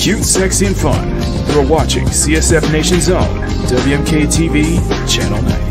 Cute, sexy, and fun. You're watching CSF Nation's own WMK TV, Channel 90.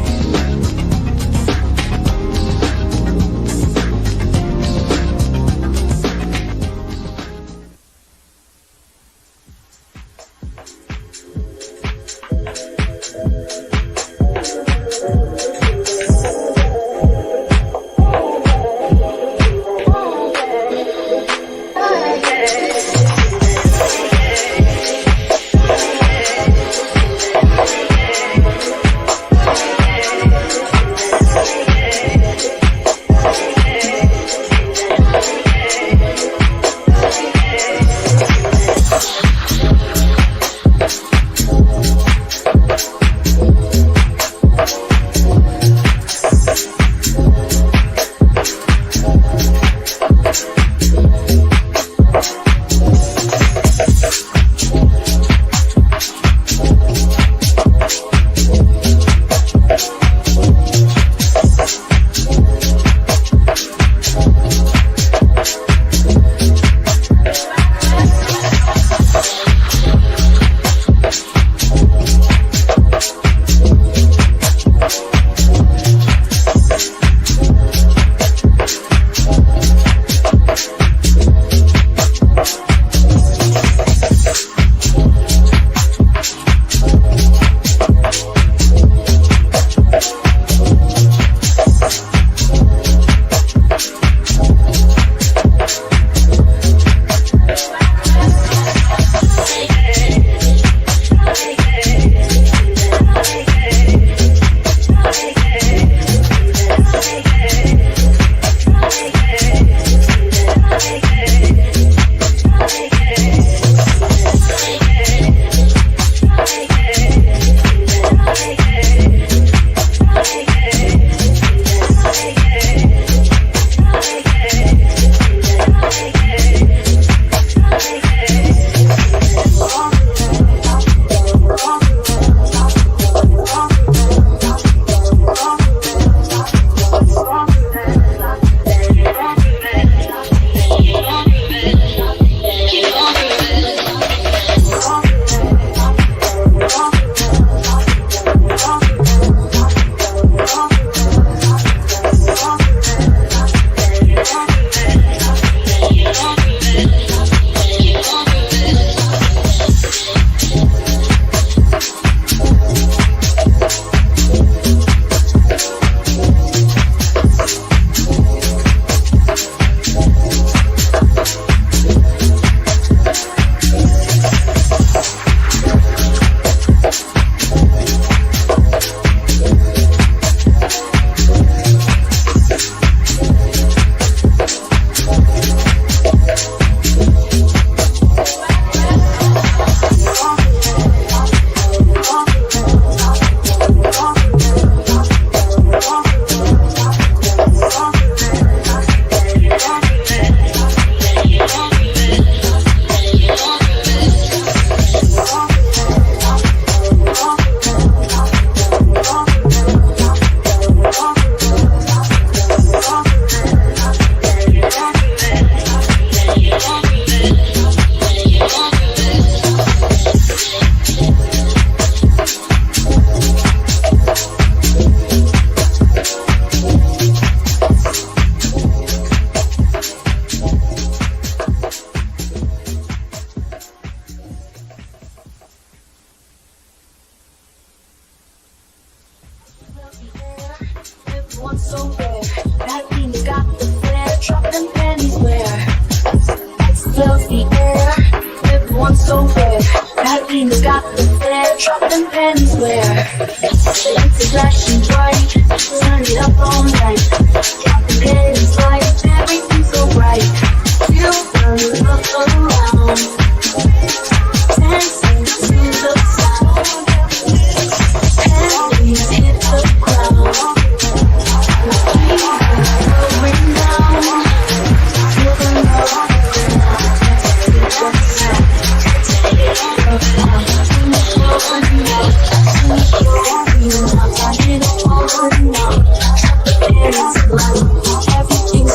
Everything's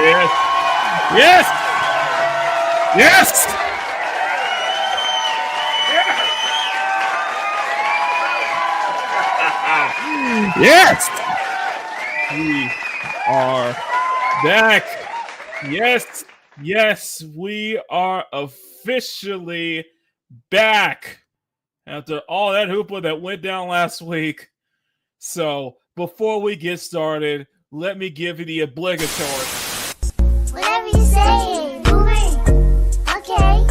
yes. Yes. Yes. Yes. We are back. Yes. Yes, we are officially back after all that hoopla that went down last week. So before we get started, let me give you the obligatory. Whatever you say, boomer. Okay,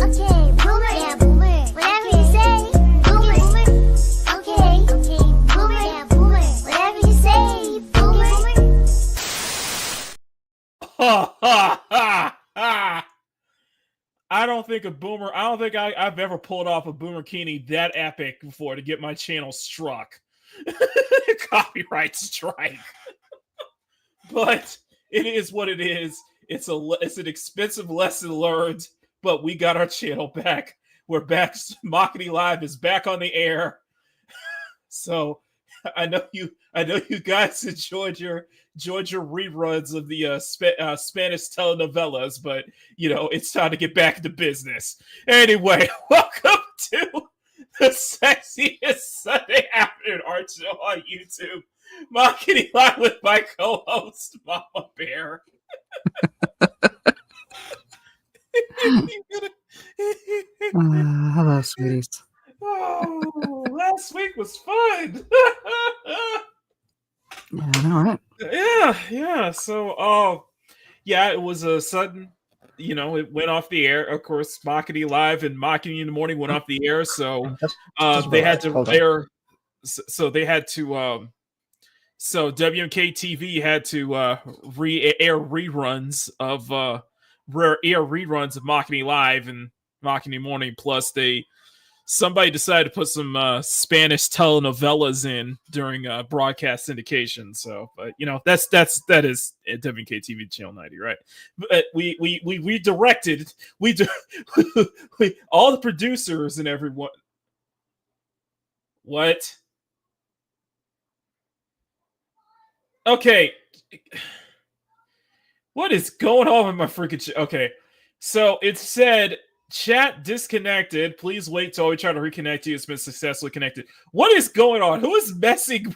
boomer. Yeah, boomer. Whatever you say, boomer. Okay, boomer. Yeah, boomer. Whatever you say, boomer. Ha ha ha ha! I don't think I've ever pulled off a Makini that epic before to get my channel struck. Copyright strike. But it is what it is. It's an expensive lesson learned, but we got our channel back. We're back. Makini Live is back on the air. So I know you guys enjoyed your reruns of the Spanish telenovelas, but it's time to get back to business. Anyway, welcome to the sexiest Sunday afternoon art show on YouTube. Makini Live with my co-host Mama Bear. Hello, sweeties. Oh, last week was fun. Yeah, I know, right? Yeah. So, it was a sudden. It went off the air. Of course, Makini Live and Makini in the Morning went off the air. So, they had to air. So they had to. So WMK TV had to air reruns of Makini Live and Makini Morning. Plus, somebody decided to put some Spanish telenovelas in during broadcast syndication. So, but that is WMK TV channel 90, right? But we redirected. We all the producers and everyone. What? Okay. What is going on with my freaking okay. So it said chat disconnected. Please wait till we try to reconnect you. It's been successfully connected. What is going on? Who is messing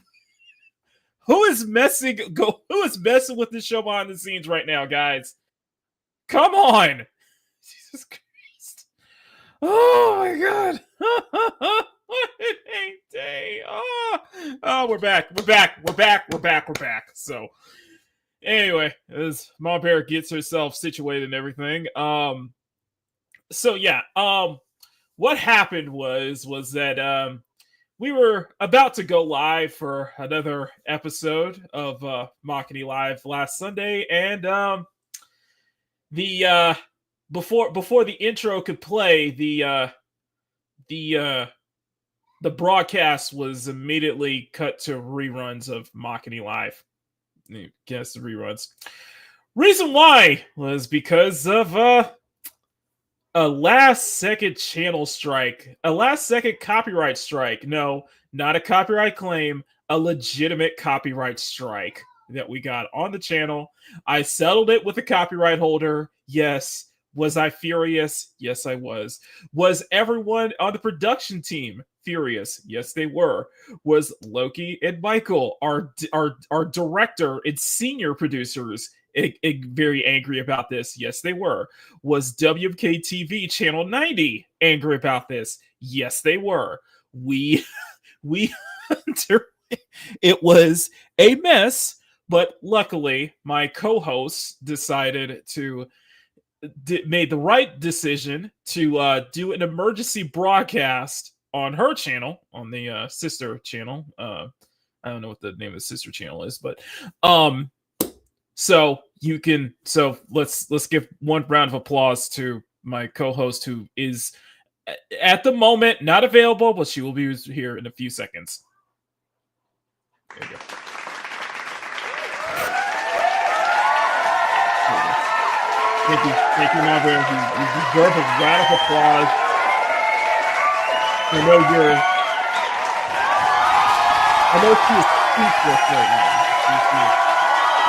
with the show behind the scenes right now, guys? Come on. Jesus Christ. Oh my god. What an 8-day. Oh, we're back. So anyway, as Mom Bear gets herself situated and everything. What happened was that we were about to go live for another episode of Makini Live last Sunday, and before the intro could play, the broadcast was immediately cut to reruns of Makini Live. Guess the reruns. Reason why was because of a last-second channel strike, a last-second copyright strike. No, not a copyright claim, a legitimate copyright strike that we got on the channel. I settled it with the copyright holder. Yes. Was I furious? Yes, I was. Was everyone on the production team furious? Yes, they were. Was Loki and Michael, our director and senior producers, very angry about this? Yes, they were. Was WMK TV Channel 90 angry about this? Yes, they were. We it was a mess, but luckily my co-host made the right decision to do an emergency broadcast on her channel, on the sister channel. I don't know what the name of the sister channel is, but so let's give one round of applause to my co-host, who is at the moment not available, but she will be here in a few seconds. There you go. Thank you, Marvin. You deserve a round of applause. I know she is speechless right now. She's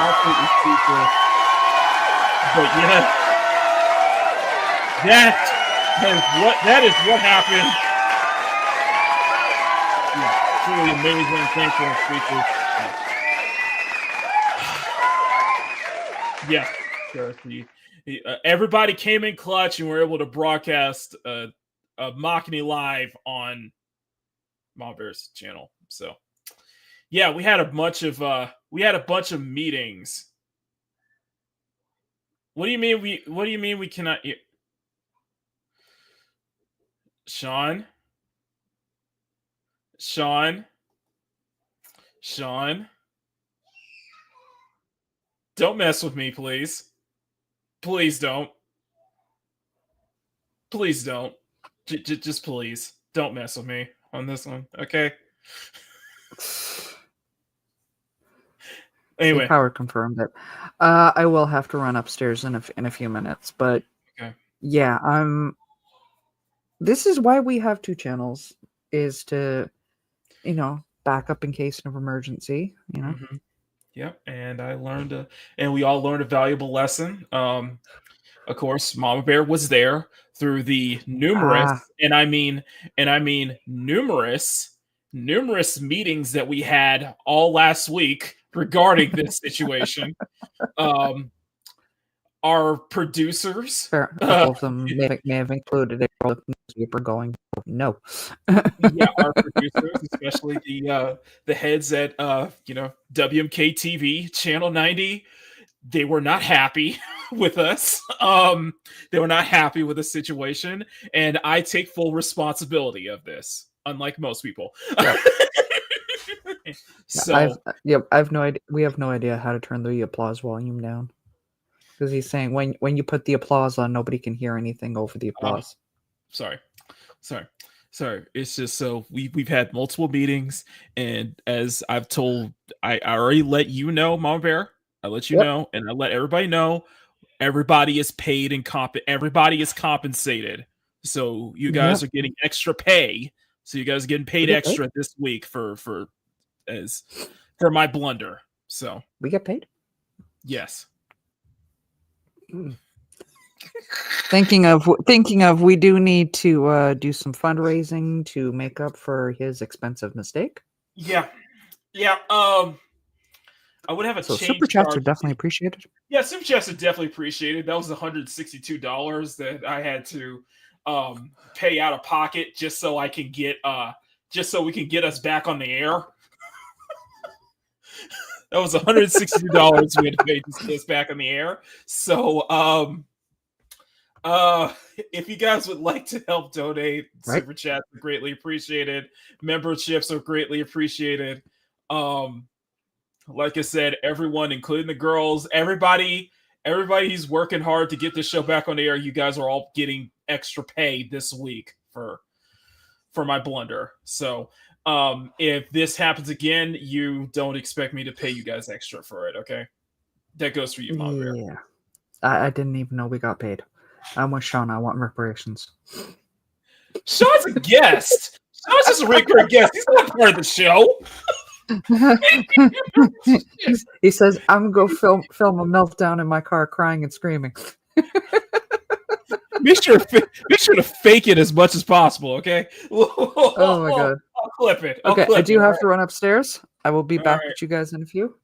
absolutely speechless. But yeah, that is what happened. Truly amazing. Thankful speeches. Yeah, sure. Everybody came in clutch, and we were able to broadcast Makini live on Mom Bear's channel. So yeah, we had a bunch of meetings. What do you mean we cannot? Sean, don't mess with me, please. Please don't. Please don't. Just please don't mess with me on this one, okay? Anyway, Howard confirmed it. I will have to run upstairs in a few minutes, but okay. Yeah, this is why we have two channels, is to, back up in case of emergency, Mm-hmm. Yep, and we all learned a valuable lesson. Of course, Mama Bear was there through the numerous, and I mean numerous meetings that we had all last week regarding this situation. Our producers, a couple of them may have included a newspaper going, no. Yeah, our producers, especially the heads at WMK TV Channel 90, they were not happy with us. They were not happy with the situation, and I take full responsibility of this, unlike most people. Yep. So I've no idea. We have no idea how to turn the applause volume down, because he's saying when you put the applause on, nobody can hear anything over the applause. Sorry. It's just so we've had multiple meetings, and as I've told, I already let you know, Mama Bear. I let you know, and I let everybody know. Everybody is paid and everybody is compensated. So you guys are getting extra pay. So you guys are getting paid extra this week for my blunder. So we get paid. Yes. Thinking of, we do need to do some fundraising to make up for his expensive mistake. Yeah. I would have a change super chats charge. are definitely appreciated. Yeah, super chats are definitely appreciated. That was $162 that I had to pay out of pocket just so I can get we can get us back on the air. That was $162 we had to pay to get us back on the air. So if you guys would like to help donate, super chats are greatly appreciated. Memberships are greatly appreciated. Like I said, everyone, including the girls, everybody who's working hard to get this show back on the air, you guys are all getting extra pay this week for my blunder. So if this happens again, you don't expect me to pay you guys extra for it, okay? That goes for you, Mom Bear. Yeah. I didn't even know we got paid. I'm with Sean. I want reparations. Sean's a guest. Sean's just a regular guest. He's not part of the show. He says, I'm going to go film a meltdown in my car crying and screaming. Make sure to fake it as much as possible, okay? Oh my god. I'll clip it. I do have to run upstairs. I will be back with you guys in a few.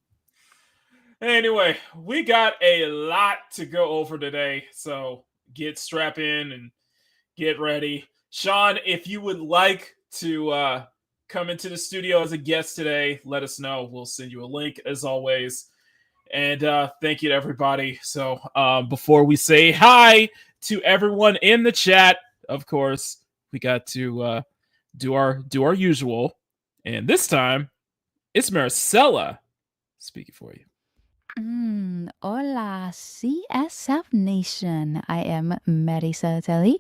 Anyway, we got a lot to go over today, so strap in and get ready. Sean, if you would like to come into the studio as a guest today, let us know. We'll send you a link as always. And thank you to everybody. So before we say hi to everyone in the chat, of course, we got to do our usual. And this time, it's Maricela speaking for you. Hola, CSF Nation. I am Maricela Telly,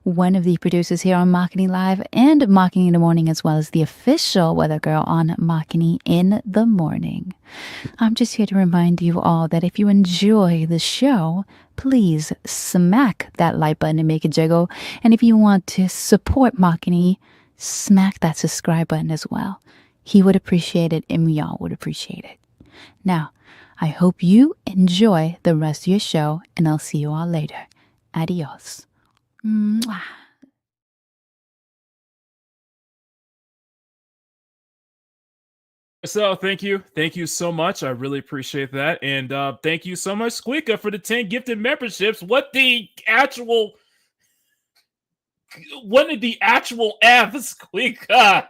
one of the producers here on Makini Live and Makini in the Morning, as well as the official weather girl on Makini in the Morning. I'm just here to remind you all that if you enjoy the show, please smack that like button and make it jiggle. And if you want to support Makini, smack that subscribe button as well. He would appreciate it, and we all would appreciate it. Now, I hope you enjoy the rest of your show, and I'll see you all later. Adios. Mwah. So thank you so much. I really appreciate that, and thank you so much, Squeaka, for the 10 gifted memberships. What did the actual F, Squeaka?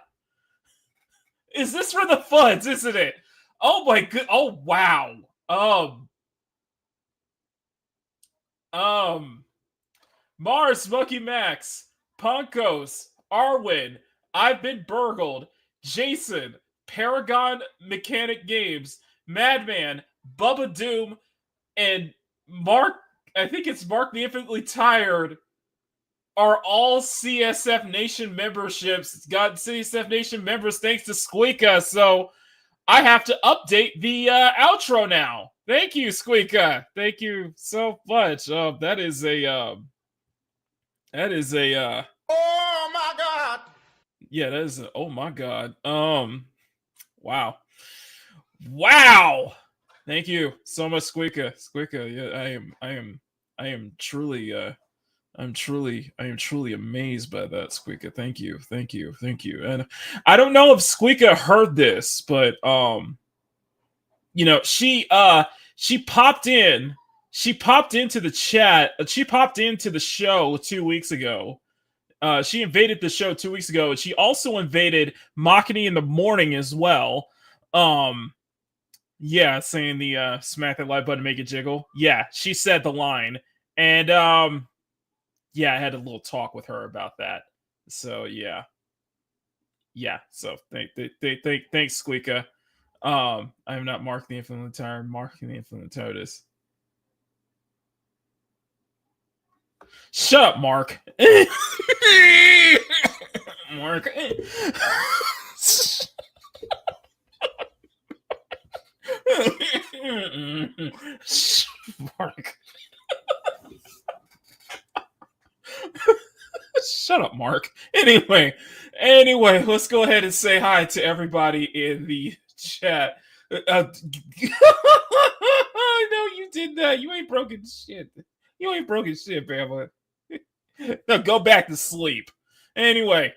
Is this for the funds? Isn't it? Oh my good. Oh wow. Mars, Smokey Max, Punkos, Arwin, I've been burgled, Jason, Paragon Mechanic Games, Madman, Bubba Doom, and Mark, I think it's Mark the Infinitely Tired, are all CSF Nation memberships. It's got CSF Nation members thanks to Squeaka. So I have to update the outro now. Thank you, Squeaka. Thank you so much. That is a oh my god. Yeah, that is oh my god. Wow. Thank you so much, Squeaka. Yeah, I am truly amazed by that, Squeaka. Thank you. And I don't know if Squeaka heard this, but she popped into the chat. She popped into the show 2 weeks ago. She invaded the show 2 weeks ago, and she also invaded Makini in the morning as well. Yeah, saying the smack that like button, make it jiggle. Yeah, she said the line, and yeah, I had a little talk with her about that. So yeah. So thanks, Squeaka. I am not Mark the Infinitely Tired. Mark the Infinitely Totus. Shut up, Mark. Mark. Mark. Shut up, Mark. Anyway, let's go ahead and say hi to everybody in the chat. I know you did that. You ain't broken shit. Bama. No, go back to sleep. Anyway,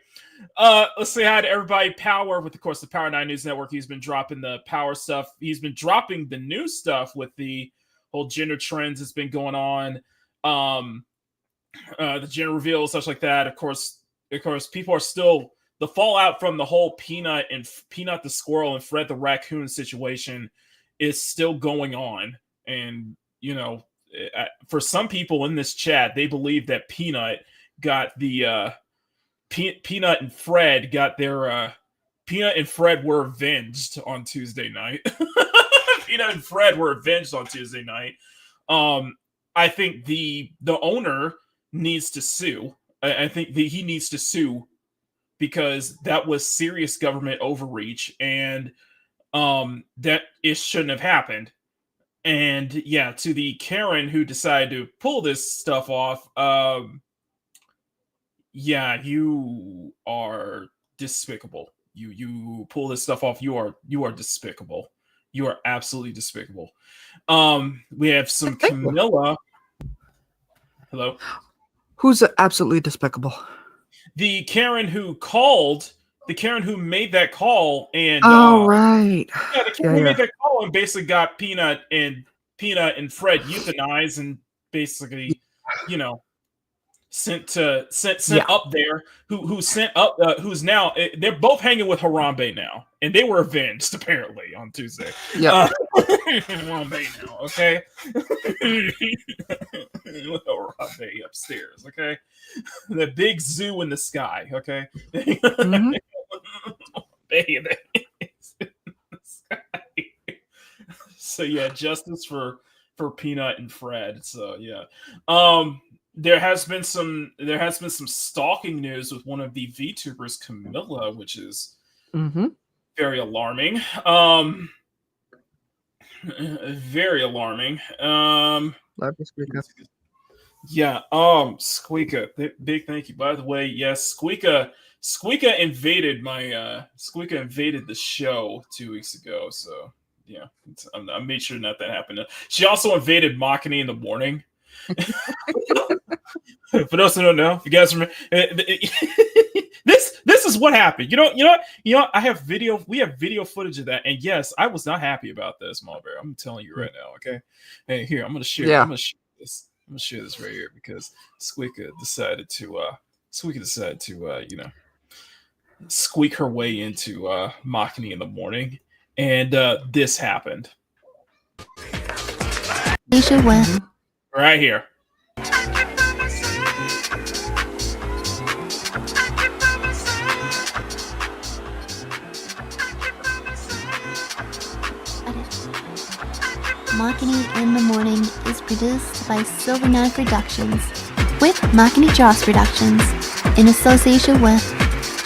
let's say hi to everybody. Power with, of course, the Power 9 News Network. He's been dropping the Power stuff. He's been dropping the new stuff with the whole gender trends that's been going on. The gender reveals, such like that. Of course, people are still the fallout from the whole Peanut the Squirrel and Fred the Raccoon situation is still going on. And for some people in this chat, they believe that Peanut got the Peanut and Fred got their Peanut and Fred were avenged on Tuesday night. Peanut and Fred were avenged on Tuesday night. I think the owner needs to sue. I think he needs to sue because that was serious government overreach, and that it shouldn't have happened. And yeah, to the Karen who decided to pull this stuff off, yeah, you are despicable. You pull this stuff off. You are despicable. You are absolutely despicable. We have some Camilla. Hello. Who's absolutely despicable? The Karen who called, the Karen who made that call, and right. Yeah, the Karen who made that call and basically got Peanut and Fred euthanized and basically, sent up there. Who sent up? Who's now? They're both hanging with Harambe now, and they were avenged apparently on Tuesday. Yeah, Harambe now. Okay, with Harambe upstairs. Okay, the big zoo in the sky. Okay. Mm-hmm. So yeah, justice for Peanut and Fred. So yeah. There has been some stalking news with one of the VTubers, Camilla, which is very alarming. Very alarming. Yeah. Squeaka. Big thank you. By the way, yes, Squeaka invaded my Squeaka invaded the show 2 weeks ago. So I made sure not that happened. She also invaded Makini in the morning. For those who don't know, if you guys remember, this is what happened. I have video. We have video footage of that, and yes, I was not happy about this, Mulberry. I'm telling you right now. Okay, hey, here I'm gonna share. Yeah. I'm gonna share this. I'm gonna share this right here because Squeaka decided to squeak her way into Makini in the morning, and this happened Station with right here. Makini in the Morning is produced by Silver Knife Productions with Makini Joss Productions in association with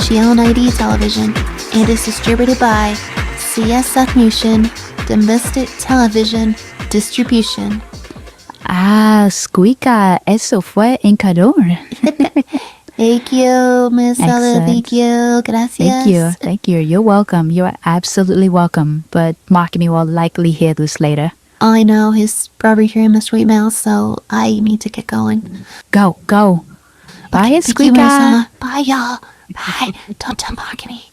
Shion ID Television and is distributed by CSF Motion Domestic Television Distribution. Ah, Squeaka, eso fue encantador. Thank you, Miss Ella. Excellent. Thank you. Gracias. Thank you. You're welcome. You're absolutely welcome. But Makini will likely hear this later. I know he's probably hearing my sweet mouth, so I need to get going. Go. Bye, Thank you, Squeaka. Marcella. Bye, y'all. Bye. Don't tell Makini.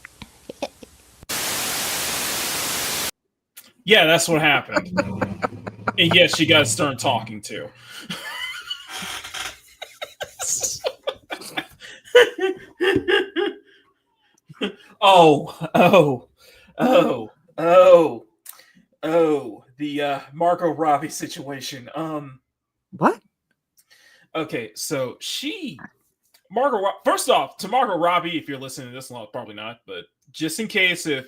Yeah, that's what happened. And yes, she got stern talking to. Oh, the Margot Robbie situation. What? Okay, so first off, to Margot Robbie, if you're listening to this, well, probably not, but just in case if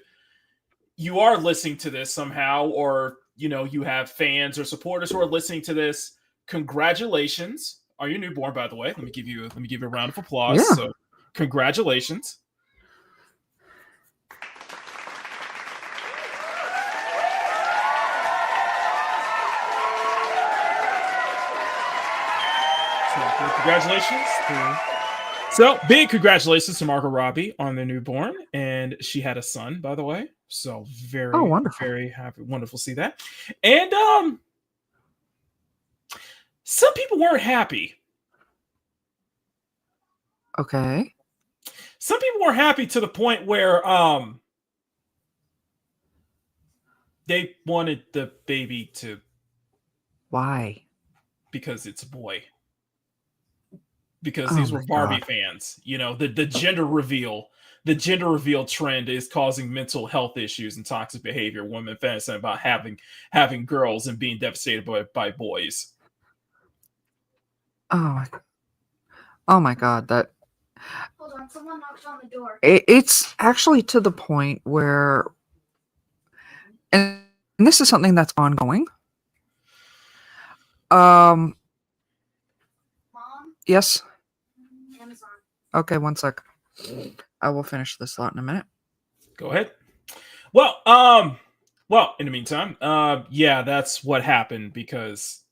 you are listening to this somehow, or you have fans or supporters who are listening to this, congratulations on your newborn, by the way. Let me give you a round of applause. Yeah. So congratulations. So, congratulations. So big congratulations to Margot Robbie on their newborn, and she had a son, by the way. So very, wonderful. very happy, wonderful to see that. And some people weren't happy. Okay. Some people weren't happy to the point where they wanted the baby to, Why? because it's a boy. Because Oh these were my Barbie God. fans. The gender reveal. The gender reveal trend is causing mental health issues and toxic behavior. Women fantasizing about having girls and being devastated by boys. Oh my God, that Hold on, someone knocked on the door. it's actually to the point where, and this is something that's ongoing. Mom, Yes. Amazon. Okay, one sec. I will finish this thought in a minute. Go ahead. Well, in the meantime, yeah, that's what happened because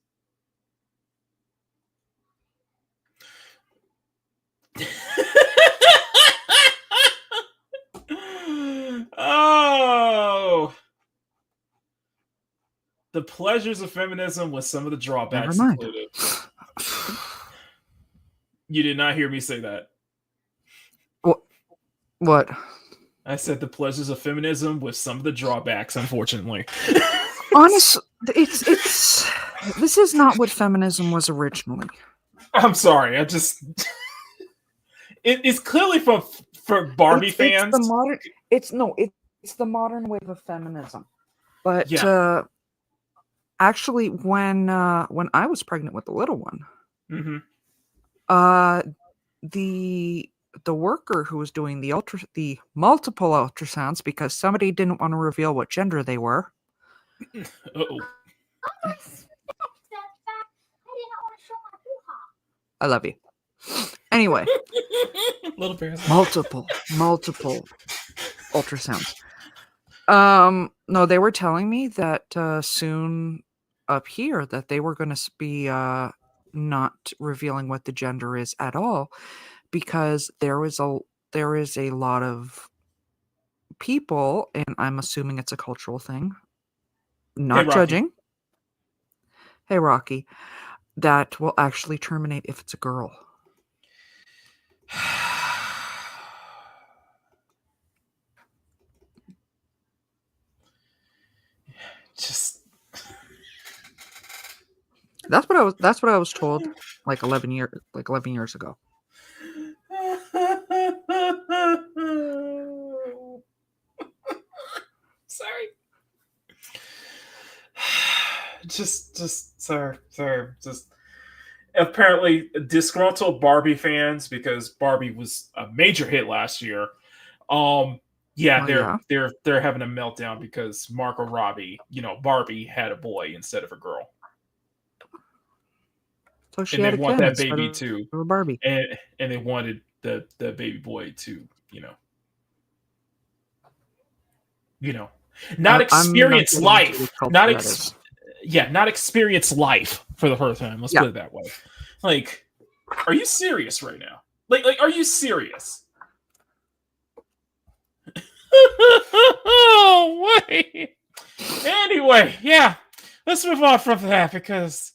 oh, the pleasures of feminism with some of the drawbacks Never mind. included. You did not hear me say that. What? I said the pleasures of feminism with some of the drawbacks, unfortunately. Honest, it's this is not what feminism was originally. I'm sorry. It's clearly for Barbie fans. It's the modern. It's the modern wave of feminism. But Yeah. actually, when I was pregnant with the little one, Mm-hmm. the worker who was doing the multiple ultrasounds, because somebody didn't want to reveal what gender they were. Uh-oh. I love you. Anyway, Little bears. multiple ultrasounds. No, they were telling me that soon up here that they were going to be not revealing what the gender is at all, because there is a lot of people, and I'm assuming it's a cultural thing, not Rocky. judging. Hey, Rocky, that will actually terminate if it's a girl. Just That's what I was told like 11 years ago. sorry. Just sorry. Just apparently disgruntled Barbie fans, because Barbie was a major hit last year. Yeah, Well, they're having a meltdown because Margot Robbie, Barbie had a boy instead of a girl. So she And had they a want kid that instead baby of to a Barbie. and they wanted the baby boy to, not I'm not experience getting into life, which culture not that is. not experience life for the first time. Let's Yeah. put it that way. Like, are you serious right now? Like, are you serious? Oh, wait. Anyway, yeah, let's move on from that, because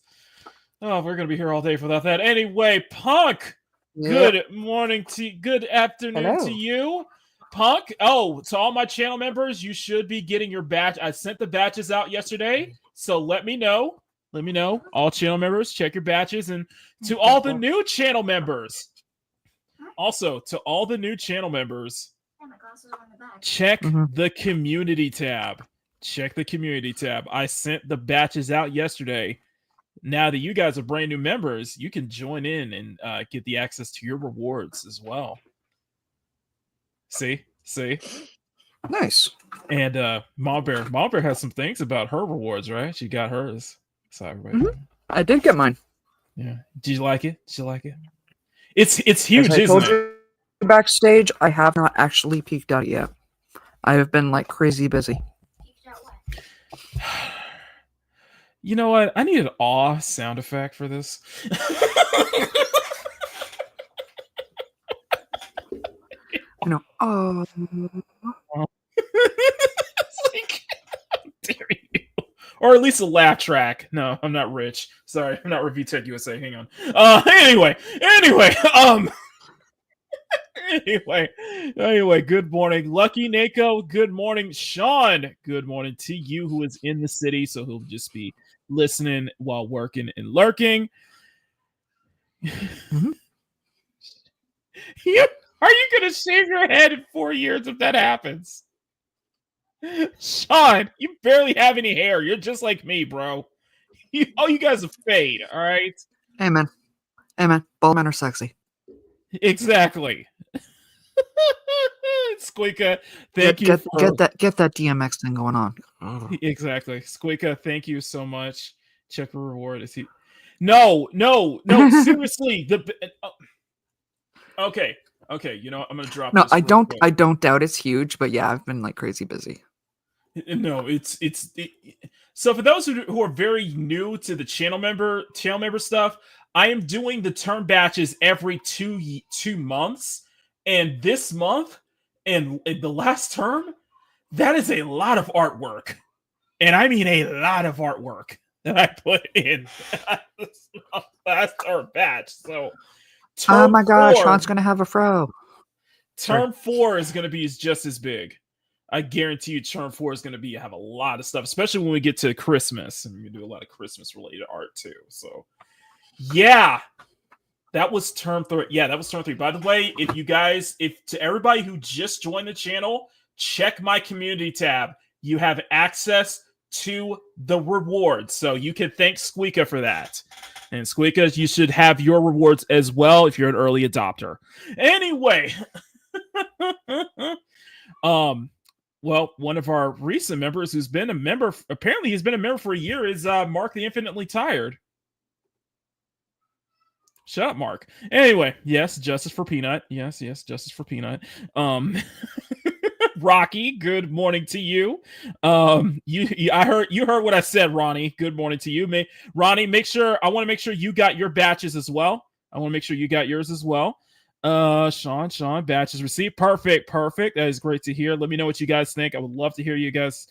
we're gonna be here all day without that. Anyway, Punk. Yep. Good afternoon to Hello. you, Punk. Oh, to all my channel members, you should be getting your badge. I sent the badges out yesterday, so let me know. Let me know. All channel members, check your badges. And to all the new channel members, also to all the new channel members, check the community tab. Check the community tab. I sent the batches out yesterday. Now that you guys are brand new members, you can join in and get the access to your rewards as well. See? Nice. And Mom Bear has some things about her rewards, right? She got hers. So everybody. I did get mine. Yeah. Did you like it? It's huge, As I told isn't it? you backstage, I have not actually peeked out yet. I have been like crazy busy. You know what? I need an awe sound effect for this. Oh. It's like, how dare you? Or at least a laugh track. No, I'm not rich. Sorry, I'm not Review Tech USA. Hang on. Anyway. Anyway, good morning, Lucky Nako. Good morning, Sean. Good morning to you, who is in the city, so he'll just be listening while working and lurking. Are you gonna shave your head in 4 years if that happens? Sean, you barely have any hair. You're just like me, bro. All you guys are fade, all right? Hey, man. Bald men are sexy. Exactly. Squeaka, thank you. Get that DMX thing going on. Exactly. Squeaka, thank you so much. Check the reward. Is he? No. Seriously. Okay. You know what? I'm gonna drop. No, this I real don't. quick. I don't doubt it's huge, but yeah, I've been like crazy busy. No, so for those who are very new to the channel member stuff, I am doing the term batches every 2 months, and this month and the last term, that is a lot of artwork, and I mean a lot of artwork that I put in this last term batch. So, Oh my gosh, Sean's gonna have a fro. Term 4 is gonna be just as big. I guarantee you term 4 is going to have a lot of stuff, especially when we get to Christmas, and we do a lot of Christmas related art too. So yeah, that was term 3. Yeah, that was term 3. By the way, if to everybody who just joined the channel, check my community tab. You have access to the rewards. So you can thank Squeaka for that. And Squeaka, you should have your rewards as well if you're an early adopter. Anyway, well, one of our recent members who's been a member, apparently he's been a member for a year, is Mark the Infinitely Tired. Shut up, Mark. Anyway, yes, justice for Peanut. Yes, justice for Peanut. Rocky, good morning to you. I heard what I said, Ronnie. Good morning to you. Ronnie, I want to make sure you got your batches as well. I want to make sure you got yours as well. Sean, batches received. Perfect. That is great to hear. Let me know what you guys think. I would love to hear you guys'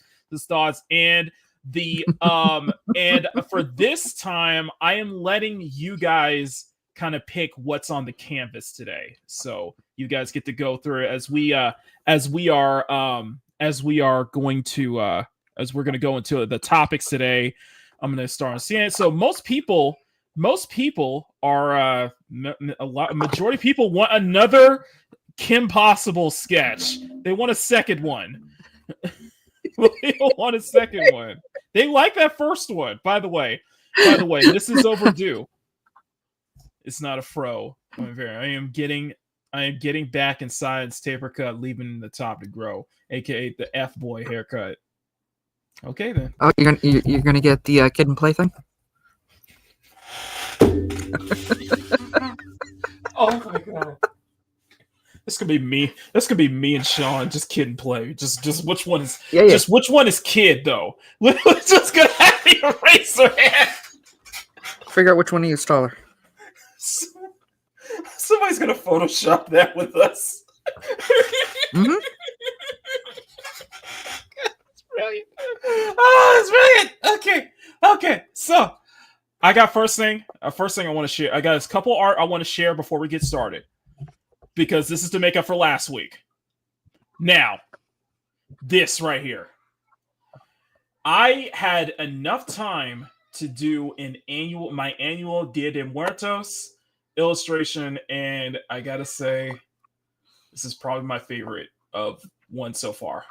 thoughts. And And for this time, I am letting you guys kind of pick what's on the canvas today. So you guys get to go through it as we are going to as we're going to go into the topics today. I'm going to start on seeing it. So most people are majority of people want another Kim Possible sketch. They want a second one. They don't want a second one. They like that first one. By the way, this is overdue. It's not a fro. I am getting back in science taper cut, leaving the top to grow, aka the F boy haircut. Okay then. Oh, you're gonna get the kid and play thing? Oh my god. This could be me. This could be me and Sean. Just kid and play. Just which one is? Yeah. Just which one is kid though? We're just gonna have the eraser hand. Figure out which one of you is taller. Somebody's gonna Photoshop that with us. Mm-hmm. It's brilliant. Oh, it's brilliant. Okay. So I got first thing I want to share. I got a couple art I want to share before we get started, because this is to make up for last week. Now, this right here. I had enough time to do my annual Dia de Muertos illustration, and I gotta say, this is probably my favorite of one so far.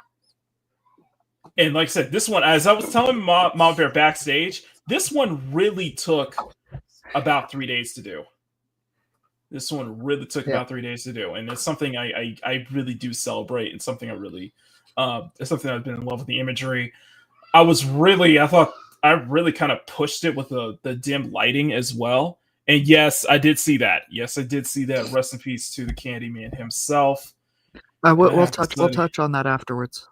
And like I said, this one, as I was telling Mom Bear backstage, this one really took about 3 days to do. This one really took about 3 days to do, and it's something I really do celebrate, and something I really, it's something I've been in love with the imagery. I thought I really kind of pushed it with the dim lighting as well. And yes, I did see that. Rest in peace to the Candyman himself. We'll touch on that afterwards.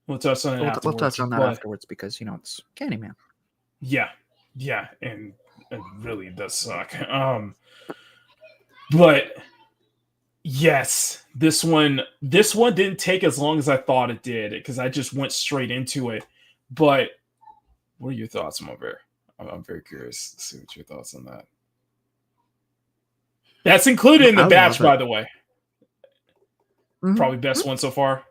We'll touch on that afterwards because it's Candyman. Yeah, and it really does suck. But yes, this one didn't take as long as I thought it did, because I just went straight into it. But what are your thoughts, Mo Bear? I'm very curious to see what your thoughts on that. That's included in the batch, by the way. Mm-hmm. Probably best one so far.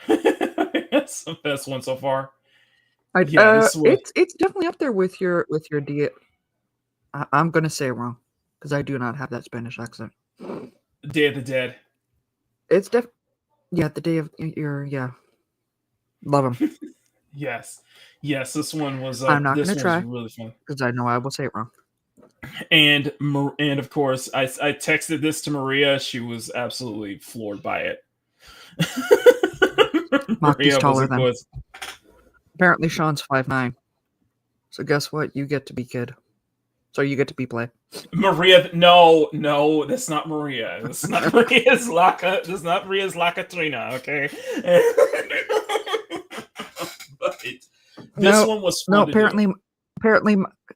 That's the best one so far. It's definitely up there with your Dia. I'm gonna say it wrong because I do not have that Spanish accent. Day of the Dead. It's the Day of your love him. Yes. This one was. I'm not gonna try. Really fun because I know I will say it wrong. And of course, I texted this to Maria. She was absolutely floored by it. Maki's taller than. Apparently, Sean's 5'9". So guess what? You get to be kid. So you get to be play. Maria, no, that's not Maria. That's not Maria's Laka. That's not Maria's Lakatrina. Okay. But this one was fun to apparently, do.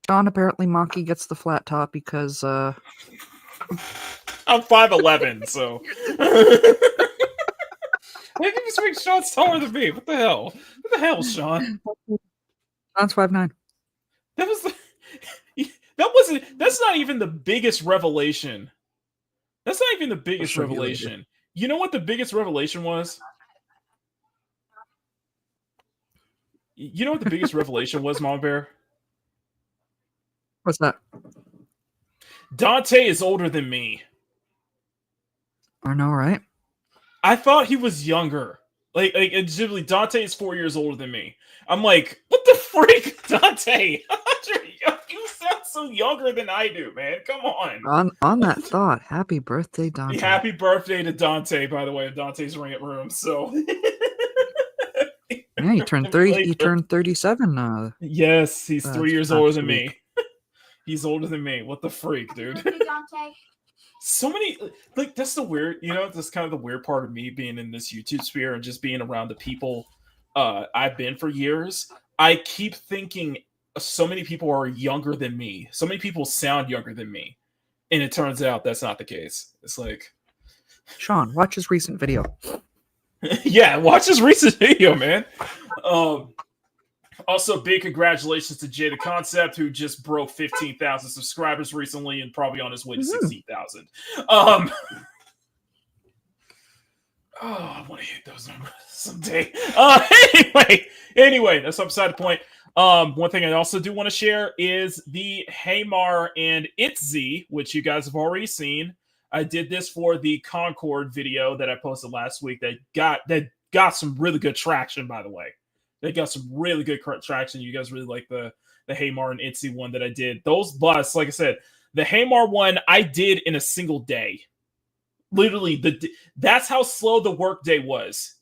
Sean. Apparently, Maki gets the flat top because I'm 5'11", so. Why did you just make Sean taller than me? What the hell? What the hell, Sean? Sean's 5'9". That's not even the biggest revelation. That's not even the biggest revelation. You know what the biggest revelation was? You know what the biggest revelation was, Mom Bear? What's that? Dante is older than me. I know, right? I thought he was younger. Like Dante is 4 years older than me. I'm like, what the freak, Dante? You sound so younger than I do, man. Come on. On that thought, happy birthday, Dante. Happy birthday to Dante, by the way, Dante's ring at room. So yeah, he turned 30. He turned 37. Yes, he's 3 years older than me. He's older than me. What the freak, dude? Dante. So many, like, that's the weird, that's kind of the weird part of me being in this YouTube sphere and just being around the people I've been for years. I keep thinking so many people are younger than me. So many people sound younger than me. And it turns out that's not the case. It's like, Sean, watch his recent video. Yeah, watch his recent video, man. Also, big congratulations to Jay the Concept, who just broke 15,000 subscribers recently and probably on his way to 16,000. I want to hit those numbers someday. Anyway, that's upside the point. One thing I also do want to share is the Haymar and Itzy, which you guys have already seen. I did this for the Concord video that I posted last week. That got some really good traction, by the way. They got some really good traction. You guys really like the Haymar and Itzy one that I did. Those busts, like I said, the Haymar one I did in a single day. Literally, that's how slow the workday was.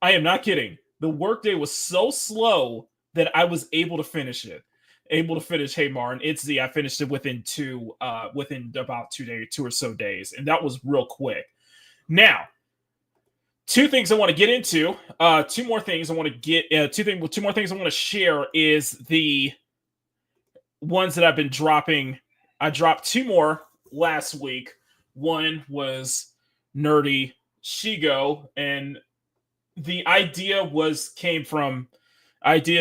I am not kidding. The workday was so slow that I was able to finish it. Able to finish Haymar and Itzy. I finished it within about 2 days, 2 or so days, and that was real quick. Now, two things I want to get into. Two more things I want to get. Two more things I want to share is the ones that I've been dropping. I dropped 2 more last week. One was Nerdy Shigo, and the idea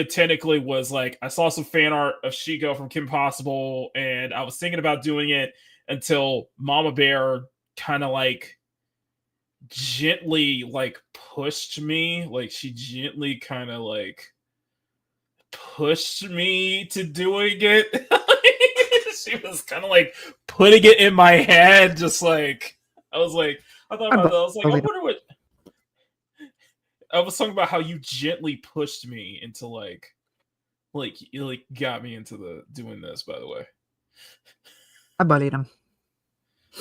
technically was like I saw some fan art of Shigo from Kim Possible, and I was thinking about doing it until Mama Bear kind of like gently like pushed me. Like she gently kind of like pushed me to doing it. She was kind of like putting it in my head, just like I thought about that. I was like, I wonder what. I was talking about how you gently pushed me into you got me into doing this. By the way, I bullied him.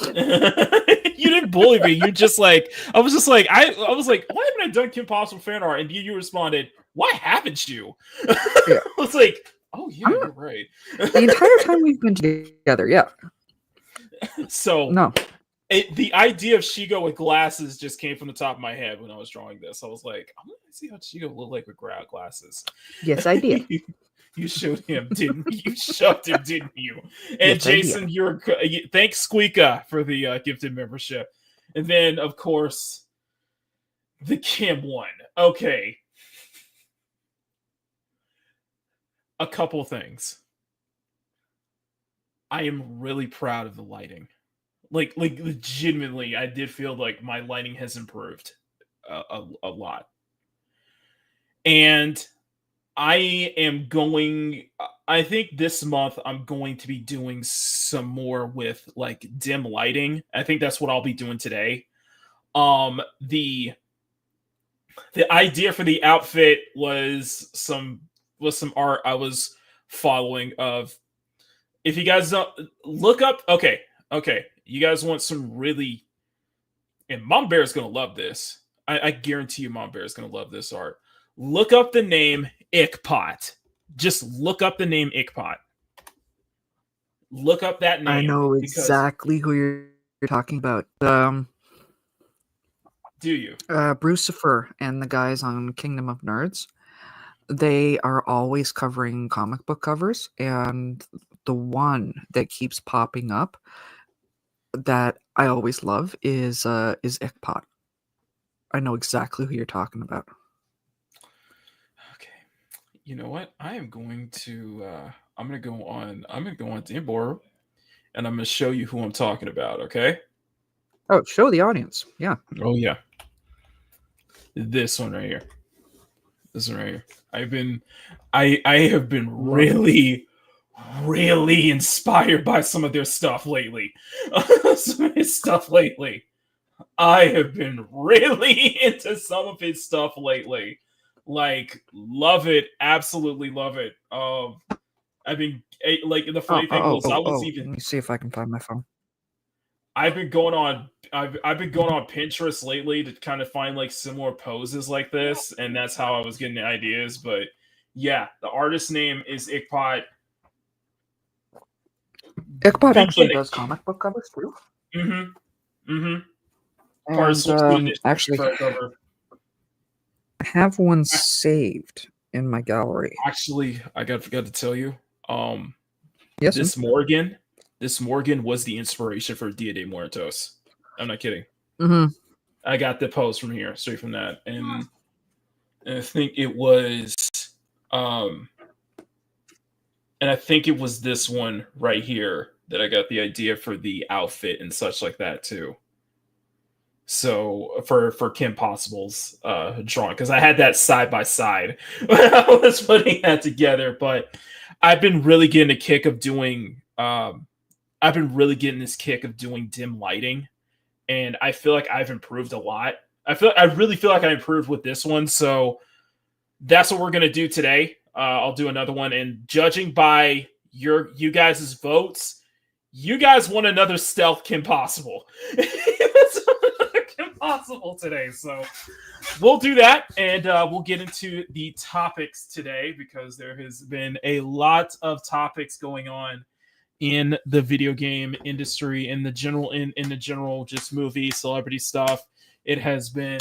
You didn't bully me. You just like I was like, why haven't I done Kim Possible fan art? And you responded, why haven't you? Yeah. I was like, oh yeah, you're right. The entire time we've been together, yeah. So no. The idea of Shigo with glasses just came from the top of my head when I was drawing this. I was like, I'm gonna see how Shigo look like with glasses. Yes, I did. You showed him, didn't you? You shoved him, didn't you? And yes, Jason, thanks Squeaka for the gifted membership. And then, of course, the Kim one. Okay. A couple things. I am really proud of the lighting. Like legitimately, I did feel like my lighting has improved a lot. And I think this month I'm going to be doing some more with like dim lighting. I think that's what I'll be doing today. The idea for the outfit was some art I was following of, if you guys don't look up, okay. You guys want some really, and Mom Bear is going to love this. I guarantee you Mom Bear is going to love this art. Look up the name Ickpot. Just look up the name Ickpot. Look up that name. I know exactly who you're talking about. Do you? Brucifer and the guys on Kingdom of Nerds. They are always covering comic book covers, and the one that keeps popping up that I always love is Ickpot. I know exactly who you're talking about. Okay. You know what? I'm going to go on Dimbor, and I'm going to show you who I'm talking about, okay? Oh, show the audience. Yeah. Oh yeah. This one right here. I have been really inspired by some of their stuff lately. I have been really into some of his stuff lately. Like, love it, absolutely love it. I've been like, the funny thing was, I was even. Let me see if I can find my phone. I've been going on Pinterest lately to kind of find like similar poses like this, and that's how I was getting the ideas. But yeah, the artist's name is Ickpot. Ickpot actually does comic book covers too. And, actually, I have one saved in my gallery. Actually, I forgot to tell you. Yes, This Morgan was the inspiration for Dia de Muertos. I'm not kidding. Mm-hmm. I got the post from here, straight from that, and I think it was Um, and I think it was this one right here that I got the idea for the outfit and such like that too. So for Kim Possible's drawing, because I had that side by side when I was putting that together. But I've been really getting a kick of doing. I've been really getting this kick of doing dim lighting, and I feel like I've improved a lot. I really feel like I improved with this one. So that's what we're gonna do today. I'll do another one, and judging by you guys' votes, you guys want another stealth Kim Possible. Kim Possible today, so we'll do that, and we'll get into the topics today because there has been a lot of topics going on in the video game industry, in the general just movie celebrity stuff. It has been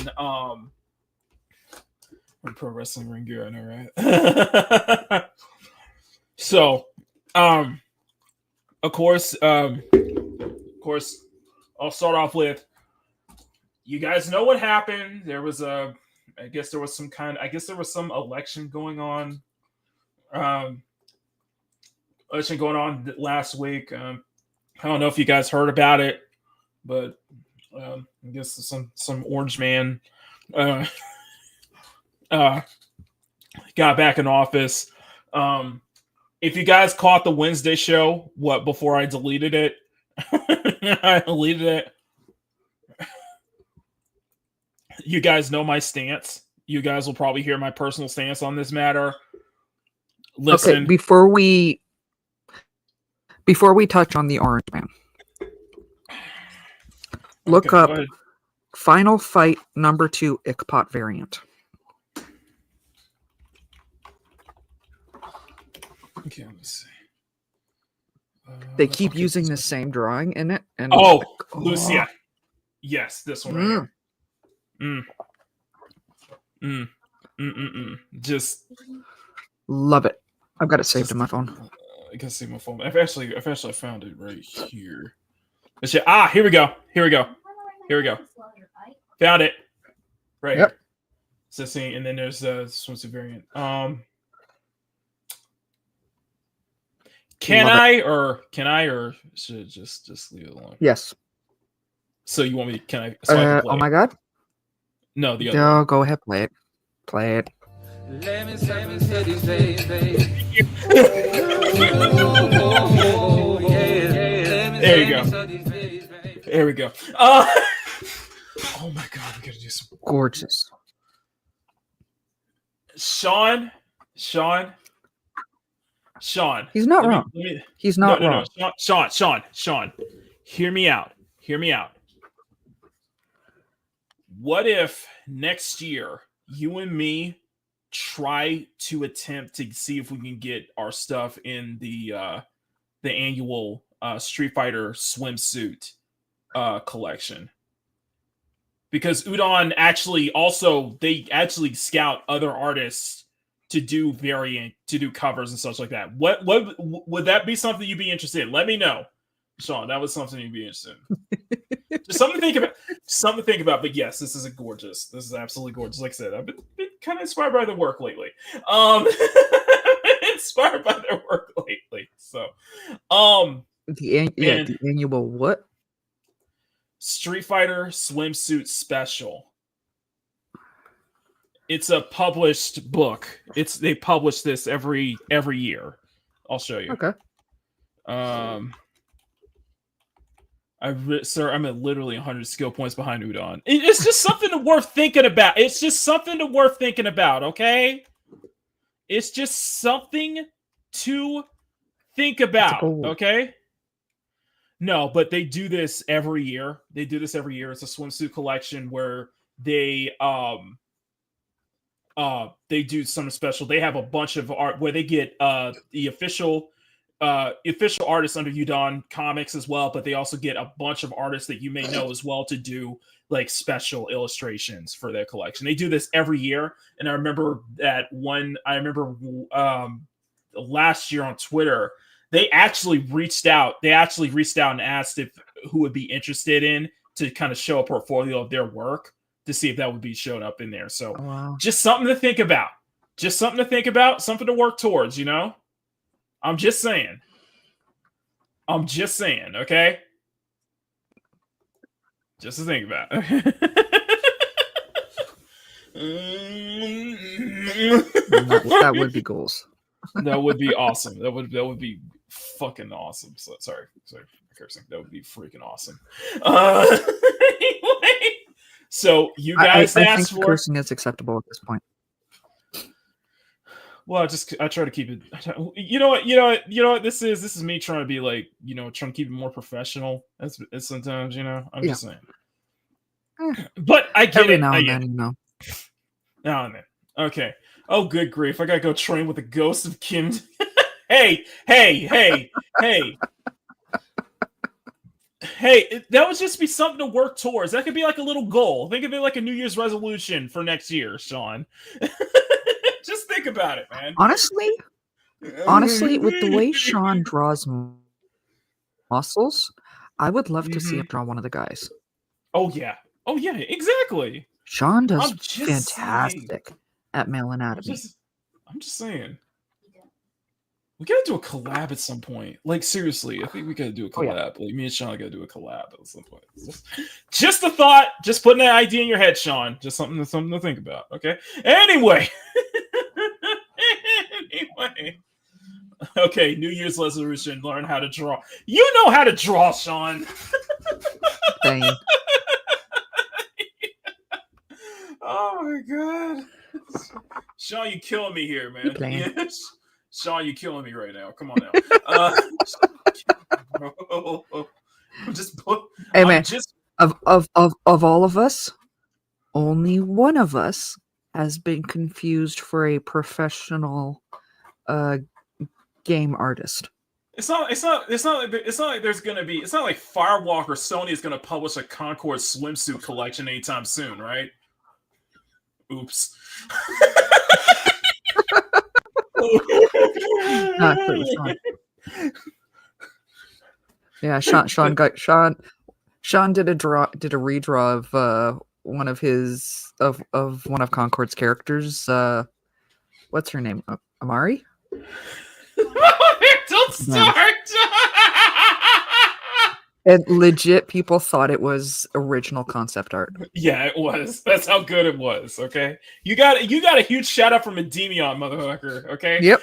pro wrestling ring gear, I know, right? So, of course, I'll start off with, you guys know what happened. There was some election going on. Last week. I don't know if you guys heard about it, but I guess some orange man got back in office. If you guys caught the Wednesday show, before I deleted it, I deleted it. You guys know my stance. You guys will probably hear my personal stance on this matter. Listen, Okay, before we touch on the Orange Man, look up Final Fight number 2 Ickpot variant. Okay, let me see. They keep using the same drawing in it. And Lucia. Yes, this one right here. Just love it. I've got it saved in my phone. I can see my phone. I've actually found it right here. Here we go. Found it. Right. Yep. So see, and then there's a swimsuit variant. Can I or should I just leave it alone? Yes. So you want me? Can I? So I can play oh my God. No, the other. No, go ahead, play it. Play it. There you go. There we go. Oh my God, we gotta do some Gorgeous. Sean. He's not wrong. He's not wrong. No. Sean. Hear me out. What if next year you and me try to attempt to see if we can get our stuff in the annual Street Fighter swimsuit collection? Because Udon actually scout other artists to do covers and such like that. What would that be something you'd be interested in? Let me know, Sean. That was something you'd be interested in. Just something to think about. But yes, this is absolutely gorgeous. Like I said, I've been kind of inspired by their work lately. So, the annual what? Street Fighter swimsuit special. It's a published book. They publish this every year. I'll show you. Okay. I'm at literally 100 skill points behind Udon. It's just something worth thinking about. Okay? It's just something to think about. Okay? No, but they do this every year. It's a swimsuit collection where they do something special. They have a bunch of art where they get the official artists under Udon Comics as well, but they also get a bunch of artists that you may know as well to do like special illustrations for their collection. They do this every year, and I remember last year on Twitter, they actually reached out and asked who would be interested in to kind of show a portfolio of their work to see if that would be showed up in there. So wow. Just something to think about. Just something to think about, something to work towards, you know? I'm just saying. Okay? Just to think about. That would be goals. That would be awesome. That would be fucking awesome. So, sorry for cursing. That would be freaking awesome. Anyway, so you guys I asked think for cursing is acceptable at this point. Well, I try to keep it. You know what. This is me trying to be like, trying to keep it more professional. That's sometimes, I'm just saying. But I get Every it. now and then, Now and then. Okay. Oh, good grief! I gotta go train with the ghost of Kim. Hey! That would just be something to work towards. That could be like a little goal. Think of it like a New Year's resolution for next year, Sean. Just think about it, man. Honestly, with the way Sean draws muscles, I would love to see him draw one of the guys. Oh yeah, exactly. Sean does fantastic at male anatomy. I'm just saying. We gotta do a collab at some point. Like, seriously, I think we gotta do a collab. Like, me and Sean gotta do a collab at some point. Just a thought. Just putting that idea in your head, Sean. Just something to think about. Okay. Anyway. Okay. New Year's resolution: learn how to draw. You know how to draw, Sean. Dang. Oh my god, Sean, you killing me here, man. Yes. Sean, you killing me right now. Come on now. Hey man, of all of us, only one of us has been confused for a professional game artist. It's not like there's gonna be. It's not like Firewalk or Sony is gonna publish a Concord swimsuit collection anytime soon, right? Oops. Yeah, Sean did a redraw of one of his of one of Concord's characters. What's her name? Amari? Don't start. And legit, people thought it was original concept art. Yeah, it was. That's how good it was. Okay, you got a huge shout out from Endymion, motherfucker. Okay. Yep.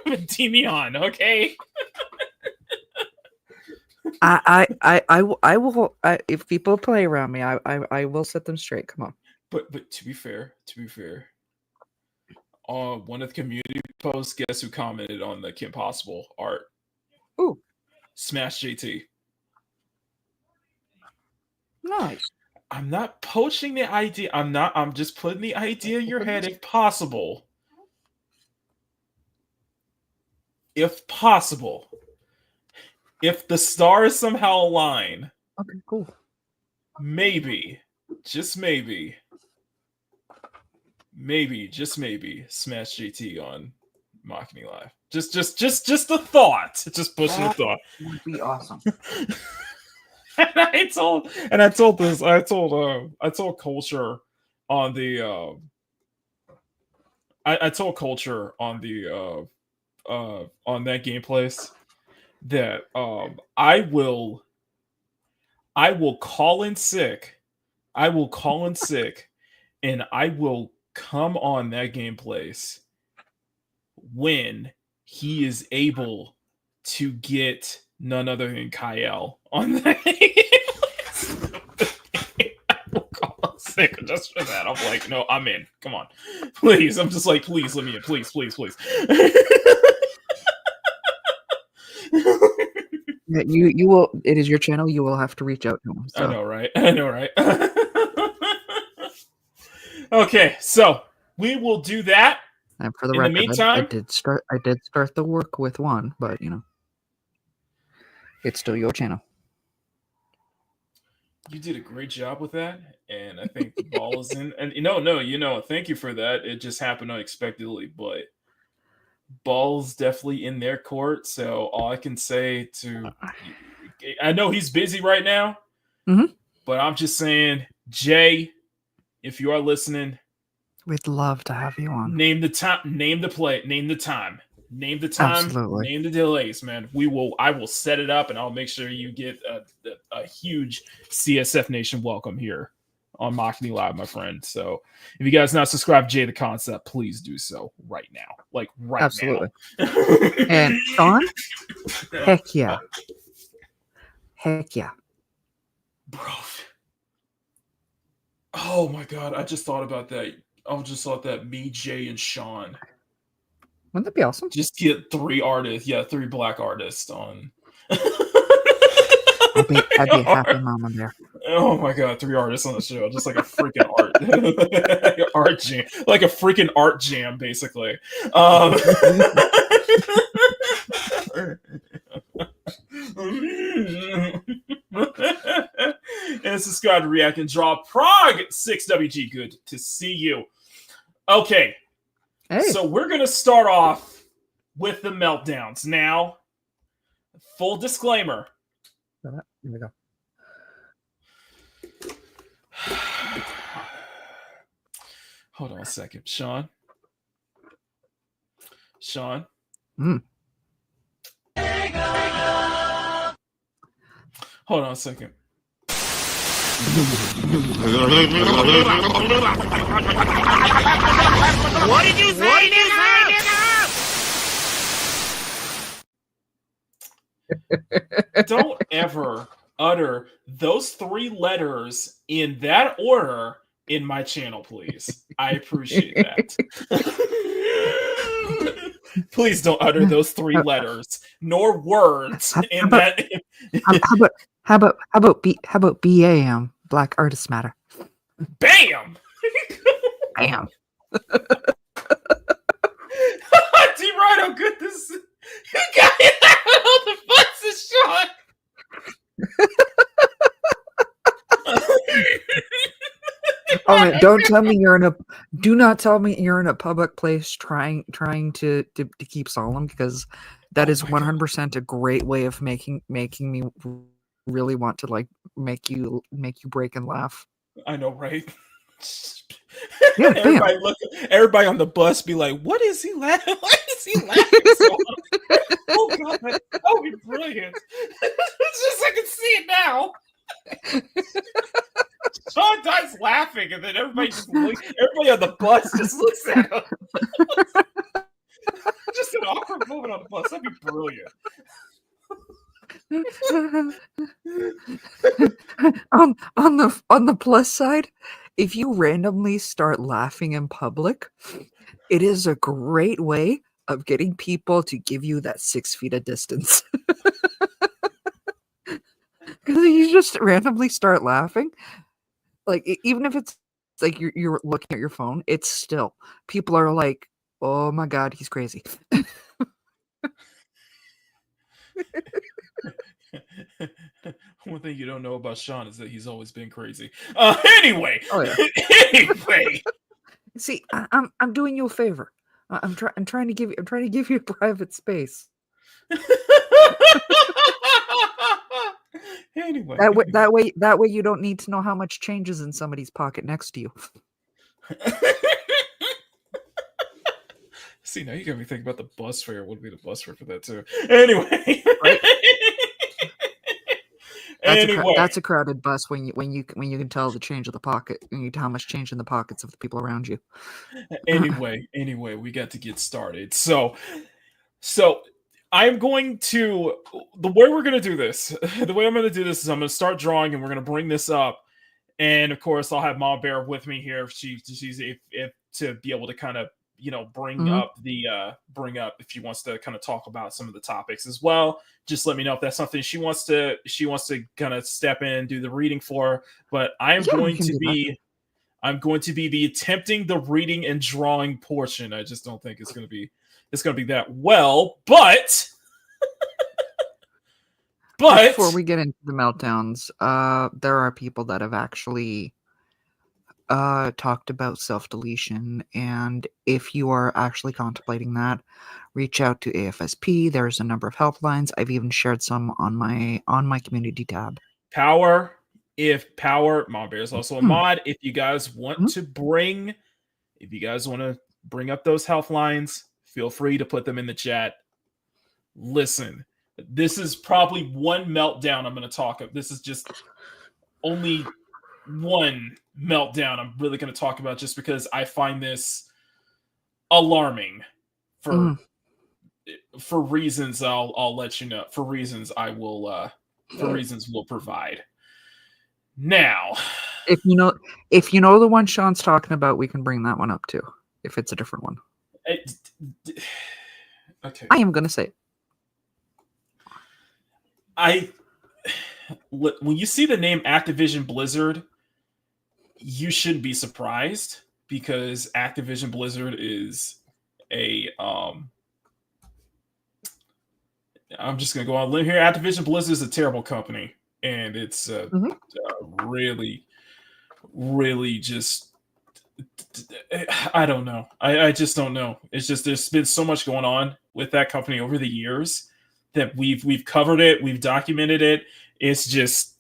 Endymion. Okay. I will. If people play around me, I will set them straight. Come on. But to be fair, one of the community posts, guess who commented on the Kim Possible art? Ooh, Smash JT. Nice. I'm not poaching the idea. I'm just putting the idea in your head if possible. If possible. If the stars somehow align. Okay, cool. Maybe. Just maybe. Just maybe. Smash JT on Makini Live. Just a thought. Just pushing a thought. That would be awesome. I told Culture on the I told Culture on the on that gameplays that I will call in sick. I will call in sick and I will come on that gameplays when he is able to get none other than Kyle on that. I will call in sick just for that. I'm like, no, I'm in. Come on. Please. I'm just like, please let me in. Please. Yeah, you will. It is your channel. You will have to reach out to him. So. I know, right? Okay, so we will do that. And for the In record, the meantime, I did start the work with one, but it's still your channel. You did a great job with that, and I think the ball is in. And thank you for that. It just happened unexpectedly, but ball's definitely in their court. So all I can say I know he's busy right now, but I'm just saying, Jay, if you are listening, We'd love to have you on. Name the time. Name the play. Name the time. Name the time. Absolutely. Name the delays, man. I will set it up, and I'll make sure you get a huge CSF Nation welcome here on Makini Live, my friend. So if you guys not subscribed to Jay the Concept, please do so right now. Like right Absolutely. now. And Sean, heck yeah. Heck yeah. Bro. Oh my god, I just thought about that. I just thought that me, Jay, and Sean. Wouldn't that be awesome? Just get 3 artists. Yeah, 3 black artists on. I'd be happy mama there. Oh my god, 3 artists on the show. Just like a freaking art jam. Like a freaking art jam, basically. And subscribe to React and Draw. Prague 6WG. Good to see you. Okay. Hey. So we're going to start off with the meltdowns. Now, full disclaimer. Here we go. Hold on a second. Sean? Hold on a second. What did you say, nigga? Don't ever utter those 3 letters in that order in my channel, please. I appreciate that. Please don't utter those 3 letters nor words in that. How about BAM? Black Artists Matter. Bam! Bam. D-Rhino, good to see. You got it out of the buses, Sean. Oh man, don't tell me you're in a. Do not tell me you're in a public place trying to keep solemn, because that is 100% a great way of making me really want to like make you break and laugh. I know, right? Yeah, everybody on the bus be like, "What is he laughing? Why is he laughing so hard?" Oh god, that would be brilliant. It's just I can see it now. Sean dies laughing, and then everybody on the bus just looks at him. Just an awkward moment on the bus. That'd be brilliant. on the plus side, if you randomly start laughing in public, it is a great way of getting people to give you that 6 feet of distance. Because you just randomly start laughing, like even if it's like you're looking at your phone, it's still people are like, "Oh my god, he's crazy." One thing you don't know about Sean is that he's always been crazy. Anyway. Oh yeah. Anyway. See, I'm doing you a favor. I'm trying to give you a private space. Anyway. That way you don't need to know how much change is in somebody's pocket next to you. See, now you got me thinking about the bus fare. What would be the bus fare for that too? Anyway. Right? Anyway. That's a crowded bus when you can tell the change of the pocket, how much change in the pockets of the people around you. Anyway, we got to get started. So I'm going to, the way we're going to do this, the way I'm going to do this is I'm going to start drawing and we're going to bring this up. And of course, I'll have Mom Bear with me here if she's to be able to kind of, bring up if she wants to kind of talk about some of the topics as well. Just let me know if that's something she wants to kind of step in and do the reading for. But I'm going to be the attempting the reading and drawing portion. I just don't think it's going to be that well, but before we get into the meltdowns, there are people that have actually talked about self-deletion, and if you are actually contemplating that, reach out to AFSP. There's a number of helplines. I've even shared some on my community tab. Mom Bear is also a mod. If you guys want to bring If you guys want to bring up those health lines, feel free to put them in the chat. Listen, this is probably one meltdown I'm going to talk about. This is just only one meltdown I'm really going to talk about, just because I find this alarming for reasons I'll let you know. For reasons we'll provide. Now, if you know the one Sean's talking about, we can bring that one up too. If it's a different one, okay. I am gonna say it. When you see the name Activision Blizzard, you shouldn't be surprised, because Activision Blizzard is a I'm just gonna go on a limb here. Activision Blizzard is a terrible company, and it's really, really just. I don't know. I just don't know. It's just there's been so much going on with that company over the years that we've covered it, we've documented it. It's just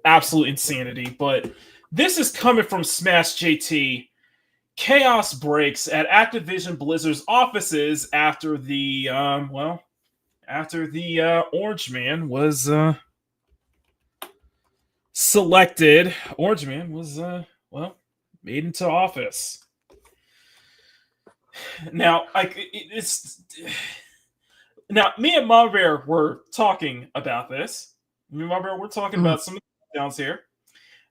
absolute insanity. But this is coming from Smash JT. Chaos breaks at Activision Blizzard's offices after the Orange Man was selected. Orange Man was made into office. Now, me and Mom Bear were talking about this. Me and Mom Bear were talking about some of the downs here,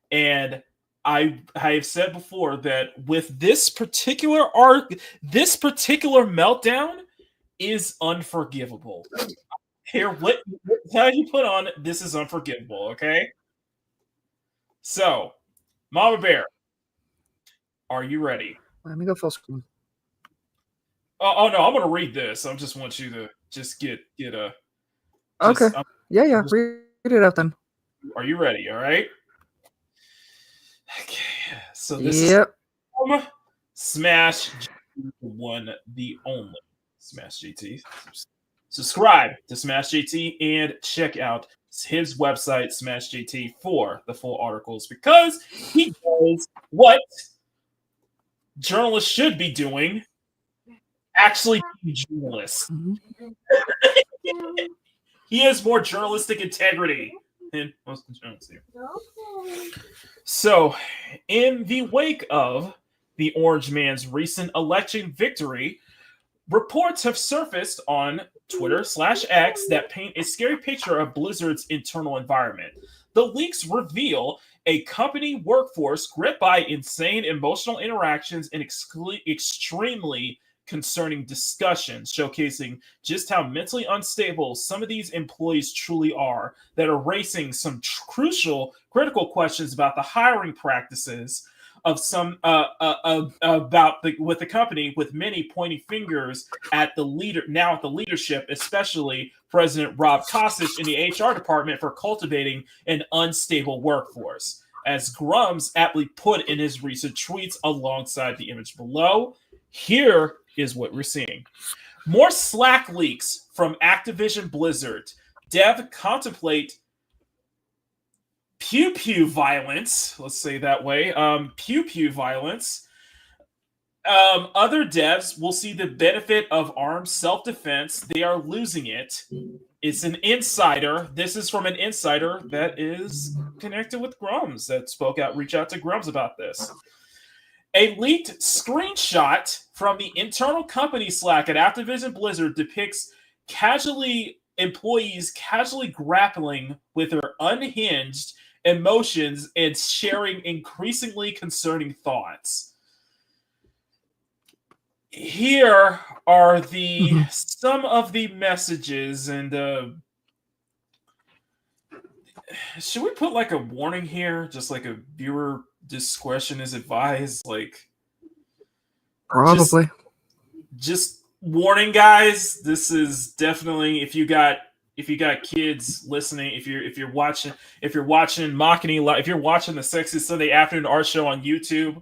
and I have said before that with this particular meltdown is unforgivable. Here, how you put on this is unforgivable, okay? So, Mama Bear, are you ready? Let me go full screen. Oh no, I'm gonna read this. I just want you to just get a. Okay. Yeah. Read it out then. Are you ready? All right. Okay. So this is from Smash GT, one, the only Smash GT. Subscribe to Smash GT and check out his website, Smash GT, for the full articles, because he does what journalists should be doing. Actually being journalists. He has more journalistic integrity than most journalists here. So, in the wake of the Orange Man's recent election victory, reports have surfaced on Twitter/X that paint a scary picture of Blizzard's internal environment. The leaks reveal a company workforce gripped by insane emotional interactions and extremely concerning discussions, showcasing just how mentally unstable some of these employees truly are, that are raising some critical questions about the hiring practices of some with the company, with many pointing fingers at the leadership, especially President Rob Kosich in the HR department, for cultivating an unstable workforce. As Grums aptly put in his recent tweets alongside the image below, here is what we're seeing. More Slack leaks from Activision Blizzard. Dev contemplate pew-pew violence. Let's say that way. Pew-pew violence. Other devs will see the benefit of armed self-defense. They are losing it. It's an insider. This is from an insider that is connected with Grums, that reached out to Grums about this. A leaked screenshot from the internal company Slack at Activision Blizzard depicts employees casually grappling with their unhinged emotions and sharing increasingly concerning thoughts. Here are some of the messages, and should we put like a warning here, just like a viewer discretion is advised? Like, probably. Just warning, guys. This is definitely, if you got kids listening, if you're watching Makini, if you're watching the Sexy Sunday Afternoon Art Show on YouTube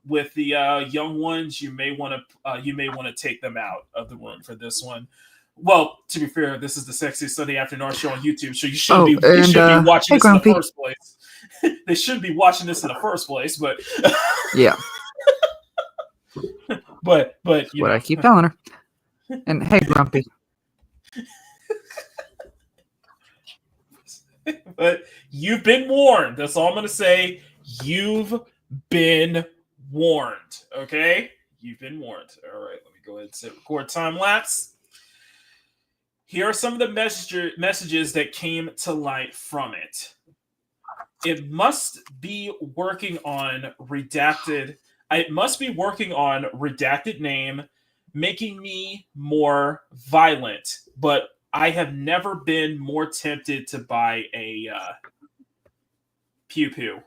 with the young ones, you may want to take them out of the room for this one. Well, to be fair, this is the Sexy Sunday Afternoon Art Show on YouTube, so you should be watching this in the first place. They should be watching this in the first place, but yeah. but That's you what know, I keep telling her. And hey, Grumpy. but you've been warned. That's all I'm gonna say. You've been warned. Okay, you've been warned. All right, let me go ahead and set record time lapse. Here are some of the messages that came to light from it. It must be working on redacted. It must be working on redacted name, making me more violent. But I have never been more tempted to buy a pew pew.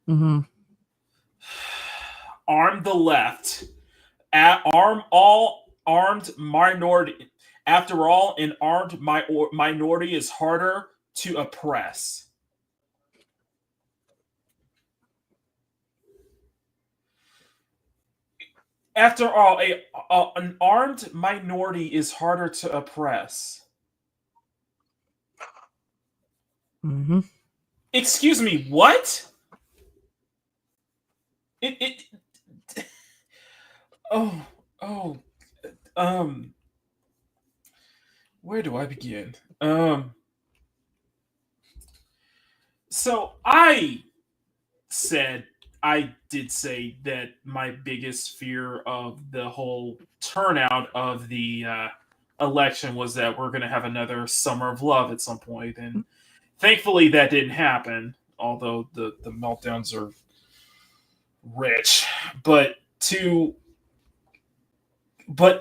Mm-hmm. Arm the left. Arm all armed minority. After all, an armed minority is harder to oppress. After all, an armed minority is harder to oppress. Mm-hmm. Excuse me, what? It oh, oh, um, where do I begin? So I did say that my biggest fear of the whole turnout of the election was that we're going to have another summer of love at some point, and thankfully that didn't happen. Although the meltdowns are rich, but to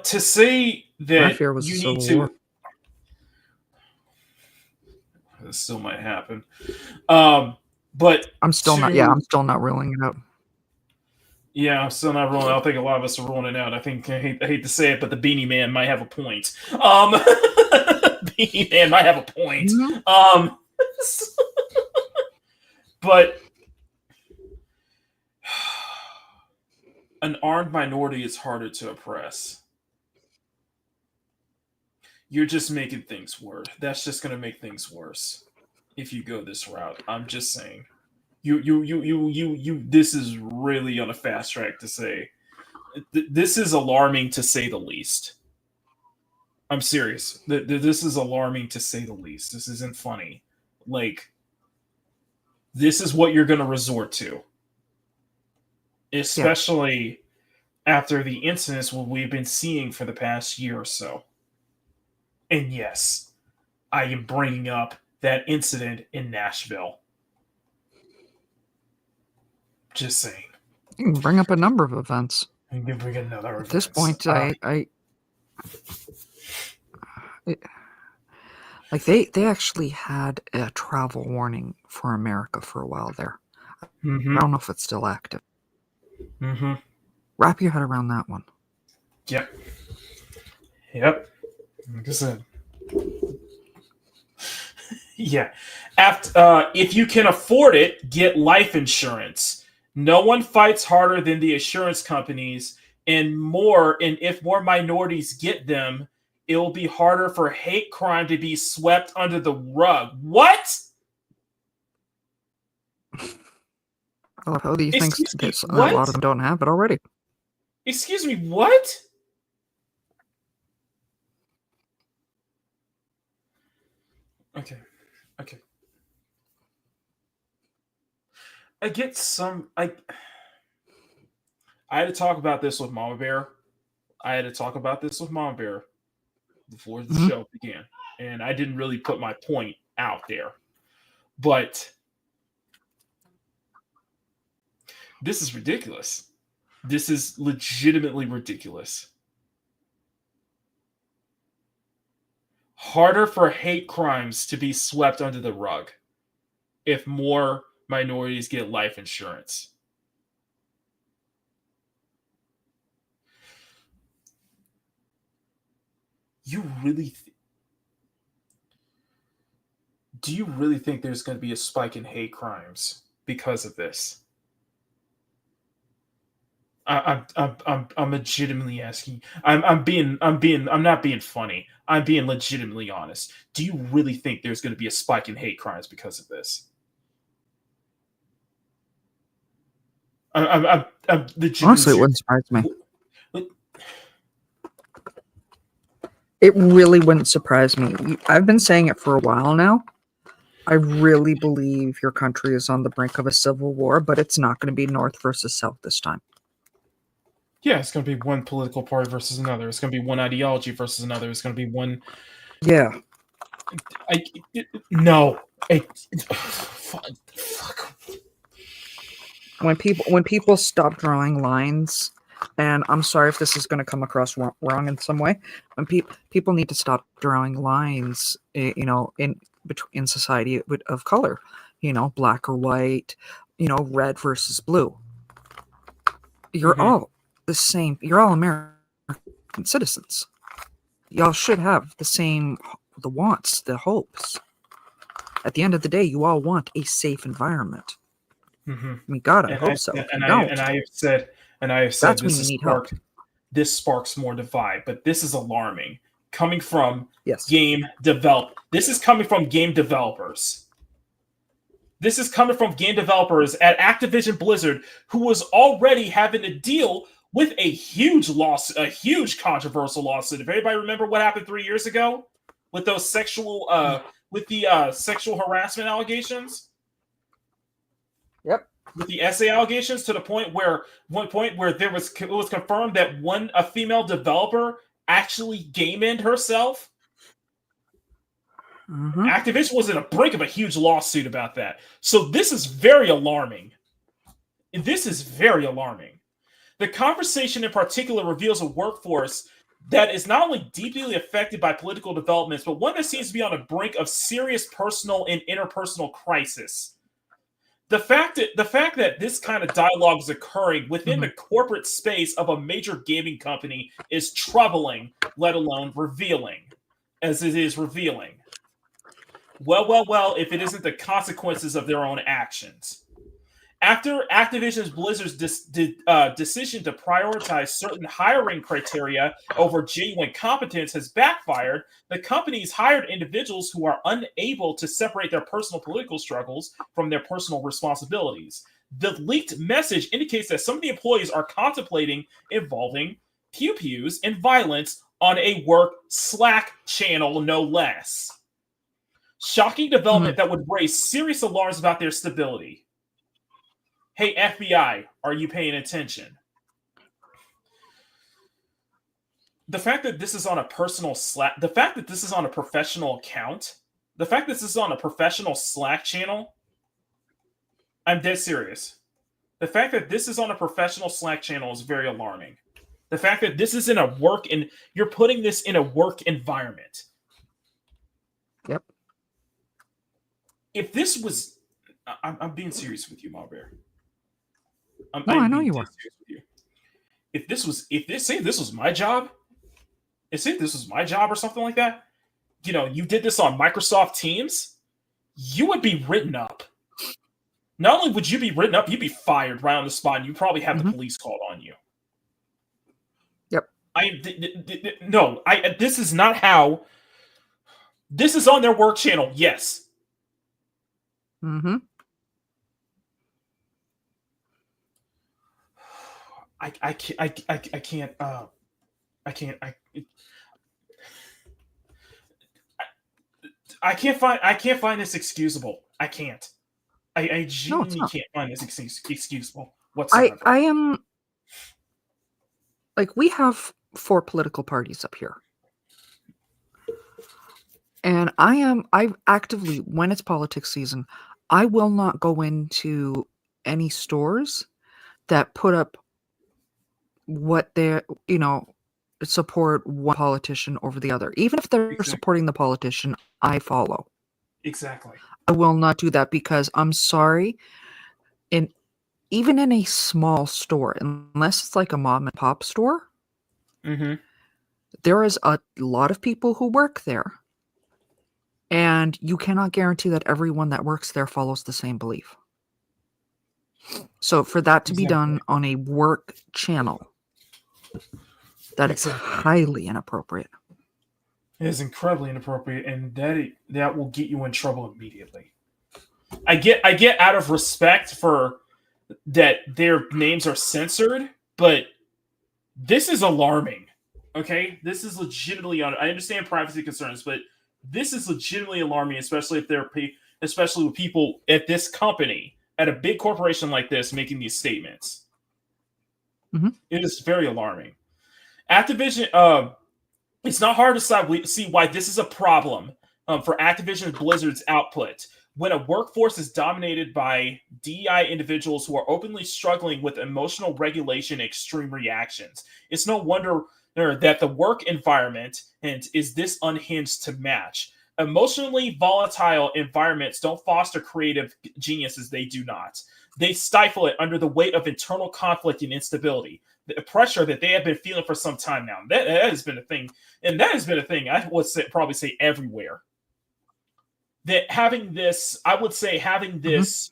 say My that fear was you a need civil war. to, this still might happen. But I'm still not. Yeah, I'm still not ruling it out. Yeah, I'm still not ruling. I don't think a lot of us are ruling it out. I think I hate to say it, but the Beanie Man might have a point. Beanie Man might have a point. Mm-hmm. But an armed minority is harder to oppress. You're just making things worse. That's just going to make things worse if you go this route. I'm just saying. You. This is really on a fast track to say. This is alarming to say the least. I'm serious. This is alarming to say the least. This isn't funny. Like, this is what you're going to resort to, especially after the incidents what we've been seeing for the past year or so. And yes, I am bringing up that incident in Nashville. Just saying. You can bring up a number of events. I'm going to bring another At this point, like they actually had a travel warning for America for a while there. Mm-hmm. I don't know if it's still active. Mm-hmm. Wrap your head around that one. Yep. Like I said. Yeah. If you can afford it, get life insurance. No one fights harder than the insurance companies, and if more minorities get them, it will be harder for hate crime to be swept under the rug. What? I love how these things Excuse me, a lot what? of them don't have it already. Excuse me, what? Okay. I had to talk about this with Mama Bear. Before the show began. And I didn't really put my point out there. But this is ridiculous. This is legitimately ridiculous. Harder for hate crimes to be swept under the rug if more minorities get life insurance. Do you really think there's going to be a spike in hate crimes because of this? I'm legitimately asking. I'm not being funny. I'm being legitimately honest. Do you really think there's going to be a spike in hate crimes because of this? I'm Honestly, it wouldn't surprise me. It really wouldn't surprise me. I've been saying it for a while now. I really believe your country is on the brink of a civil war, but it's not going to be North versus South this time. Yeah, it's going to be one political party versus another. It's going to be one ideology versus another. It's going to be one. Yeah. No. Fuck. When people stop drawing lines, and I'm sorry if this is going to come across wrong in some way, when people need to stop drawing lines, in society of color, black or white, red versus blue. You're all the same. You're all American citizens. Y'all should have the wants, the hopes. At the end of the day, you all want a safe environment. Mm-hmm. I mean, God, I hope so. I have said That's when you need help. This sparks more divide, but this is alarming. Coming from game This is coming from game developers. This is coming from game developers at Activision Blizzard, who was already having to deal with a huge controversial lawsuit. If anybody remember what happened 3 years ago with those sexual harassment allegations. Yep. With the essay allegations, to the point where it was confirmed that a female developer actually game-inned herself. Mm-hmm. Activision was in a brink of a huge lawsuit about that. So this is very alarming. The conversation in particular reveals a workforce that is not only deeply affected by political developments, but one that seems to be on the brink of serious personal and interpersonal crisis. The fact that this kind of dialogue is occurring within the corporate space of a major gaming company is troubling, let alone revealing, as it is revealing. Well, if it isn't the consequences of their own actions. After Activision Blizzard's decision to prioritize certain hiring criteria over genuine competence has backfired, the company's hired individuals who are unable to separate their personal political struggles from their personal responsibilities. The leaked message indicates that some of the employees are contemplating involving pew-pews and violence on a work Slack channel, no less. Shocking development that would raise serious alarms about their stability. Hey, FBI, are you paying attention? The fact that this is on a personal Slack, the fact that this is on a professional account, the fact that this is on a professional Slack channel, I'm dead serious. The fact that this is on a professional Slack channel is very alarming. The fact that this is in a work, and you're putting this in a work environment. Yep. If this was, I'm being serious with you, Malbear. I know you are. If this was my job, or something like that, you did this on Microsoft Teams, you would be written up. Not only would you be written up, you'd be fired right on the spot, and you probably have the police called on you. Yep. This is not how. This is on their work channel, yes. Mm-hmm. I can't find this excusable. I can't. I genuinely can't find this excusable whatsoever. I am like, we have 4 political parties up here. And I actively, when it's politics season, I will not go into any stores that put up what they're, support one politician over the other. Even if they're supporting the politician I follow. Exactly. I will not do that, because I'm sorry, even in a small store, unless it's like a mom and pop store, there is a lot of people who work there. And you cannot guarantee that everyone that works there follows the same belief. So for that to be done on a work channel, that is highly inappropriate. It is incredibly inappropriate, and that will get you in trouble immediately. I get out of respect for that their names are censored, but this is alarming. Okay, this is legitimately. I understand privacy concerns, but this is legitimately alarming, especially if especially with people at this company, at a big corporation like this, making these statements. Mhm. It is very alarming. Activision. It's not hard to see why this is a problem for Activision and Blizzard's output. When a workforce is dominated by DEI individuals who are openly struggling with emotional regulation and extreme reactions, it's no wonder that the work environment is this unhinged to match. Emotionally volatile environments don't foster creative geniuses, they do not. They stifle it under the weight of internal conflict and instability, the pressure that they have been feeling for some time now. That has been a thing, and that has been a thing I would probably say everywhere. That having this, I would say having this,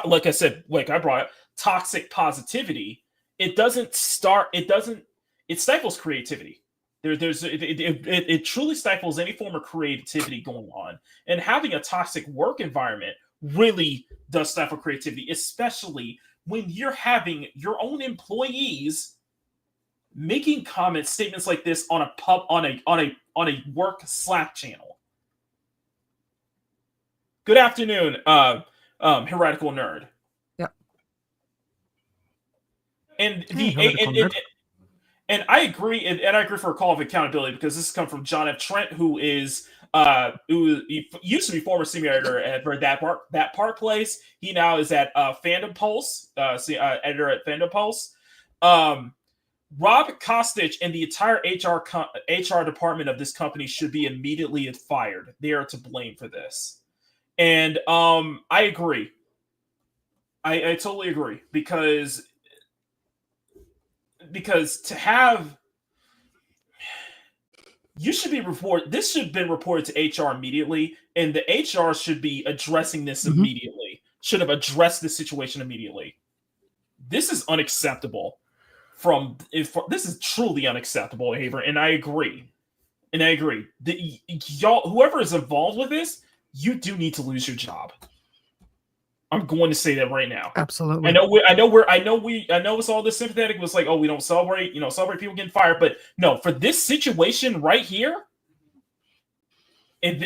like I said, like I brought up, toxic positivity, it stifles creativity. It truly stifles any form of creativity going on. And having a toxic work environment really does stifle creativity, especially when you're having your own employees making statements like this on a work Slack channel. Good afternoon, heretical nerd. Yep. And Hey, heretical nerd. and I agree, and I agree for a call of accountability, because this has come from John F. Trent, who used to be former senior editor at that part place. He now is at Fandom Pulse, editor at Fandom Pulse. Rob Kostic and the entire HR department of this company should be immediately fired. They are to blame for this. And I agree. I totally agree, because to have, you should be this should have been reported to HR immediately, and the HR should be addressing this immediately. Should have addressed this situation immediately. This is unacceptable. This is truly unacceptable behavior, and I agree. Y'all, whoever is involved with this, you do need to lose your job. I'm going to say that right now. Absolutely. I know it's all this sympathetic. It was like, oh, we don't celebrate people getting fired, but no, for this situation right here, it's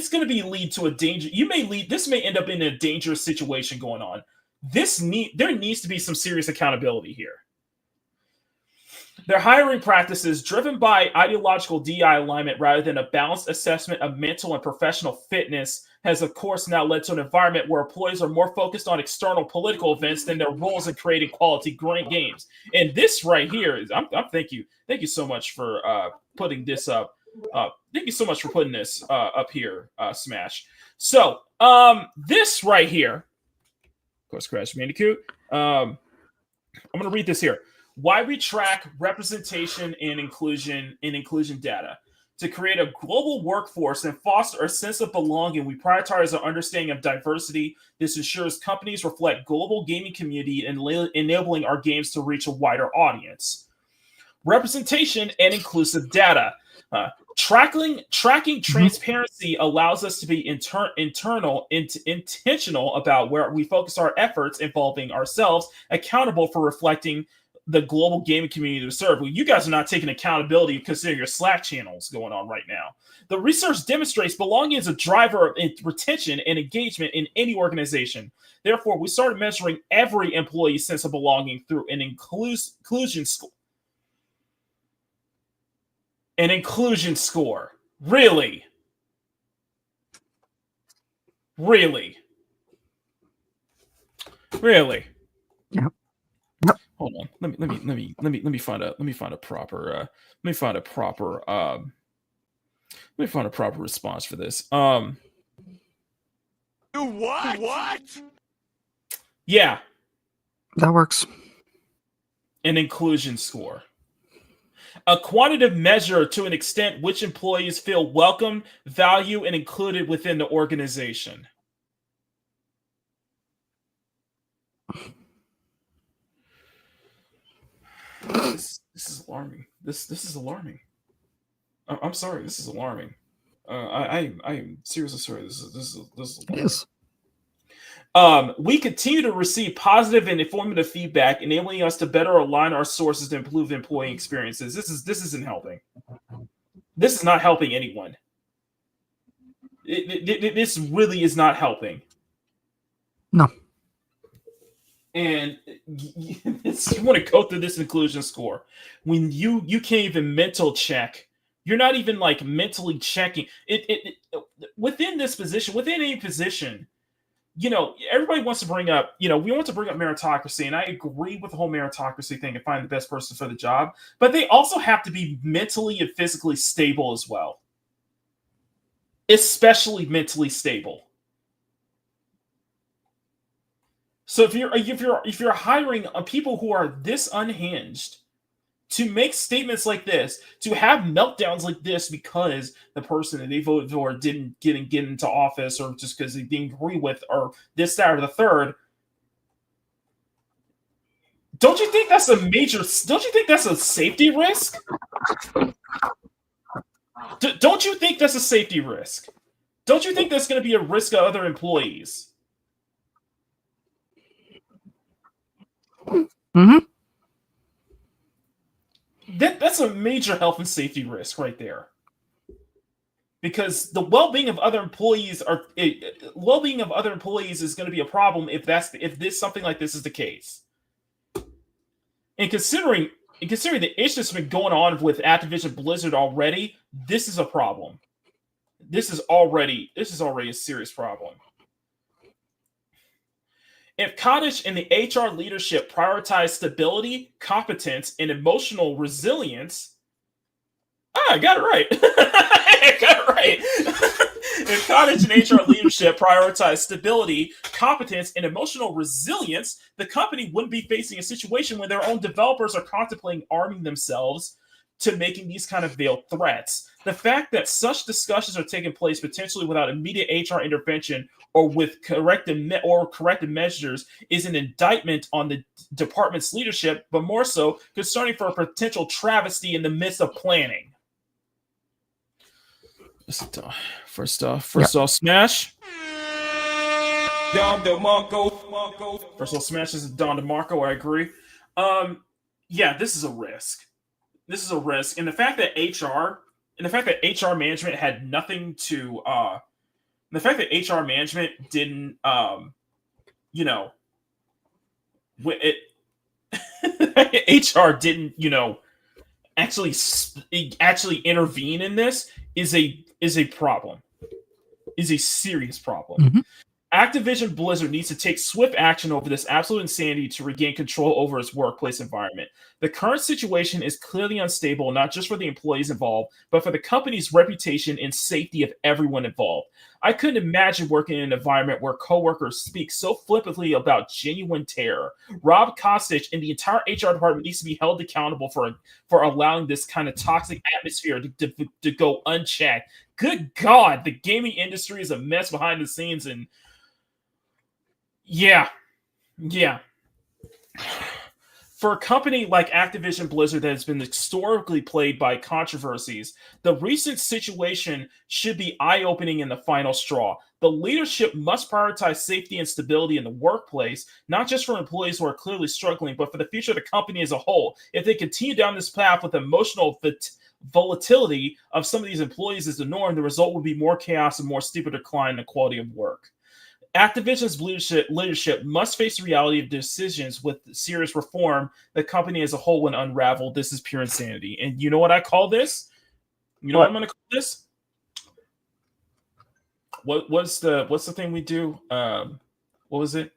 going to be lead to a danger. This may end up in a dangerous situation going on. There needs to be some serious accountability here. Their hiring practices, driven by ideological DI alignment rather than a balanced assessment of mental and professional fitness, has of course now led to an environment where employees are more focused on external political events than their roles in creating quality great games. And this right here is, thank you so much for putting this up. Thank you so much for putting this up here, Smash. So this right here, of course, Crash Bandicoot. I'm going to read this here. Why we track representation and inclusion data. To create a global workforce and foster a sense of belonging, we prioritize our understanding of diversity. This ensures companies reflect global gaming community and enabling our games to reach a wider audience. Representation and inclusive data. Tracking transparency allows us to be intentional about where we focus our efforts, involving ourselves accountable for reflecting the global gaming community to serve. Well, you guys are not taking accountability considering your Slack channels going on right now. The research demonstrates belonging is a driver of retention and engagement in any organization. Therefore, we started measuring every employee's sense of belonging through an inclusion score. An inclusion score. Really? Yep. Hold on. Let me find a proper response for this. What? Yeah, That works. an inclusion score. A quantitative measure to an extent which employees feel welcome, valued, and included within the organization. This is alarming. This is alarming. I'm sorry. This is alarming. I am seriously sorry. This is It is. We continue to receive positive and informative feedback, enabling us to better align our sources to improve employee experiences. This isn't helping. This is not helping anyone. This really is not helping. No. And you want to go through this inclusion score when you can't even mental check. You're not even like mentally checking it within this position, within any position. You know, everybody wants to bring up, we want to bring up meritocracy, and I agree with the whole meritocracy thing and find the best person for the job, but they also have to be mentally and physically stable as well. Especially mentally stable. So if you're hiring people who are this unhinged to make statements like this, to have meltdowns like this because the person that they voted for didn't get into office, or just because they didn't agree with, or this, that, or the third, don't you think that's a safety risk? Don't you think that's a safety risk? Don't you think that's going to be a risk of other employees? Mm-hmm. That's a major health and safety risk right there. Because the well-being of other employees is going to be a problem if something like this is the case. And considering the issues that's been going on with Activision Blizzard already, this is a problem. This is already a serious problem. If Cottage and the HR leadership prioritize stability, competence, and emotional resilience, I got it right. I got it right. If Cottage and HR leadership prioritize stability, competence, and emotional resilience, the company wouldn't be facing a situation where their own developers are contemplating arming themselves to making these kind of veiled threats. The fact that such discussions are taking place potentially without immediate HR intervention or with corrective measures is an indictment on the department's leadership, but more so concerning for a potential travesty in the midst of planning. First off, Smash. Don DeMarco. First off, Smash is Don DeMarco. I agree. Yeah, this is a risk. This is a risk, and the fact that HR management had nothing to. The fact that HR management didn't, HR didn't, actually intervene in this is a problem, is a serious problem. Mm-hmm. Activision Blizzard needs to take swift action over this absolute insanity to regain control over its workplace environment. The current situation is clearly unstable, not just for the employees involved, but for the company's reputation and safety of everyone involved. I couldn't imagine working in an environment where coworkers speak so flippantly about genuine terror. Rob Kostic and the entire HR department needs to be held accountable for allowing this kind of toxic atmosphere to go unchecked. Good God, the gaming industry is a mess behind the scenes, and yeah. For a company like Activision Blizzard that has been historically plagued by controversies, the recent situation should be eye-opening in the final straw. The leadership must prioritize safety and stability in the workplace, not just for employees who are clearly struggling, but for the future of the company as a whole. If they continue down this path with emotional volatility of some of these employees as the norm, the result will be more chaos and more steeper decline in the quality of work. Activision's leadership must face the reality of decisions with serious reform. The company as a whole will unravel. This is pure insanity. And you know what I call this? You know what I'm going to call this? What's the thing we do? What was it?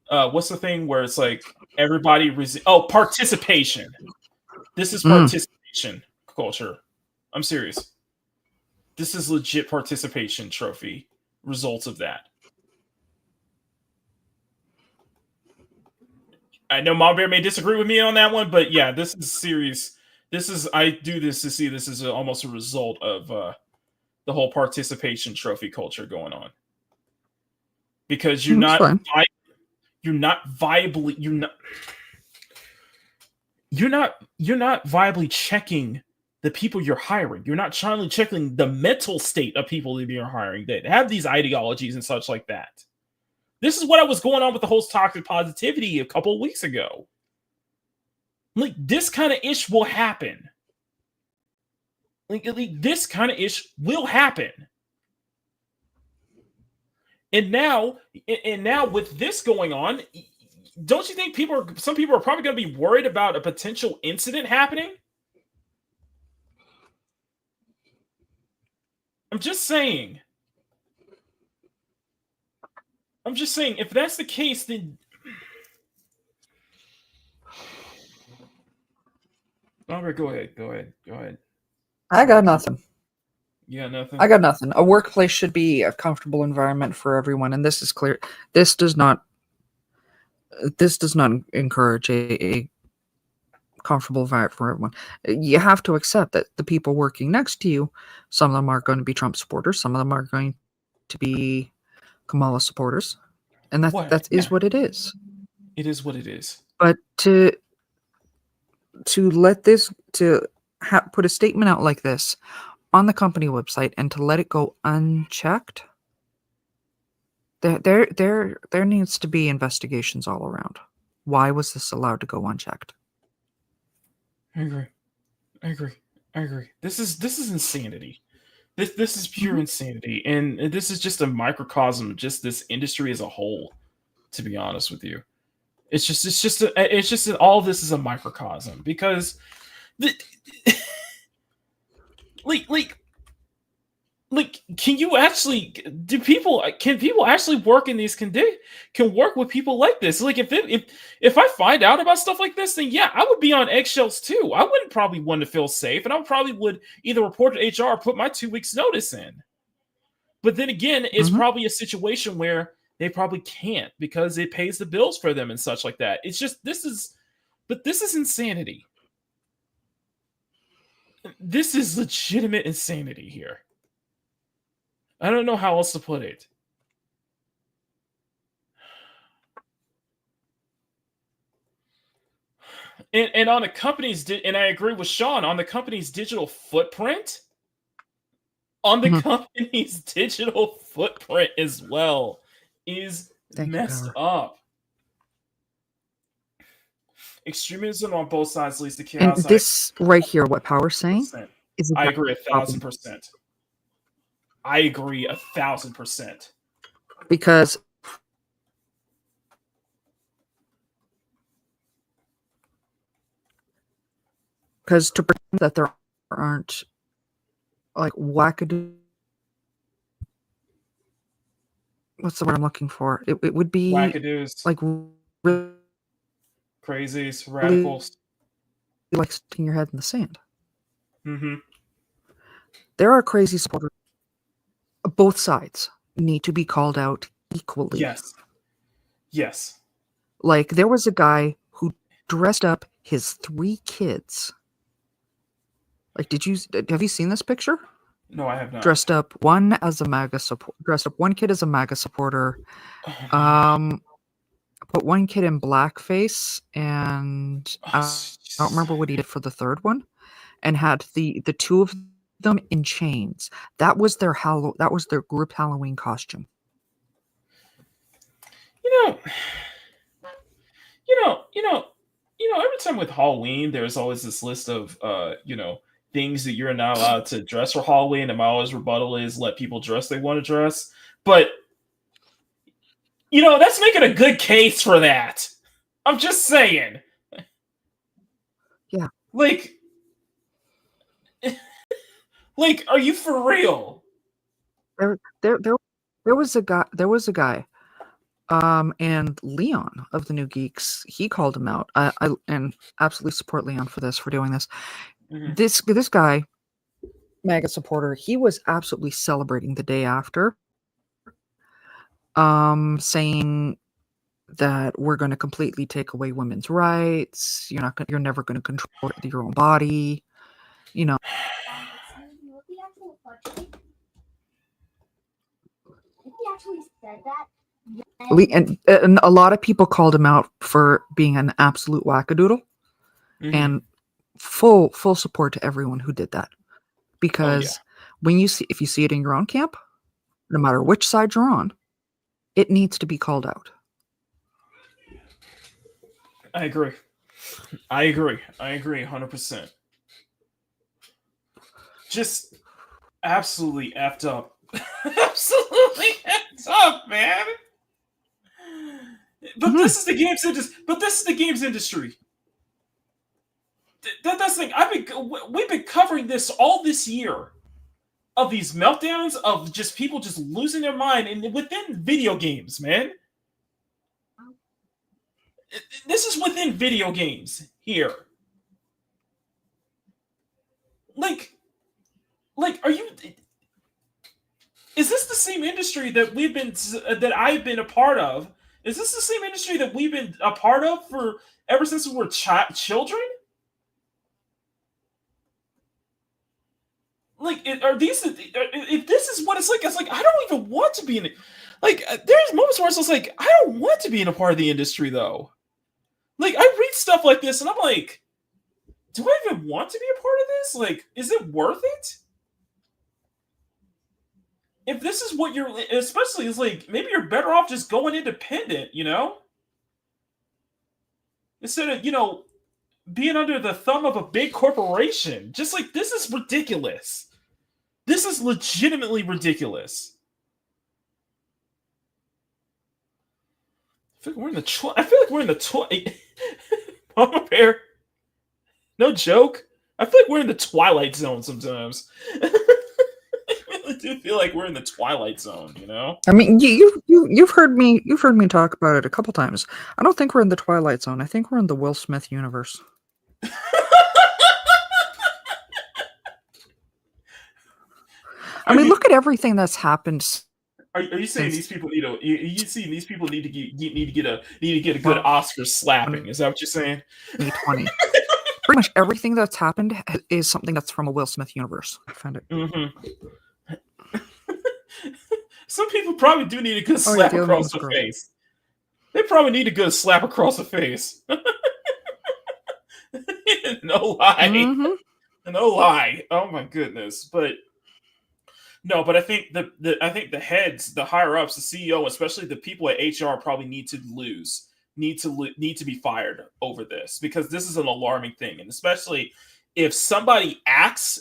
What's the thing where it's like everybody participation. This is participation culture. I'm serious. This is legit participation trophy results of that. I know Mom Bear may disagree with me on that one, but yeah, this is serious. I do this to see this is almost a result of the whole participation trophy culture going on. Because you're not viably checking the people you're hiring. You're not trying checking the mental state of people that you're hiring that have these ideologies and such like that. This is what was going on with the whole toxic positivity a couple of weeks ago. Like, this kind of ish will happen. Like this kind of ish will happen. And now with this going on, don't you think some people are probably going to be worried about a potential incident happening? I'm just saying, if that's the case, then all right, go ahead. I got nothing. Yeah, nothing. I got nothing. A workplace should be a comfortable environment for everyone, and this is clear. This does not encourage a comfortable environment for everyone. You have to accept that the people working next to you, some of them are going to be Trump supporters, some of them are going to be Kamala supporters, and that is what it is. It is what it is. But to put a statement out like this on the company website and to let it go unchecked, there needs to be investigations all around. Why was this allowed to go unchecked? I agree. This is insanity. This is pure insanity, and this is just a microcosm of just this industry as a whole. To be honest with you, it's just all this is a microcosm because can people actually work in these can work with people like this? Like if I find out about stuff like this, then yeah, I would be on eggshells too. I wouldn't probably want to feel safe, and I probably would either report to HR or put my 2 weeks notice in. But then again, it's probably a situation where they probably can't because it pays the bills for them and such like that. It's just this is insanity. This is legitimate insanity here. I don't know how else to put it. And on the company's, and I agree with Sean, on the company's digital footprint, company's digital footprint as well is messed up. Extremism on both sides leads to chaos. And this right here, what Power's saying, is I agree 1,000%. I agree 1,000%. Because to pretend that there aren't like wackadoo, what's the word I'm looking for? It would be wackadoos, like really crazies, radicals, like sticking your head in the sand. Mm-hmm. There are crazy supporters. Both sides need to be called out equally. Yes. Like there was a guy who dressed up his 3 kids. Like, have you seen this picture? No, I have not. Dressed up one kid as a MAGA supporter. Put one kid in blackface, and I don't remember what he did for the third one, and had the 2 of them in chains. That was their group Halloween costume. Every time with Halloween, there's always this list of things that you're not allowed to dress for Halloween, and my always rebuttal is let people dress they want to dress. But that's making a good case for that. I'm just saying. Yeah. Like, are you for real? There was a guy, and Leon of the New Geeks, he called him out. I and absolutely support Leon for doing this. Mm-hmm. This guy, MAGA supporter, he was absolutely celebrating the day after, saying that we're going to completely take away women's rights. You're never going to control your own body. And a lot of people called him out for being an absolute wackadoodle, and full support to everyone who did that, because if you see it in your own camp, no matter which side you're on, it needs to be called out. I agree. I agree 100%. Just absolutely effed up. Absolutely effed up, man. But this is the games industry. That's the thing. We've been covering this all this year, of these meltdowns, of just people just losing their mind, and within video games, man. This is within video games here. Like, are you? Is this the same industry that I've been a part of? Is this the same industry that we've been a part of for ever since we were children? Like, are these? If this is what it's like I don't even want to be in it. Like, there's moments where it's just like, I don't want to be in a part of the industry, though. Like, I read stuff like this, and I'm like, do I even want to be a part of this? Like, is it worth it? If this is what you're, especially, it's like, maybe you're better off just going independent, you know? Instead of, being under the thumb of a big corporation. Just like, this is ridiculous. This is legitimately ridiculous. I feel like we're in the Mama Bear. No joke. I feel like we're in the Twilight Zone sometimes. I do feel like we're in the Twilight Zone, you know? I mean, you've heard me talk about it a couple times. I don't think we're in the Twilight Zone. I think we're in the Will Smith universe. I mean, look at everything that's happened. Are you saying these people need to? You see, these people need to get a good Oscar slapping? Is that what you're saying? 2020. Pretty much everything that's happened is something that's from a Will Smith universe. I found it. Mm-hmm. Some people probably do need a good slap across the face. They probably need a good slap across the face. No lie. Mm-hmm. No lie. Oh my goodness. But I think the heads, the higher ups, the CEO, especially the people at HR, probably need to be fired over this, because this is an alarming thing, and especially if somebody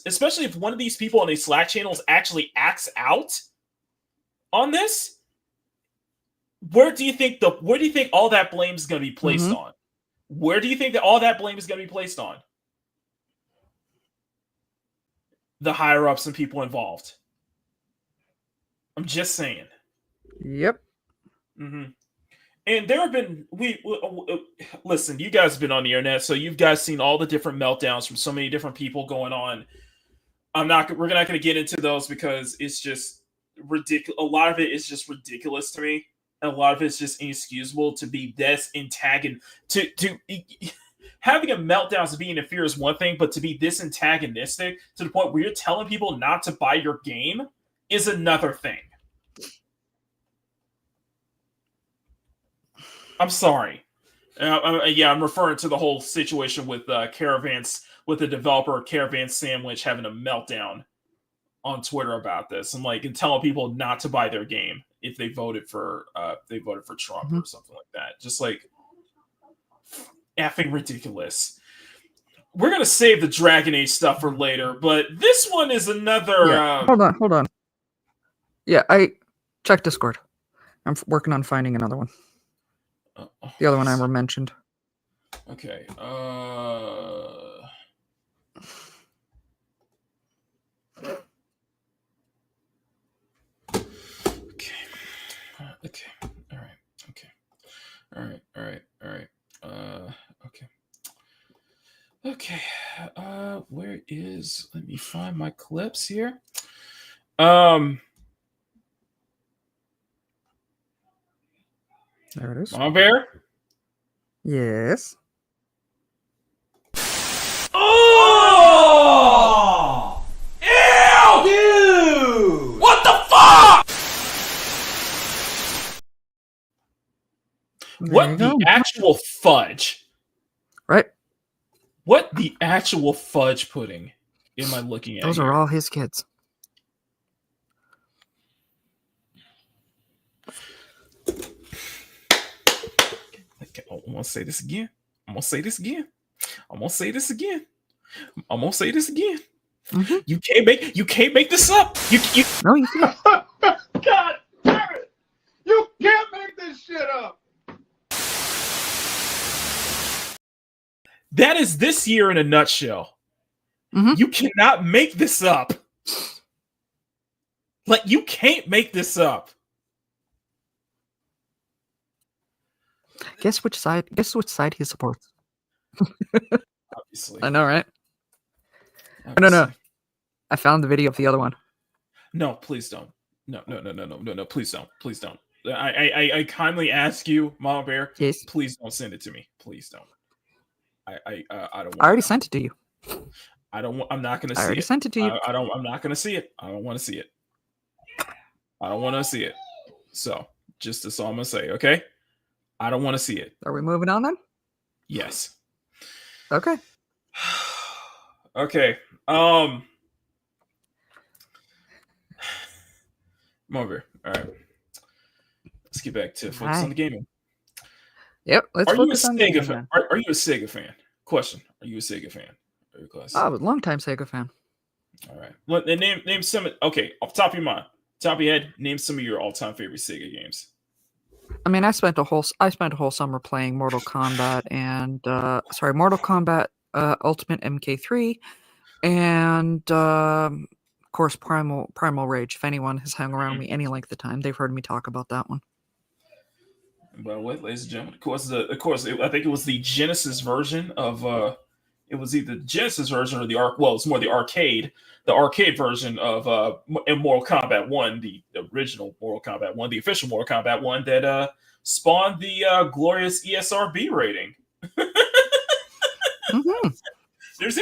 especially if one of these people on these Slack channels actually acts out on this, where do you think all that blame is going to be placed Mm-hmm. on? Where do you think that all that blame is going to be placed on? The higher ups and people involved. I'm just saying. Yep. Mm-hmm. And there have been listen. You guys have been on the internet, so you've guys seen all the different meltdowns from so many different people going on. We're not going to get into those because it's just ridiculous. A lot of it is just ridiculous to me, and a lot of it's just inexcusable to be this antagonist. To having a meltdown to being in fear is one thing, but to be this antagonistic to the point where you're telling people not to buy your game is another thing. I'm sorry. I'm referring to the whole situation with Caravans, with the developer Caravan Sandwich having a meltdown on Twitter about this, and telling people not to buy their game if they voted for Trump or something like that. Just like effing ridiculous. We're gonna save the Dragon Age stuff for later, but this one is another. Yeah. Hold on. Yeah, I checked Discord. I'm working on finding another one. The other one I mentioned. Okay. Okay. All right. Okay. All right. Okay. Okay. Where is? Let me find my clips here. There it is. Mama Bear? Yes. Oh! Ew! Dude! What the fuck? What the actual fudge? Right. What the actual fudge pudding am I looking at? Those are all his kids. Okay, I'm gonna say this again. I'm gonna say this again. I'm gonna say this again. I'm gonna say this again. Mhm. You can't make this up. You No, you can't. God damn it! You can't make this shit up. that is this year in a nutshell. Mhm. You cannot make this up. Like, you can't make this up. Guess which side he supports. Obviously. I know, right? No. Obviously. I found the video of the other one. No, please don't. No, please don't. Please don't. I kindly ask you, Mama Bear, Yes. please don't send it to me. Please don't. I don't want I already sent it to you. I'm not gonna I see already it. sent it to you. I'm not gonna see it. I don't want to see it. I don't want to see it. So just that's all I'm gonna say, okay? I don't want to see it. Are we moving on then? Yes. Okay. Okay. Mama Bear. All right. Let's get back to focus on the gaming. Yep. Let's Are you a focus on the Sega game fan? then. Are you a Sega fan? Question: Are you a Sega fan? Oh, I was a long-time Sega fan. All right. Well, then name some. Okay, off the top of your mind, top of your head, name some of your all-time favorite Sega games. I mean, I spent a whole summer playing Mortal Kombat Ultimate MK3, and of course Primal Rage. If anyone has hung around me any length of time, they've heard me talk about that one. Well, what, ladies and gentlemen? Of course, I think it was the Genesis version of. It was either the Genesis version or the it's more the arcade version of Mortal Kombat 1, the original Mortal Kombat 1, the official Mortal Kombat 1 that spawned the glorious ESRB rating. Mm-hmm. There's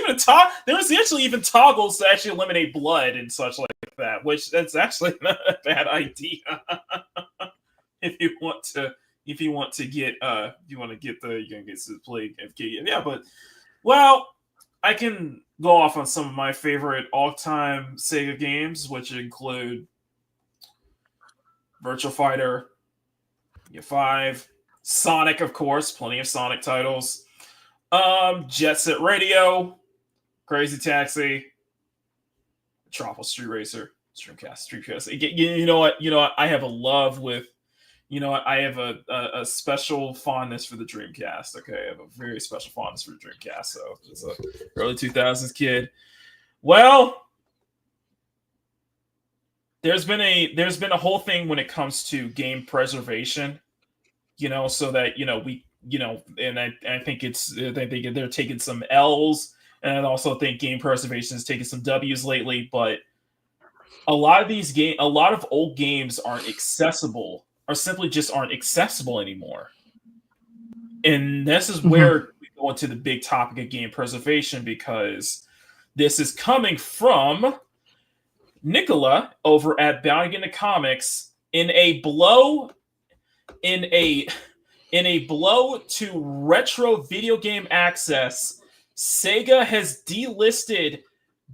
actually even toggles to actually eliminate blood and such like that, which that's actually not a bad idea. If you want to get you can get to play FK. Yeah, but well, I can go off on some of my favorite all-time Sega games, which include Virtua Fighter, 5, Sonic, of course, plenty of Sonic titles. Jet Set Radio, Crazy Taxi, Tropical Street Racer, Streamcast. You know what? I have a love with. I have a special fondness for the Dreamcast. Okay, I have a very special fondness for the Dreamcast. So, as a early 2000s kid, well, there's been a whole thing when it comes to game preservation. So that we and I think they're taking some L's, and I also think game preservation is taking some W's lately. But a lot of old games aren't accessible. Or simply just aren't accessible anymore. And this is where we go into the big topic of game preservation, because this is coming from Nicola over at Bound Again to Comics in a blow to retro video game access. Sega has delisted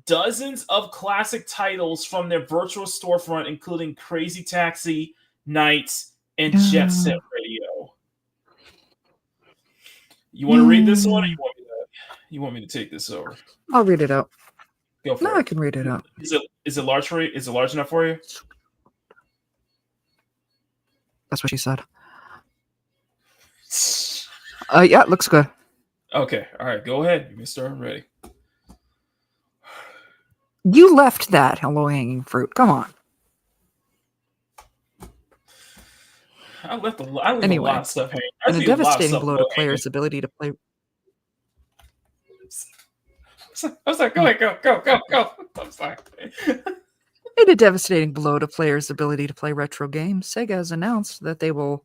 dozens of classic titles from their virtual storefront, including Crazy Taxi, Nights, and Jet Set Radio. You want to read this one, or you want me to take this over? I'll read it out. Go for it. I can read it out. Is it large for you? Is it large enough for you? That's what she said. Yeah, it looks good. Okay, all right, go ahead. You can start. I'm ready. You left that low-hanging fruit. Come on. I leave a lot of stuff hanging. In a devastating blow to players' ability to play. I was like, go ahead, go. I'm sorry. In a devastating blow to players' ability to play retro games, Sega has announced that they will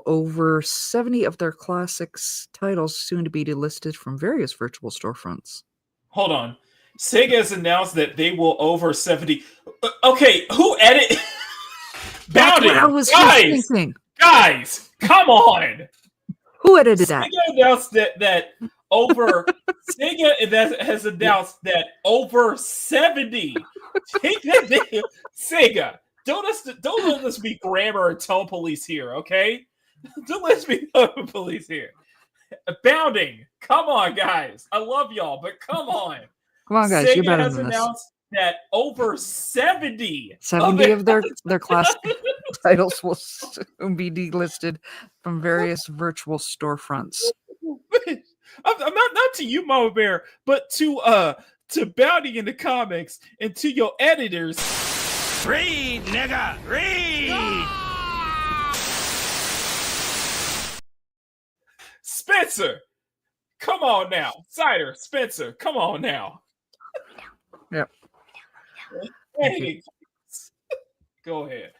over 70 of their classics titles soon to be delisted from various virtual storefronts. Hold on. Sega has announced that they will over 70. Okay, who edit? That's what I was just thinking. Guys, come on. Who edited that? Sega announced that over Sega has announced that over 70. Sega, don't let us be grammar and tone police here, okay? Don't let us be tone police here. Bounding, come on, guys. I love y'all, but come on. Come on, guys, you're Sega better has than this. announced that over 70 70 of their classic titles will soon be delisted from various virtual storefronts. I'm not to you, Mama Bear, but to Bounty in the comics and to your editors. Read, nigga, read! Spencer, come on now. Cider, Spencer, come on now. Yep. Hey, go ahead.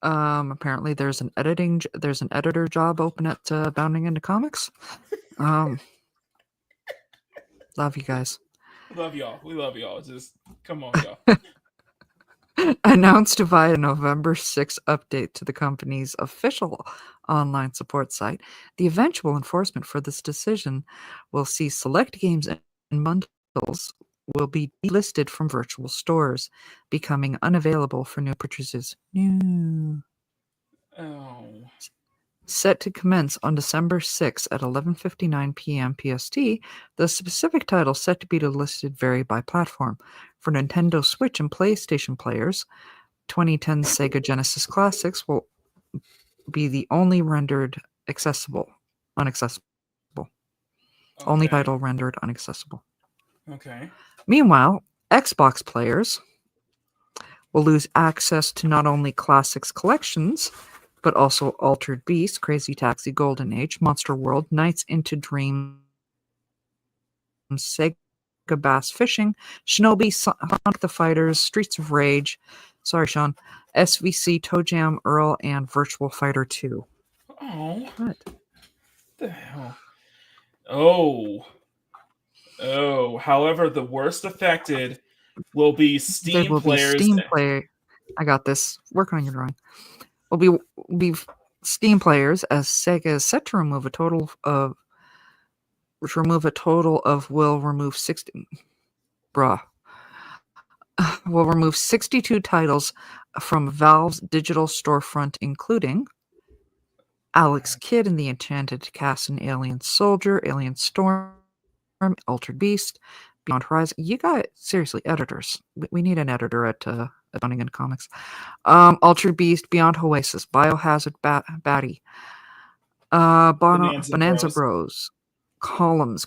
Apparently there's an editor job open at Bounding into Comics. Love you guys. Love y'all. We love y'all. Just come on, y'all. Announced via November 6th update to the company's official online support site, the eventual enforcement for this decision will see select games and bundles will be delisted from virtual stores, becoming unavailable for new purchases. Oh. Set to commence on December 6th at 11:59 p.m. PST, the specific titles set to be delisted vary by platform. For Nintendo Switch and PlayStation players, 2010 Sega Genesis Classics will be the only rendered unaccessible. Only Okay. title rendered unaccessible. Okay. Meanwhile, Xbox players will lose access to not only Classics collections, but also Altered Beast, Crazy Taxi, Golden Age, Monster World, Nights into Dreams, Sega Bass Fishing, Shinobi, Sonic the Fighters, Streets of Rage, sorry Sean, SVC, Toe Jam, Earl, and Virtual Fighter 2. Oh. What? The hell? Oh. However, the worst affected will be Steam There will players. be Steam player. I got this. Work on your drawing. Will be Steam players, as Sega is set to remove a total of will remove 62 titles from Valve's digital storefront, including Alex Kidd and the Enchanted Castle, Alien Soldier, Alien Storm, Altered Beast, Beyond Horizon. You got seriously editors. We need an editor at Bounding into Comics. Altered Beast, Beyond Oasis, Biohazard Batty, Bonanza Bros, Columns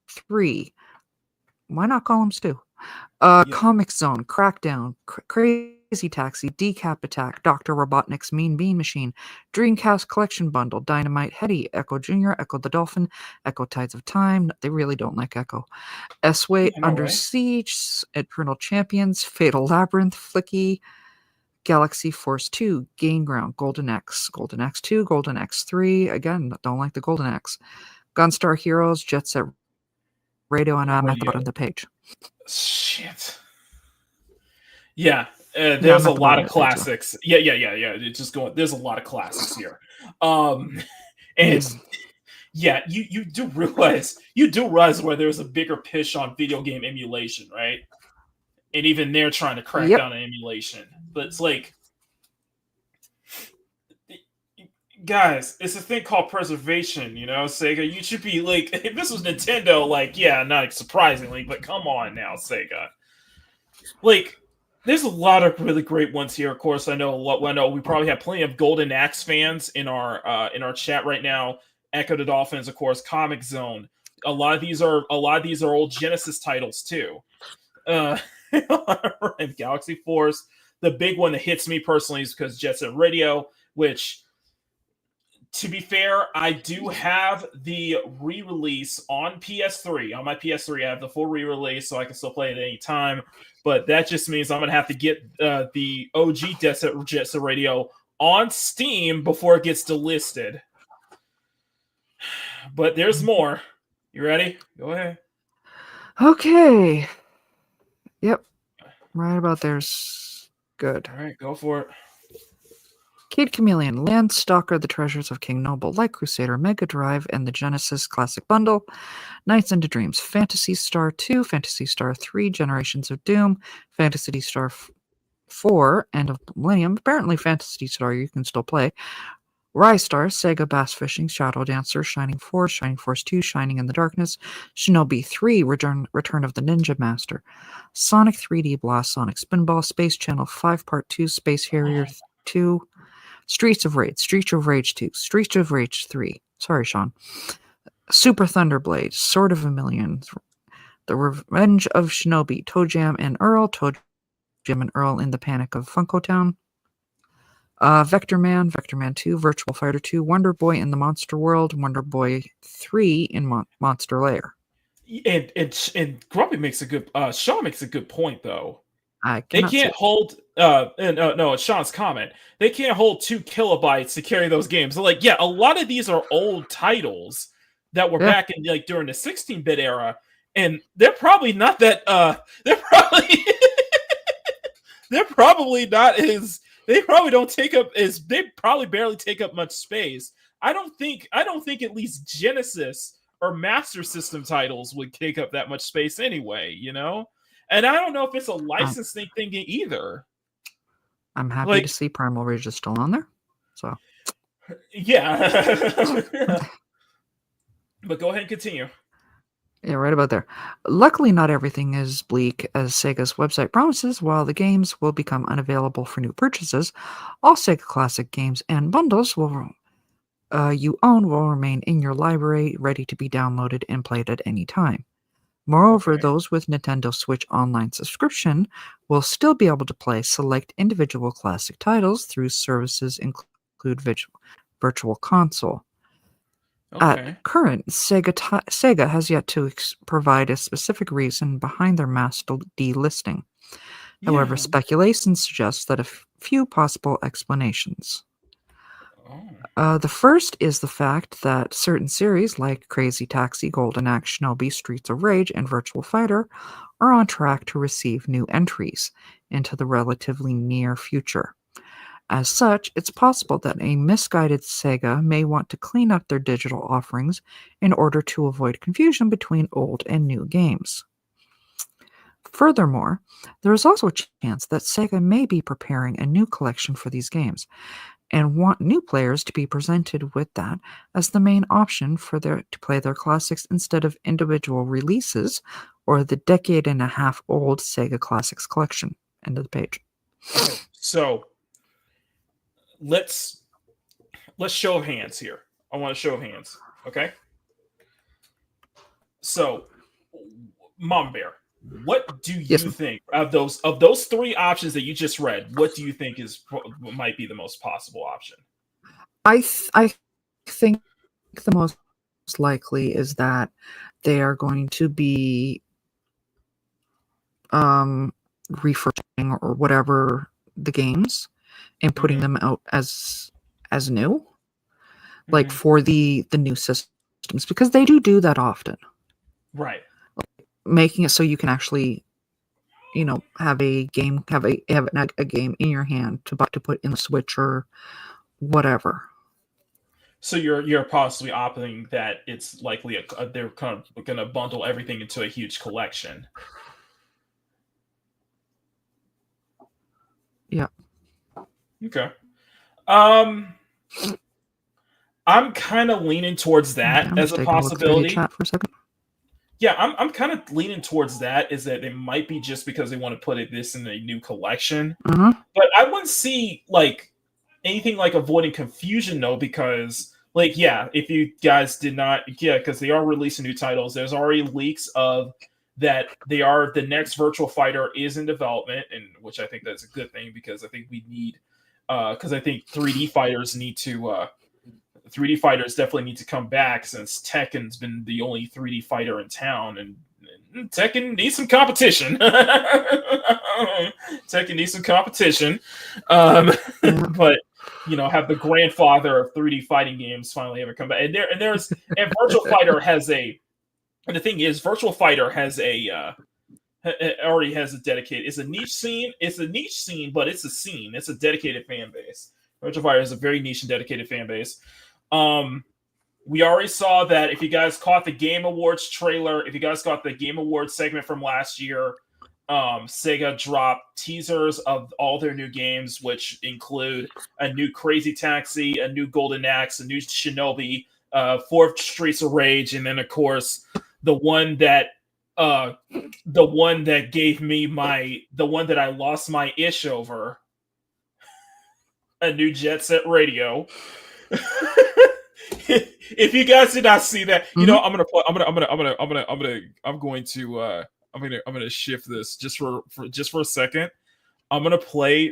3. Why not Columns 2? Comic Zone, Crackdown, Crazy Taxi, Decap Attack, Dr. Robotnik's Mean Bean Machine, Dreamcast Collection Bundle, Dynamite Heady, Echo Jr., Echo the Dolphin, Echo Tides of Time. They really don't like Echo. S-Way, Under Siege, Eternal Champions, Fatal Labyrinth, Flicky, Galaxy Force 2, Gain Ground, Golden X 2, Golden X 3. Again, don't like the Golden X. Gunstar Heroes, Jet Set Radio, and I'm at the bottom of the page. Shit. Yeah, there's a lot of classics. Yeah. It's just going. There's a lot of classics here. And yeah, you do realize where there's a bigger push on video game emulation, right? And even they're trying to crack down on emulation. But it's like, guys, it's a thing called preservation, you know, Sega. You should be like, if this was Nintendo, like, yeah, not surprisingly, but come on now, Sega. Like, there's a lot of really great ones here. Of course, I know we probably have plenty of Golden Axe fans in our chat right now. Echo the Dolphins, of course, Comic Zone. A lot of these are old Genesis titles too. And Galaxy Force. The big one that hits me personally is because Jet Set Radio, which, to be fair, I do have the re-release on PS3. On my PS3, I have the full re-release, so I can still play it at any time. But that just means I'm going to have to get the OG Jet Set Radio on Steam before it gets delisted. But there's more. You ready? Go ahead. Okay. Yep. Right about there's good. All right, go for it. Kid Chameleon, Landstalker, The Treasures of King Noble, Light Crusader, Mega Drive, and the Genesis Classic Bundle, Nights into Dreams, Phantasy Star 2, Phantasy Star 3, Generations of Doom, Phantasy Star 4, End of the Millennium. Apparently, Phantasy Star you can still play. Rise Star, Sega Bass Fishing, Shadow Dancer, Shining Force 2, Shining in the Darkness, Shinobi 3, Return of the Ninja Master, Sonic 3D Blast, Sonic Spinball, Space Channel 5 Part 2, Space Harrier 2, Streets of Rage 2, Streets of Rage 3. Sorry, Sean. Super Thunderblade, Sword of Vermilion, The Revenge of Shinobi, Toe Jam and Earl, Toe Jam and Earl in the Panic of Funko Town, Vector Man 2, Virtual Fighter 2, Wonder Boy in the Monster World, Wonder Boy 3 in Monster Lair. And Grumpy makes a good Sean makes a good point though. They cannot can't say- hold no, it's Sean's comment. They can't hold 2 kilobytes to carry those games. So like, yeah, a lot of these are old titles that were back in like during the 16-bit era, and they're probably not that they're probably they're probably not as they probably don't take up as they probably barely take up much space. I don't think at least Genesis or Master System titles would take up that much space anyway, you know? And I don't know if it's a licensing thing either. I'm happy to see Primal Rage is still on there. So yeah. But go ahead and continue. Yeah, right about there. Luckily, not everything is bleak, as Sega's website promises. While the games will become unavailable for new purchases, all Sega Classic games and bundles you own will remain in your library, ready to be downloaded and played at any time. Moreover, those with Nintendo Switch Online subscription will still be able to play select individual classic titles through services include Virtual Console. At current, Sega has yet to provide a specific reason behind their mass delisting. However, speculation suggests that a few possible explanations. The first is the fact that certain series like Crazy Taxi, Golden Axe, Shinobi, Streets of Rage, and Virtual Fighter are on track to receive new entries into the relatively near future. As such, it's possible that a misguided Sega may want to clean up their digital offerings in order to avoid confusion between old and new games. Furthermore, there is also a chance that Sega may be preparing a new collection for these games and want new players to be presented with that as the main option for to play their classics instead of individual releases or the decade-and-a-half-old Sega Classics collection. End of the page. So let's show of hands here. I want a show of hands. Okay. So, Mom Bear, what do you think of those 3 options that you just read? What do you think might be the most possible option? I think the most likely is that they are going to be refurbishing or whatever the games and putting them out as new, like for the new systems, because they do that often, right? Making it so you can actually, have a game, have a game in your hand to put in the Switch or whatever. So you're possibly opting that it's likely they're kind of going to bundle everything into a huge collection. Yeah. Okay. I'm kind of leaning towards that as a possibility. Chat for a second. Yeah, I'm kind of leaning towards that. Is that it might be just because they want to put this in a new collection, but I wouldn't see like anything like avoiding confusion though, because if you guys did not, because they are releasing new titles. There's already leaks of that the next Virtual Fighter is in development, and which I think that's a good thing because I think we need, because I think 3D fighters need to. 3D fighters definitely need to come back since Tekken's been the only 3D fighter in town, and Tekken needs some competition. Tekken needs some competition. But have the grandfather of 3D fighting games finally ever come back. And Virtual Fighter has and the thing is, Virtual Fighter has already has a dedicated. It's a niche scene. It's a niche scene, but it's a scene. It's a dedicated fan base. Virtual Fighter has a very niche and dedicated fan base. We already saw that. If you guys caught the Game Awards trailer, if you guys got the Game Awards segment from last year, Sega dropped teasers of all their new games, which include a new Crazy Taxi, a new Golden Axe, a new Shinobi, Fourth Streets of Rage, and then of course the one that gave me the one that I lost my ish over, a new Jet Set Radio. If you guys did not see that, you know, I'm gonna shift this just for a second. I'm gonna play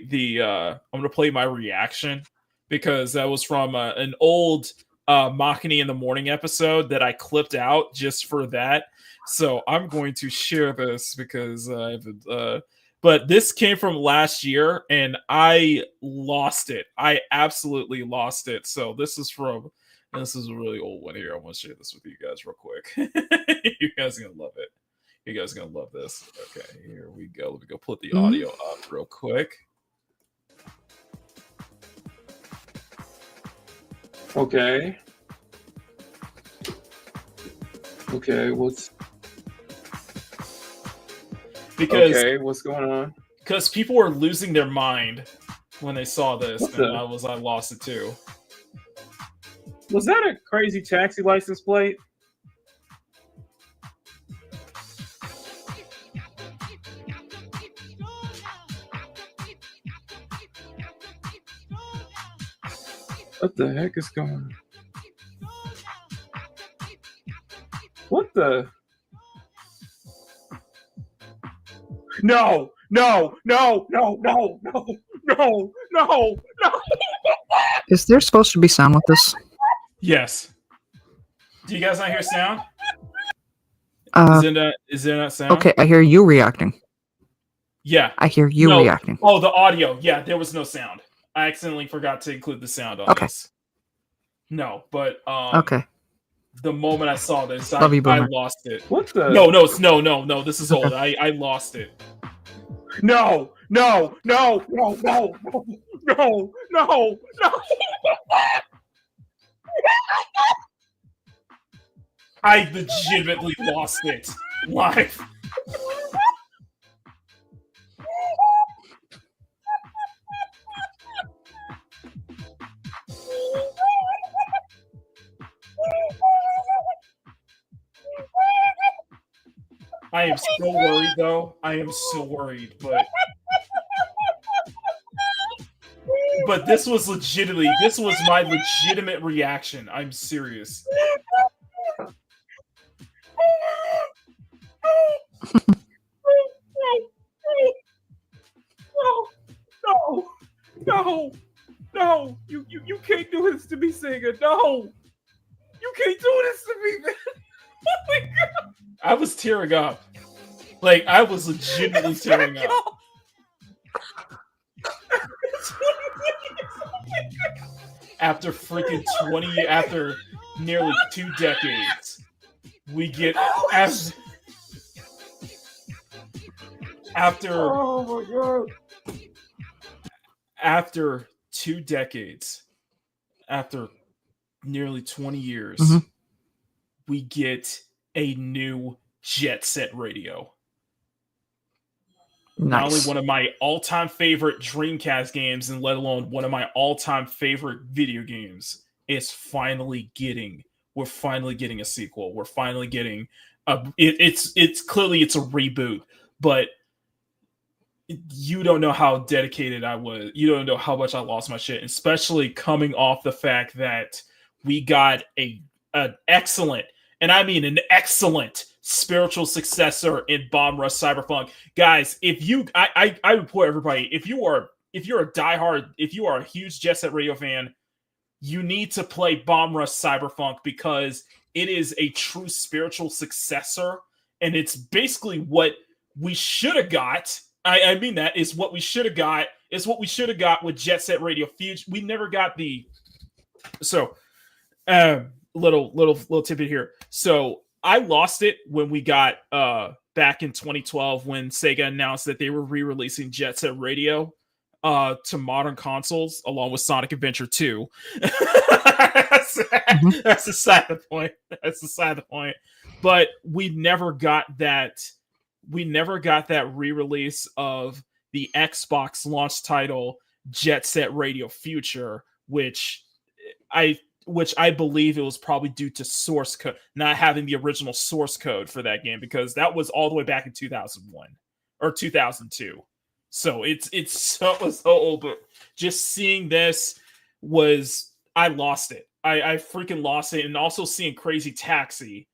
my reaction because that was from an old Makini in the Morning episode that I clipped out just for that. So I'm going to share this because but this came from last year and I lost it. I absolutely lost it. So this is a really old one here. I want to share this with you guys real quick. You guys are gonna love it. You guys are gonna love this. Okay, here we go. Let me go put the audio up real quick. Okay. Okay, what's what's going on? Because people were losing their mind when they saw this, and I lost it too. Was that a Crazy Taxi license plate? What the heck is going on? What the? No! Is there supposed to be sound with this? Yes. Do you guys not hear sound? Is there not sound? Okay, I hear you reacting. Yeah. I hear you reacting. Oh, the audio. Yeah, there was no sound. I accidentally forgot to include the sound on this. No, but okay. The moment I saw this, I lost it. What the? No. This is old. I lost it. No. I legitimately lost it live. I am so worried, though. I am so worried, but this was my legitimate reaction. I'm serious. No! You can't do this to me, Sega. No! You can't do this to me, man. Oh my god! I was tearing up. Like, I was legitimately tearing up. After nearly 2 decades, we get Oh my god! After 2 decades, after nearly 20 years, we get a new Jet Set Radio. Nice. Not only one of my all-time favorite Dreamcast games, and let alone one of my all-time favorite video games, is finally getting. We're finally getting a sequel. We're finally getting it's clearly it's a reboot, but you don't know how dedicated I was. You don't know how much I lost my shit, especially coming off the fact that we got an excellent, and I mean an excellent, spiritual successor in Bomb Rush Cyberpunk. Guys, I implore everybody, if you're a huge Jet Set Radio fan, you need to play Bomb Rush Cyberpunk because it is a true spiritual successor, and it's basically what we should have got. I mean that is what we should have got. It's what we should have got with Jet Set Radio Fuge. We never got the little tidbit here. So I lost it when we got back in 2012 when Sega announced that they were re-releasing Jet Set Radio to modern consoles along with Sonic Adventure 2. That's the side of the point. But we never got that we never got that re-release of the Xbox launch title Jet Set Radio Future, which I believe it was probably due to source code, not having the original source code for that game, because that was all the way back in 2001 or 2002. So it was so old, but just seeing this I lost it. I freaking lost it. And also seeing Crazy Taxi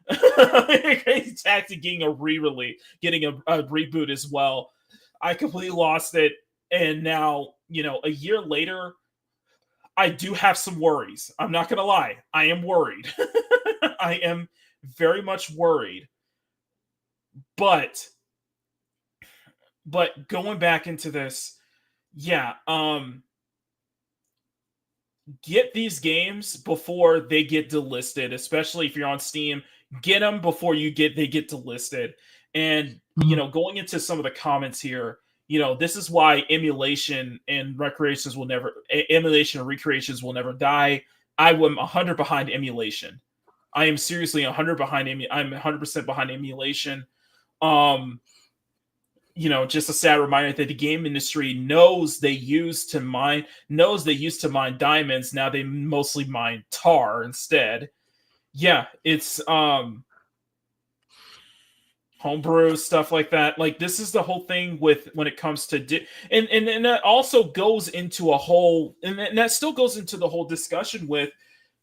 getting a re-release, getting a reboot as well. I completely lost it. And now, a year later, I do have some worries. I'm not going to lie. I am worried. I am very much worried. But going back into this, get these games before they get delisted, especially if you're on Steam. Get them before they get delisted. And, going into some of the comments here, this is why emulation and recreations will never die. I am 100 behind emulation. I am seriously 100 behind I'm 100% behind emulation. Just a sad reminder that the game industry knows they used to mine diamonds. Now they mostly mine tar instead. Yeah, it's homebrew stuff like that. Like, this is the whole thing when it comes to and that also goes into that still goes into the whole discussion with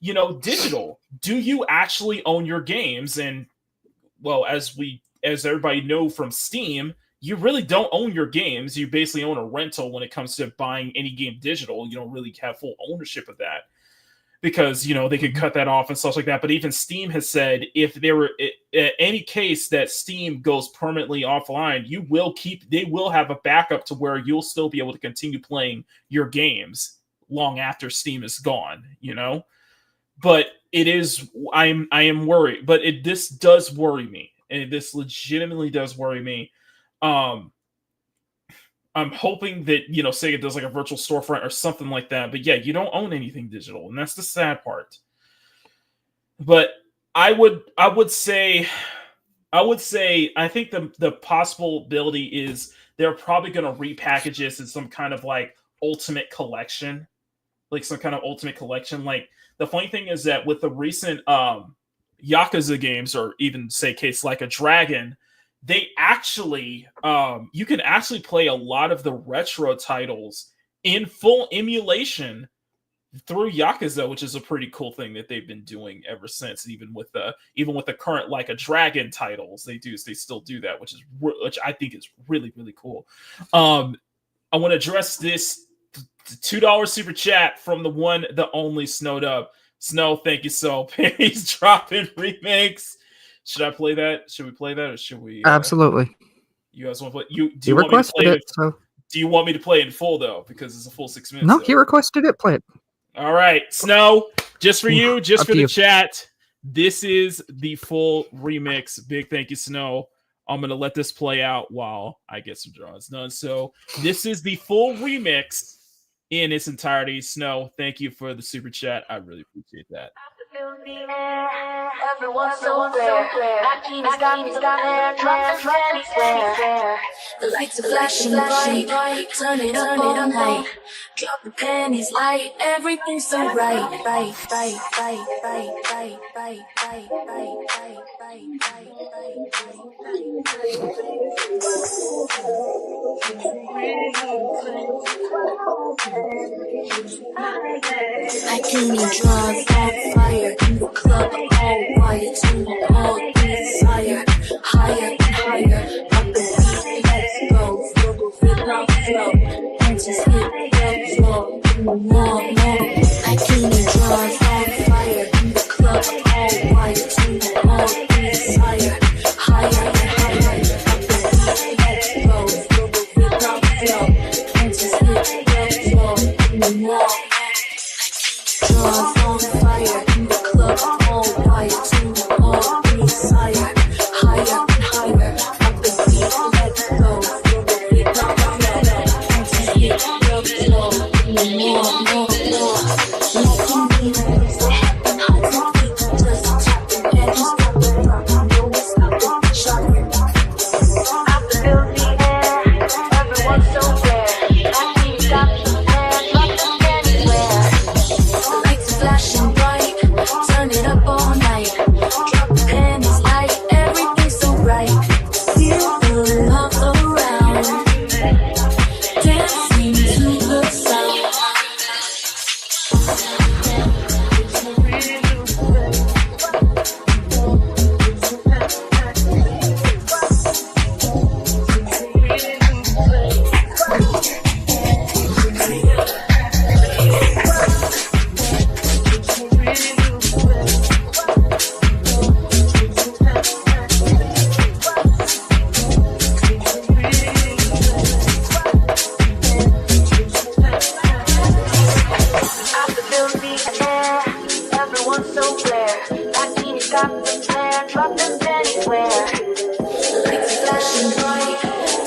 digital. Do you actually own your games? And well, as everybody know from Steam, you really don't own your games. You basically own a rental when it comes to buying any game digital. You don't really have full ownership of that, because they could cut that off and stuff like that. But even Steam has said, if there were any case that Steam goes permanently offline, they will have a backup to where you'll still be able to continue playing your games long after Steam is gone. But I am worried. But this does worry me, and this legitimately does worry me. I'm hoping that Sega does like a virtual storefront or something like that. But yeah, you don't own anything digital, and that's the sad part. But I would say I think the possibility is they're probably going to repackage this in some kind of like ultimate collection, Like the funny thing is that with the recent Yakuza games, or even say case like a Dragon, they actually you can actually play a lot of the retro titles in full emulation through Yakuza, which is a pretty cool thing that they've been doing ever since. Even with the current like a Dragon titles, they still do that, which I think is really, really cool. I want to address this $2 super chat from the one, the only Snowed Up. Snow, thank you so. He's dropping remakes. Should I play that? Should we play that, or should we? Absolutely. You guys want to play? You requested it, so. Do you want me to play it in full though? Because it's a full 6 minutes. No, though. he requested it. Play it. All right, Snow. Just for you, just for the you. chat. This is the full remix. Big thank you, Snow. I'm gonna let this play out while I get some draws done. So this is the full remix in its entirety. Snow, thank you for the super chat. I really appreciate that. Everyone's so fair. Makini's got me there. Drop the panties there. The lights are flashing bright. Turn it up all night. Drop the panties light. Everything's so bright. Makini draws on fire in the club, all wired to all desire. Higher and higher, up the beat, let's go. Flow, flow, and just hit the floor. More. Makini draws on fire in the club, all wired to all desire. Higher and higher, up the beat, let's go. Flow, and just hit the floor. More. Draws on fire in the club, all wired to all desire. Higher and higher, up the beat, let's go. Flow, and just hit the floor. More. flashing bright,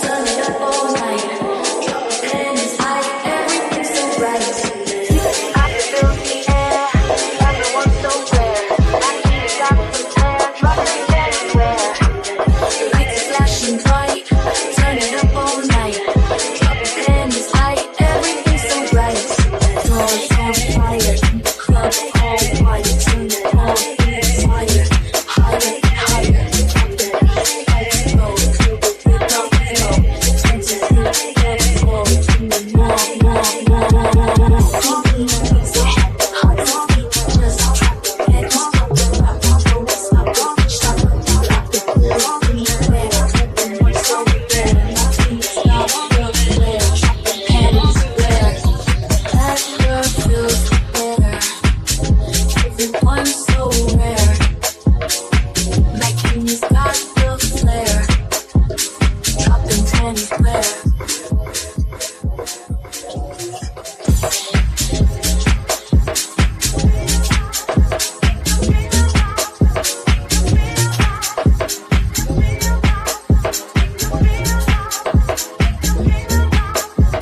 turn it up all night. Drop the pennies high, everything's so bright. I can feel the air, everyone's so rare. I keep got the air, dropping everywhere. The lights are flashing bright, turn it up all night. Drop the pennies high, everything's so bright. Doors on fire, club all white, turn it all higher, higher and higher. Lights go, feel the rhythm flow. Enter the dance floor, give me more. Call me music, hot to beat, just drop the pennies, drop the rock, don't stop it, stop it, drop the bill, everywhere. Everyone's so rare, my feet stop, feels rare, drop the pennies rare. That girl feels better, everyone's so rare. Makini's got the flair, dropping pennies rare.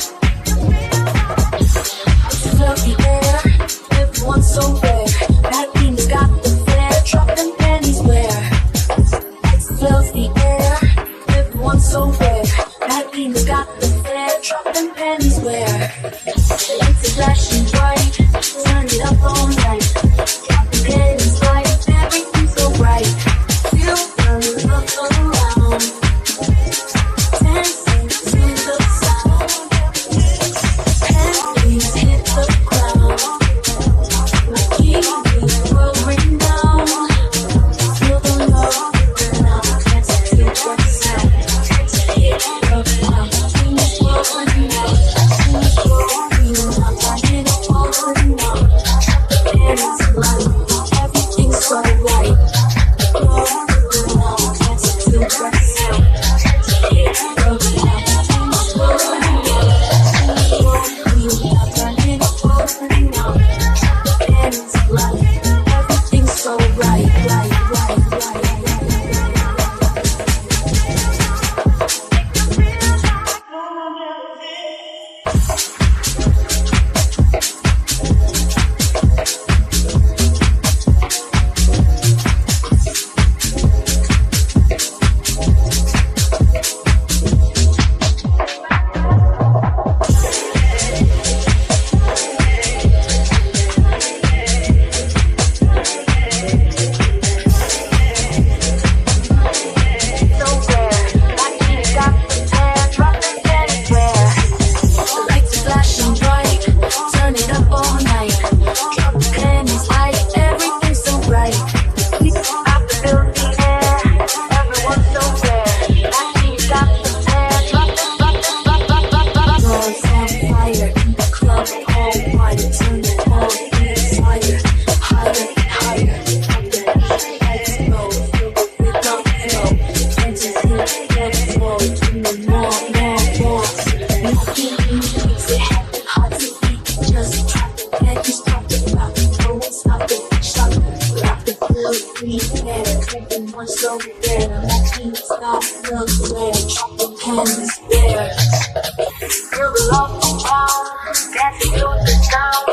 Fill the air, everyone's so rare. Makini's got the flair, dropping pennies rare. Fills the air, everyone's so rare. Makini's got the flair, dropping pennies rare. Lights are flashing bright, turn it up all night. Dropping pennies light, everything's so bright. Feel the love around, dancing to the sound. Pennies hit the ground, Makini's rolling down. Feel the love around, dancing to the sound. Hit the ground, Makini's rolling down. Makini's rolling down, Makini's rolling down. Pennies light, everything's so right. Rolling down, dancing to the sound. Hit the ground, Makini's rolling down. Makini's rolling down, Makini's rolling down. Pennies light, everything's so right. So rare, Makini's got the air, dropping pennies rare. The lights are flashing bright, turn it up all night. Drop the pennies high, everything's so bright. I can feel the air, everyone's so rare. Makini's got the air, dropping. Doors on fire, club all white, turn it all higher, higher and higher. Lights go, feel the rhythm flow. Enter the dance floor, give me more. Makini music, hot to beat, just drop the pennies, drop the rock, don't stop it, stop it, rock the bill, everywhere. Everyone's so rare, Makini's got the flair, dropping pennies rare. Feel the love around, dancing to the sound.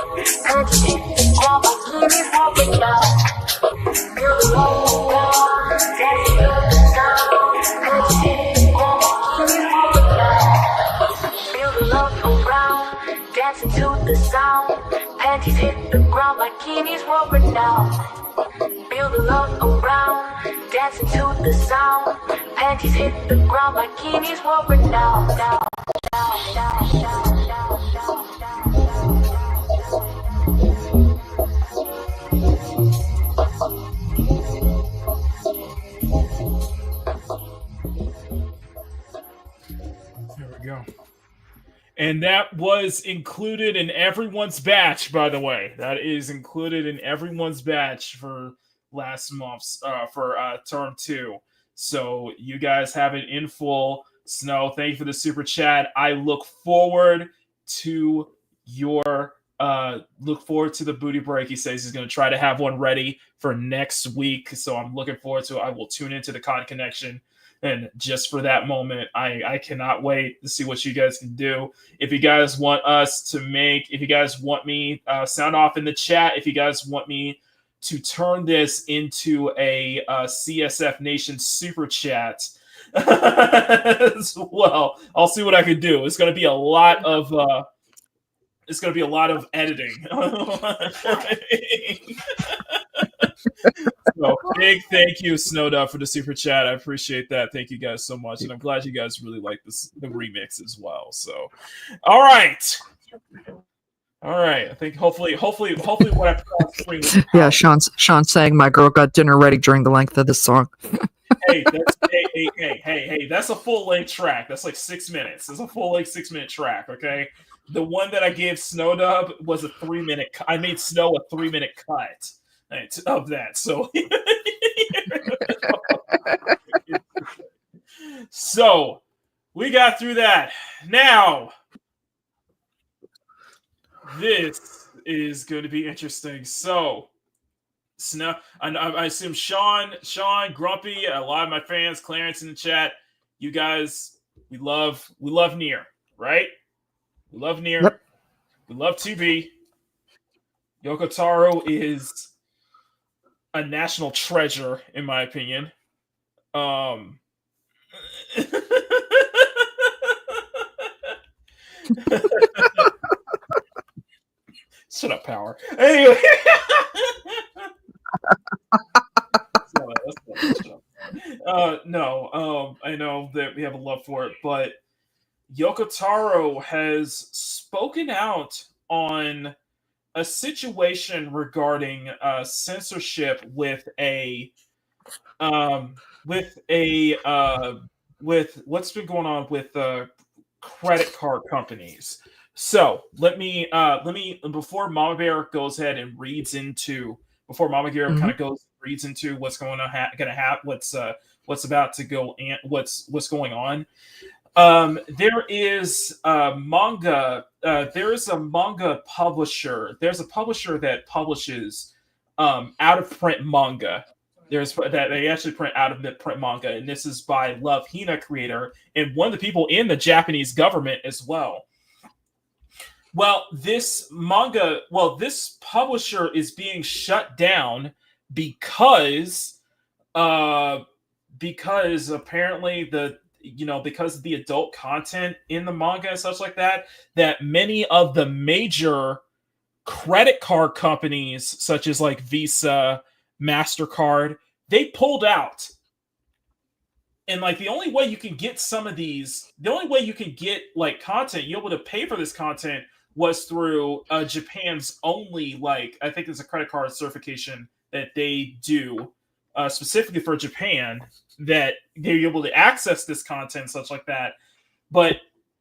Pennies hit the ground, Makini's walking down. Feel the love around, dancing to the sound. Pennies hit the ground, Makini's walking down. Feel the love around, dancing to the sound. Panties hit the ground, Makini's rolling down. Feel the love around, dancing to the sound. Panties hit the ground, Makini's rolling down. There we go. And that was included in everyone's batch, by the way. That is included in everyone's batch for last month's for term 2. So you guys have it in full. Snow, thank you for the super chat. I look forward to your the booty break. He says he's going to try to have one ready for next week. So I'm looking forward to it. I will tune into the Con Connection And just for that moment, I cannot wait to see what you guys can do. If you guys want if you guys want me, sound off in the chat. If you guys want me to turn this into a CSF Nation super chat as well, I'll see what I can do. It's going to be a lot of editing. So big thank you, Snowdub, for the super chat. I appreciate that. Thank you guys so much, and I'm glad you guys really like the remix as well. So, all right. I think hopefully what I put on screen. Yeah, Sean's saying my girl got dinner ready during the length of this song. Hey, that's a full length track. That's like 6 minutes. It's a full length 6 minute track. Okay. The one that I gave Snowdub was a 3 minute. I made Snow a 3 minute cut of that. So, so we got through that. Now, this is going to be interesting. So, Snow, I assume Sean, Grumpy, a lot of my fans, Clarence in the chat, you guys, we love Nier, right? We love Nier. Yep. We love 2B. Yoko Taro is a national treasure, in my opinion. Shut up, Power. Anyway. I know that we have a love for it, but Yoko Taro has spoken out on a situation regarding censorship with what's been going on with credit card companies. So let me before Mama Bear goes ahead and reads into what's going on, what's about to go and what's going on. There is a manga. There is a manga publisher. There's a publisher that publishes out of print manga. They actually print out of print manga, and this is by Love Hina creator and one of the people in the Japanese government as well. Well, this publisher is being shut down because apparently because of the adult content in the manga and such like that many of the major credit card companies, such as like Visa, MasterCard, they pulled out. And like the only way you can get like content, you're able to pay for this content was through Japan's only, like, I think there's a credit card certification that they do specifically for Japan, that they're able to access this content, such like that. But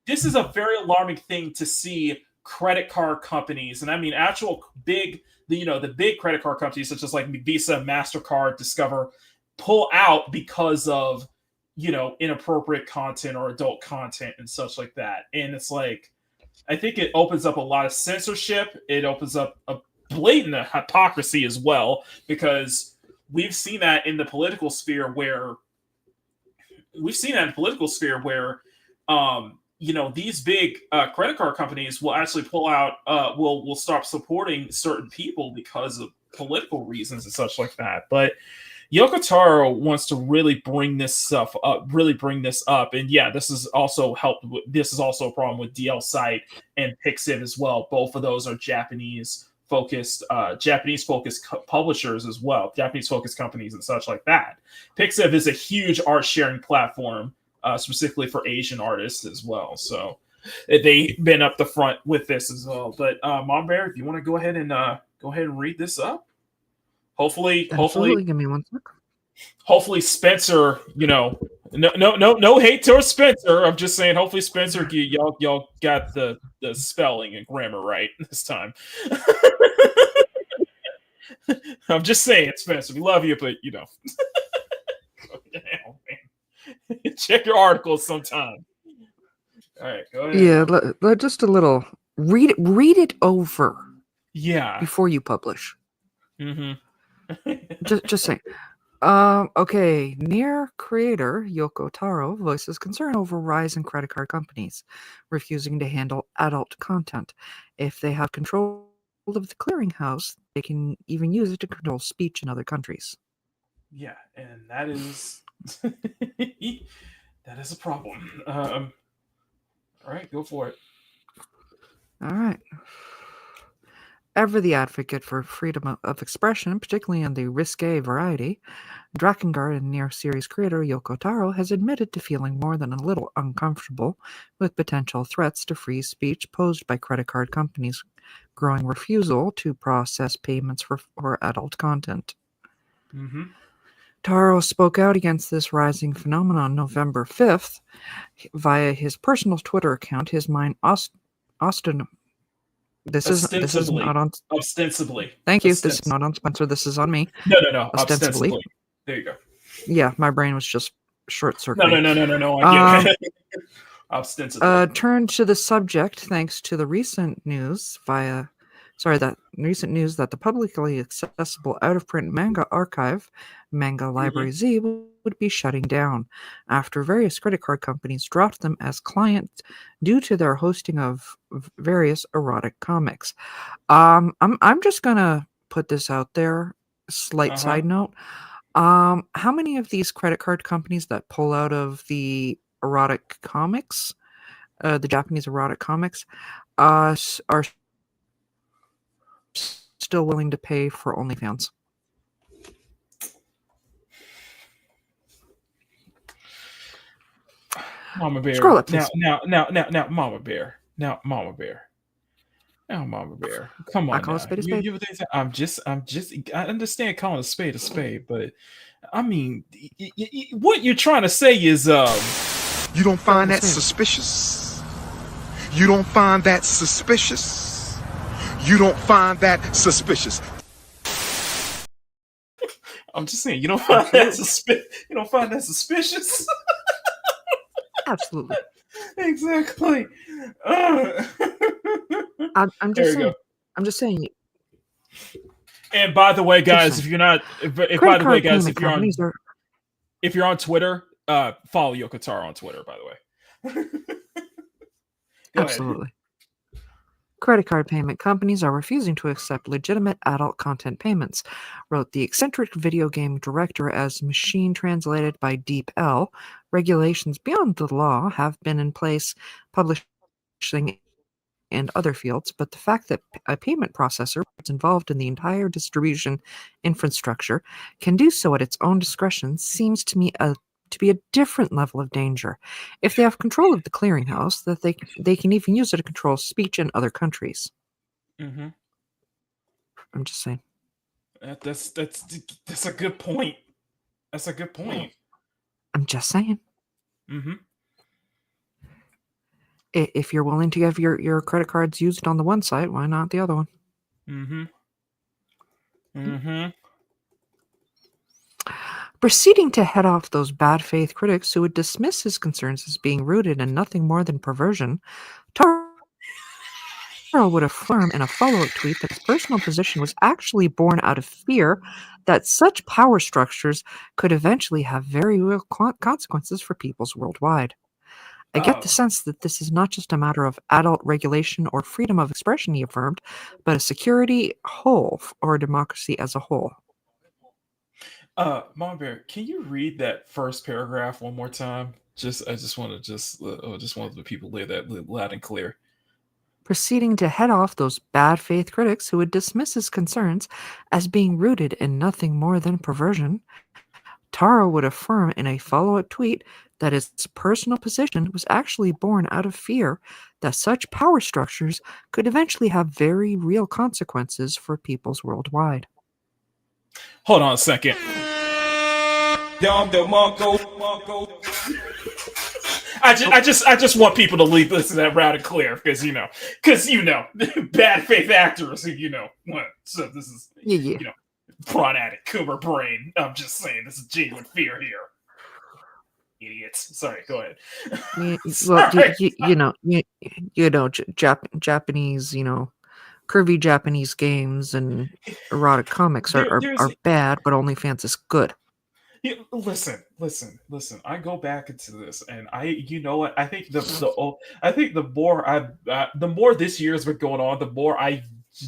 this is a very alarming thing to see credit card companies, and I mean actual big, the big credit card companies such as like Visa, MasterCard, Discover, pull out because of inappropriate content or adult content and such like that. And it's like, I think it opens up a lot of censorship. It opens up a blatant hypocrisy as well, because we've seen that in the political sphere where these big credit card companies will actually pull out, will stop supporting certain people because of political reasons and such like that. But Yoko Taro wants to really bring this up. And yeah, this is also a problem with DL Site and Pixiv as well. Both of those are Japanese focused publishers as well, Japanese focused companies and such like that. Pixiv is a huge art sharing platform, specifically for Asian artists as well. So they've been up the front with this as well. But Mom Bear, if you want to go ahead and read this up. Hopefully, give me one sec. Hopefully Spencer, no hate towards Spencer. I'm just saying, hopefully Spencer, y'all got the spelling and grammar right this time. I'm just saying, Spencer, we love you, but check your articles sometime. All right, go ahead. Yeah, just a little. Read it over. Yeah. Before you publish. Mm-hmm. just saying. Okay. Near creator Yoko Taro voices concern over rise in credit card companies refusing to handle adult content. If they have control of the clearinghouse, they can even use it to control speech in other countries. Yeah, and that is that is a problem. All right, go for it. All right. Ever the advocate for freedom of expression, particularly in the risque variety, Drakengard and Nier series creator Yoko Taro has admitted to feeling more than a little uncomfortable with potential threats to free speech posed by credit card companies' growing refusal to process payments for adult content. Mm-hmm. Taro spoke out against this rising phenomenon on November 5th via his personal Twitter account. His mind Austin. This is Ostensibly. not on. Ostensibly. Thank you. This is not on Spencer. This is on me. No. Ostensibly. Ostensibly. There you go. Yeah, my brain was just short No. circuiting. No. I get it. Ostensibly. Turned to the subject thanks to the recent news that the publicly accessible out-of-print manga archive, Manga Library Z, would be shutting down after various credit card companies dropped them as clients due to their hosting of various erotic comics. I'm just gonna put this out there. Slight side note. How many of these credit card companies that pull out of the erotic comics, the Japanese erotic comics, are still willing to pay for OnlyFans? Mama Bear. Scroll up, please. Now, Mama Bear. Now, Mama Bear. Now, Mama Bear. Come on call a now. spade a spade. I understand calling a spade, but I mean, what you're trying to say is, you don't find that suspicious? You don't find that suspicious? You don't find that suspicious? I'm just saying, you don't find that suspicious? Absolutely. Exactly. I'm just saying. And by the way, guys, if you're on Twitter, follow Yoko Taro on Twitter. By the way. Absolutely. Credit card payment companies are refusing to accept legitimate adult content payments, wrote the eccentric video game director as machine translated by Deep L. Regulations beyond the law have been in place, publishing and other fields, but the fact that a payment processor is involved in the entire distribution infrastructure can do so at its own discretion seems to me to be a different level of danger. If they have control of the clearinghouse, that they can even use it to control speech in other countries. Mm-hmm. I'm just saying. That's a good point. That's a good point. I'm just saying. Mm-hmm. If you're willing to have your credit cards used on the one site, why not the other one? Mm-hmm. Mm-hmm. Proceeding to head off those bad faith critics who would dismiss his concerns as being rooted in nothing more than perversion, Taro would affirm in a follow-up tweet that his personal position was actually born out of fear that such power structures could eventually have very real consequences for peoples worldwide. I get the sense that this is not just a matter of adult regulation or freedom of expression, he affirmed, but a security whole or a democracy as a whole. Mama Bear, can you read that first paragraph one more time? I just wanted the people to hear that loud and clear. Proceeding to head off those bad faith critics who would dismiss his concerns as being rooted in nothing more than perversion, Taro would affirm in a follow-up tweet that his personal position was actually born out of fear that such power structures could eventually have very real consequences for peoples worldwide. Hold on a second. I just want people to listen to that loud and clear because bad faith actors so this is prawn addict Coomer brain. I'm just saying this is genuine fear here. Idiots. Sorry, go ahead. Japanese, curvy Japanese games and erotic comics are bad, but OnlyFans is good. Listen. I go back into this, and you know what? I think I think the more this year's been going on, the more I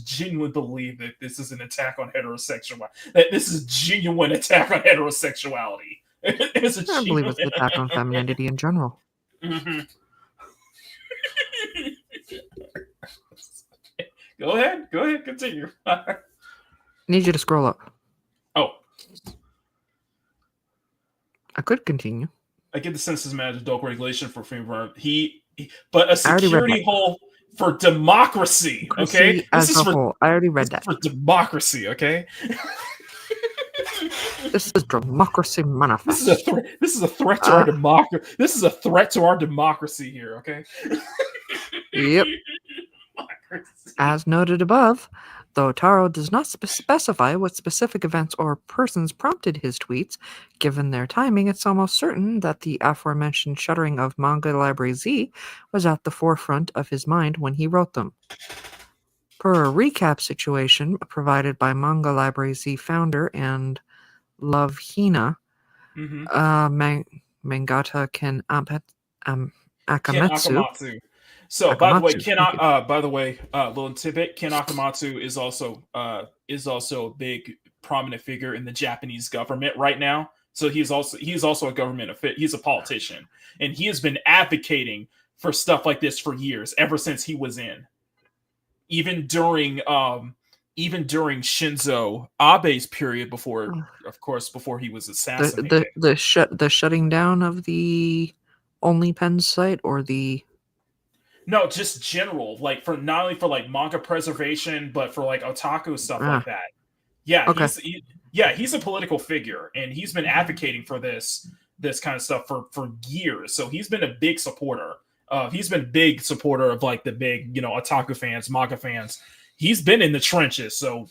genuinely believe that this is an attack on heterosexuality. That this is a genuine attack on heterosexuality. It's a I believe genuine. it's an attack on femininity in general. Mhm. Go ahead, continue. Need you to scroll up. Oh, I could continue. I get the sense this man is adult regulation for female. But a I already read security that. hole for democracy. Okay, Democracy as a whole. I already read that. for democracy. Okay, This is Democracy Manifest. This is a threat to our democracy. This is a threat to our democracy here. Okay. Yep. As noted above, though Taro does not specify what specific events or persons prompted his tweets, given their timing, it's almost certain that the aforementioned shuttering of Manga Library Z was at the forefront of his mind when he wrote them. Per a recap situation provided by Manga Library Z founder and Love Hina, Mangata Ken Ken Akamatsu. Akamatsu. So, by the way, little tidbit: Ken Akamatsu is also a big prominent figure in the Japanese government right now. So he's also a government official. He's a politician, and he has been advocating for stuff like this for years, ever since he was in. Even during Shinzo Abe's period before he was assassinated. The shutting down of the Only Pen site, or the No, just general, like for not only for like manga preservation, but for like otaku stuff like that. Yeah, okay. He's a political figure, and he's been advocating for this kind of stuff for years. So he's been a big supporter. He's been a big supporter of like the big, otaku fans, manga fans. He's been in the trenches, so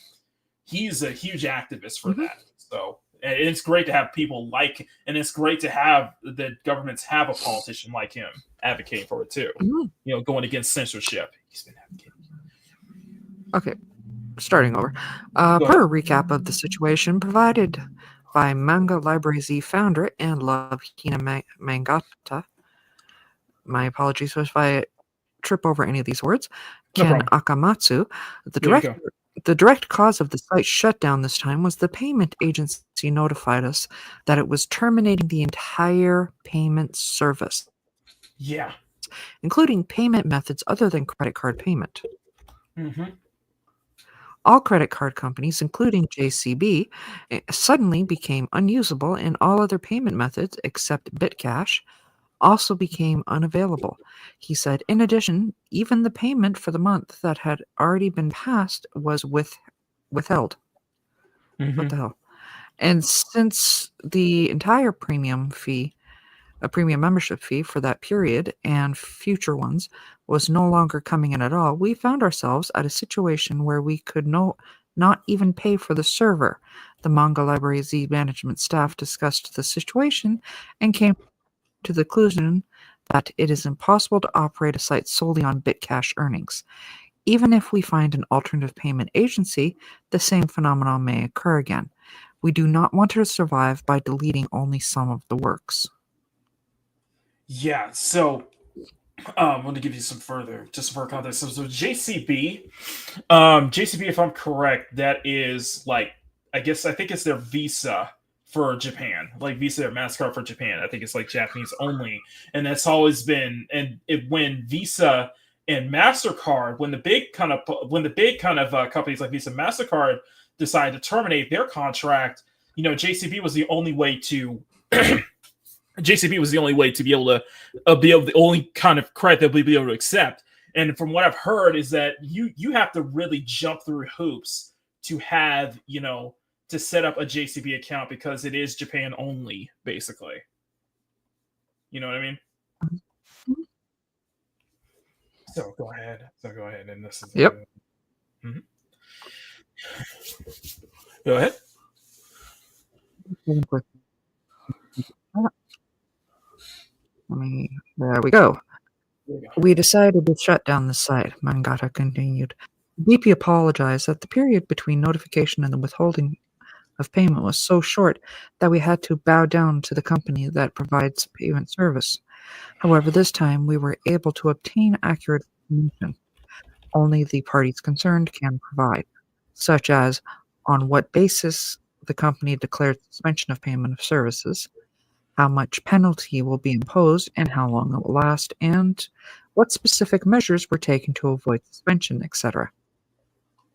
he's a huge activist for that. So and it's great to have people and it's great to have the governments have a politician like him advocating for it too. Going against censorship. He's been advocating. Okay, starting over. Per a recap of the situation provided by Manga Library Z founder and Love Hina Mangata. My apologies if I trip over any of these words. Ken Akamatsu, the direct cause of the site shutdown this time was the payment agency notified us that it was terminating the entire payment service. Yeah. Including payment methods other than credit card payment. All credit card companies, including JCB, suddenly became unusable, and all other payment methods except BitCash also became unavailable. He said, in addition, even the payment for the month that had already been passed was withheld. What the hell? And since the entire premium membership fee for that period and future ones was no longer coming in at all, we found ourselves at a situation where we could not even pay for the server. The Manga Library Z management staff discussed the situation and came to the conclusion that it is impossible to operate a site solely on BitCash earnings. Even if we find an alternative payment agency, the same phenomenon may occur again. We do not want to survive by deleting only some of the works. Yeah, so I want to give you some further context. So JCB, if I'm correct, that is like I think it's their Visa for Japan, like Visa or MasterCard for Japan. I think it's like Japanese only, and that's always been. And when Visa and MasterCard, when the big kind of companies like Visa and MasterCard decided to terminate their contract, JCB was the only way to. JCB was the only way to be able to the only kind of credit that we'd be able to accept. And from what I've heard is that you have to really jump through hoops to have to set up a JCB account because it is Japan only, basically. You know what I mean? So go ahead, and this is Yep. Go ahead. There we go. We decided to shut down the site, Mangata continued. DP apologized that the period between notification and the withholding of payment was so short that we had to bow down to the company that provides payment service. However, this time we were able to obtain accurate information only the parties concerned can provide, such as on what basis the company declared suspension of payment of services, how much penalty will be imposed and how long it will last, and what specific measures were taken to avoid suspension, etc.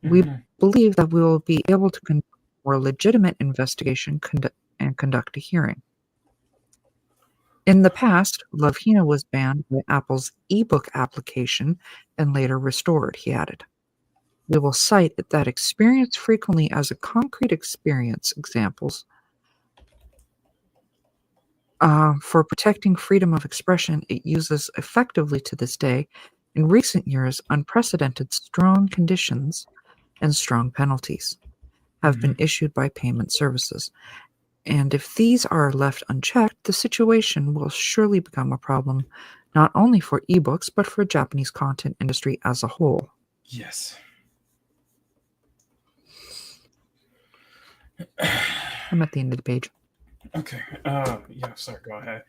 We believe that we will be able to conduct a more legitimate investigation and conduct a hearing. In the past, Love Hina was banned by Apple's ebook application and later restored, he added. We will cite that experience frequently as a concrete experience examples for protecting freedom of expression it uses effectively to this day. In recent years, unprecedented strong conditions and strong penalties have been issued by payment services. And if these are left unchecked, the situation will surely become a problem, not only for ebooks, but for Japanese content industry as a whole. Yes. I'm at the end of the page. Okay. Yeah, sorry, go ahead.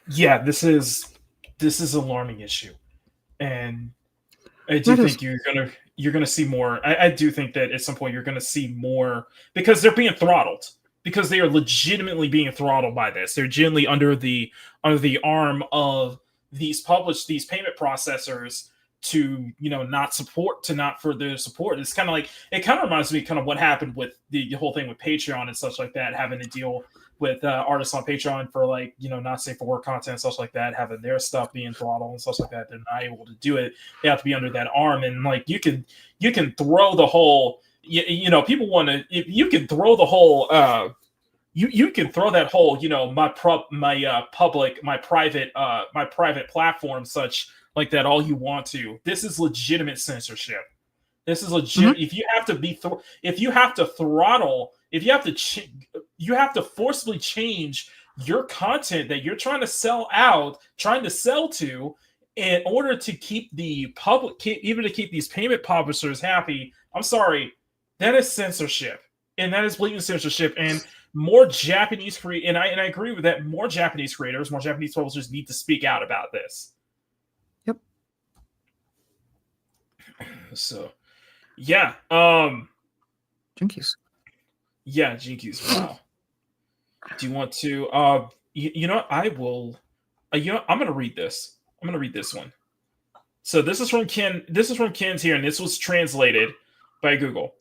Yeah, this is a learning issue. And I do think you're gonna see more. I do think that at some point you're gonna see more because they're being throttled. Because they are legitimately being throttled by this. They're genuinely under the arm of these payment processors to not further support. It's kind of like it kind of reminds me kind of what happened with the whole thing with Patreon and such like that, having to deal with artists on Patreon for not safe for work content and such like that, having their stuff being throttled and such like that. They're not able to do it. They have to be under that arm, and you can throw the whole. People want to. If you can throw the whole. You can throw that whole. My private platform such like that all you want to. This is legitimate censorship. This is legit. If you have to throttle. If you have to forcibly change your content that you're trying to sell to, in order to keep the public, even to keep these payment publishers happy. I'm sorry, that is censorship, and that is blatant censorship. And more Japanese and I agree with that. More Japanese creators, more Japanese publishers need to speak out about this. Yep. So, yeah. Jinkies. Yeah, Jinkies. Wow. Do you want to? I will. I'm going to read this. I'm going to read this one. So this is from Ken. This is from Ken's here, and this was translated by Google.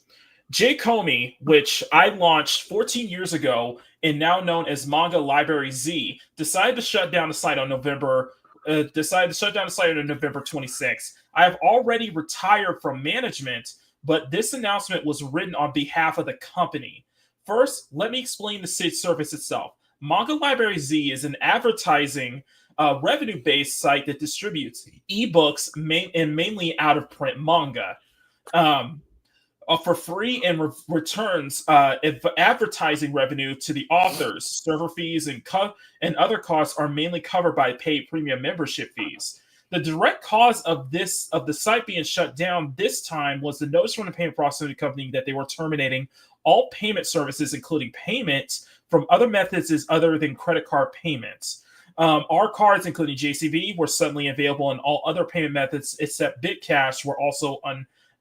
J. Comey, which I launched 14 years ago and now known as Manga Library Z, decided to shut down the site on November 26th. I have already retired from management, but this announcement was written on behalf of the company. First, let me explain the service itself. Manga Library Z is an advertising revenue-based site that distributes ebooks mainly out-of-print manga for free and returns advertising revenue to the authors. Server fees and other costs are mainly covered by paid premium membership fees. The direct cause of the site being shut down this time was the notice from the payment processing company that they were terminating all payment services, including payments from other methods other than credit card payments. Our cards, including JCB, were suddenly available, and all other payment methods except BitCash were also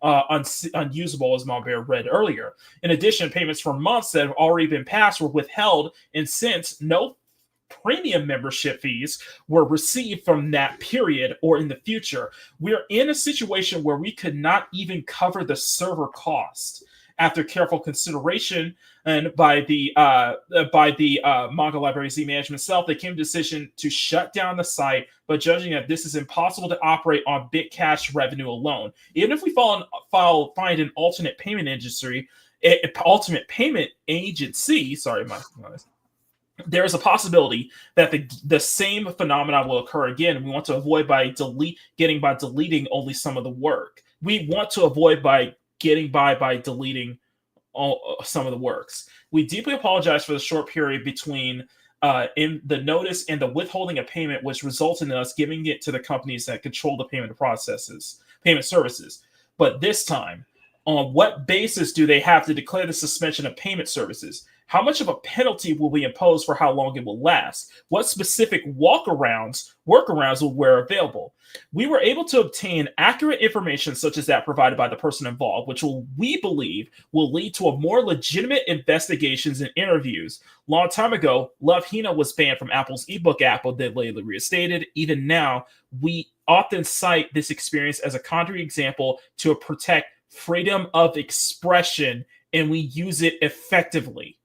unusable, as Malbear read earlier. In addition, payments for months that have already been passed were withheld, and since no premium membership fees were received from that period or in the future, we're in a situation where we could not even cover the server cost. After careful consideration and by the Manga Library Z management itself, they came to the decision to shut down the site, but judging that this is impossible to operate on BitCash revenue alone. Even if we find an alternate payment agency, there is a possibility that the same phenomenon will occur again. We want to avoid by deleting only some of the work. We want to avoid by getting by deleting some of the works. We deeply apologize for the short period between in the notice and the withholding of payment, which resulted in us giving it to the companies that control the payment services. But this time, On what basis do they have to declare the suspension of payment services? How much of a penalty will be imposed for how long it will last? What specific workarounds were available? We were able to obtain accurate information such as that provided by the person involved, which we believe will lead to a more legitimate investigations and interviews. Long time ago, Love Hina was banned from Apple's ebook app, but then later reinstated. Even now, we often cite this experience as a concrete example to protect freedom of expression, and we use it effectively.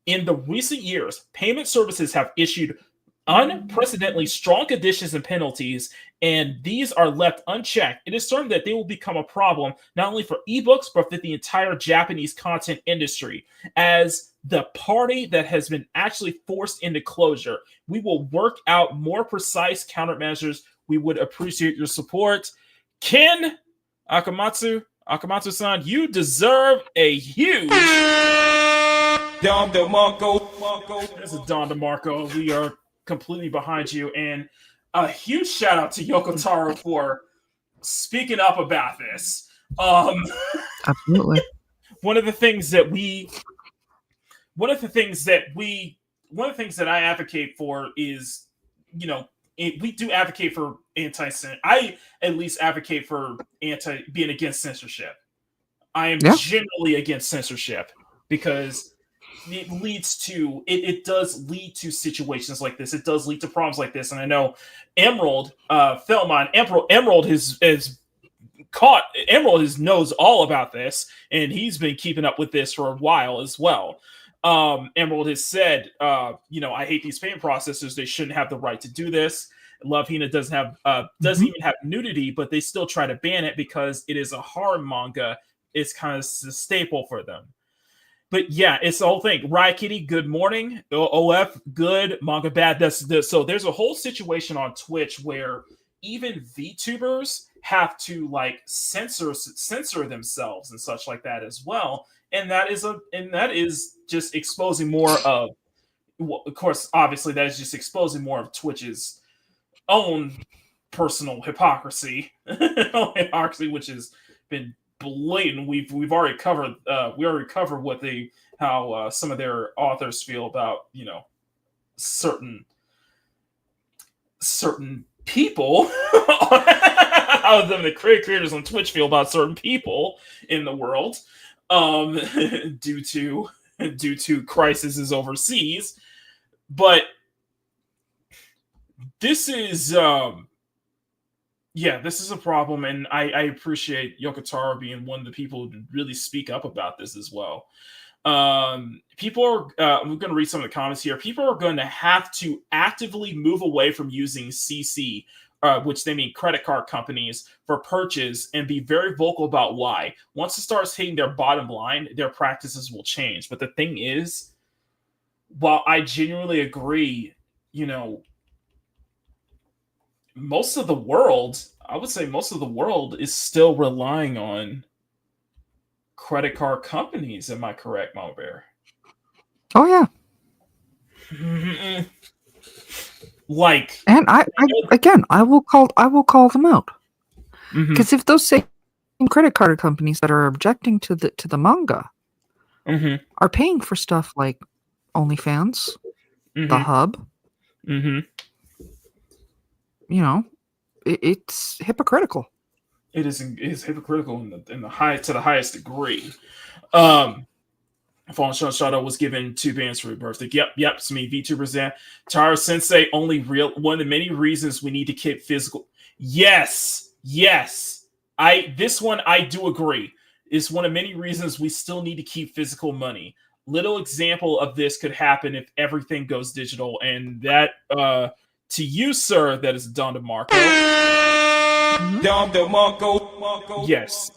In the recent years, payment services have issued unprecedentedly strong conditions and penalties, and these are left unchecked. It is certain that they will become a problem not only for ebooks, but for the entire Japanese content industry. As the party that has been actually forced into closure, we will work out more precise countermeasures. We would appreciate your support. Ken Akamatsu-san, you deserve a huge... Don DeMarco. This is Don DeMarco. We are completely behind you. And a huge shout out to Yoko Taro for speaking up about this. Absolutely. One of the things that I advocate for is, we do advocate for I at least advocate for being against censorship. I am generally against censorship because it does lead to situations like this. It does lead to problems like this. And I know Emerald knows all about this, and he's been keeping up with this for a while as well. Emerald has said, I hate these payment processors. They shouldn't have the right to do this. Love Hina doesn't even have nudity, but they still try to ban it because it is a horror manga. It's kind of a staple for them. But yeah, it's the whole thing. Riot Kitty, good morning. OF, good. Manga bad. So there's a whole situation on Twitch where even VTubers have to censor themselves and such like that as well. And that is just exposing more of, of course, obviously that is just exposing more of Twitch's own personal hypocrisy, which has been blatant. We've already covered how some of their authors feel about certain people, how the creators on Twitch feel about certain people in the world, due to crises overseas. But this is this is a problem, and I appreciate Yoko Taro being one of the people who really speak up about this as well. People are, I'm going to read some of the comments here. People are going to have to actively move away from using CC, which they mean credit card companies, for purchase, and be very vocal about why. Once it starts hitting their bottom line, their practices will change. But the thing is, while I genuinely agree, most of the world is still relying on credit card companies. Am I correct, Mama Bear? Oh yeah. And I will call them out, because if those same credit card companies that are objecting to the manga are paying for stuff like OnlyFans, the Hub, it's hypocritical. It is hypocritical to the highest degree. Fallen Shadow was given 2 bans for her birthday. Yep. So me VTubers there. Taro Sensei, one of the many reasons we need to keep physical. Yes. This one I do agree. Is one of many reasons we still need to keep physical money. Little example of this could happen if everything goes digital, and that to you, sir, that is Don DeMarco. Don DeMarco. Yes.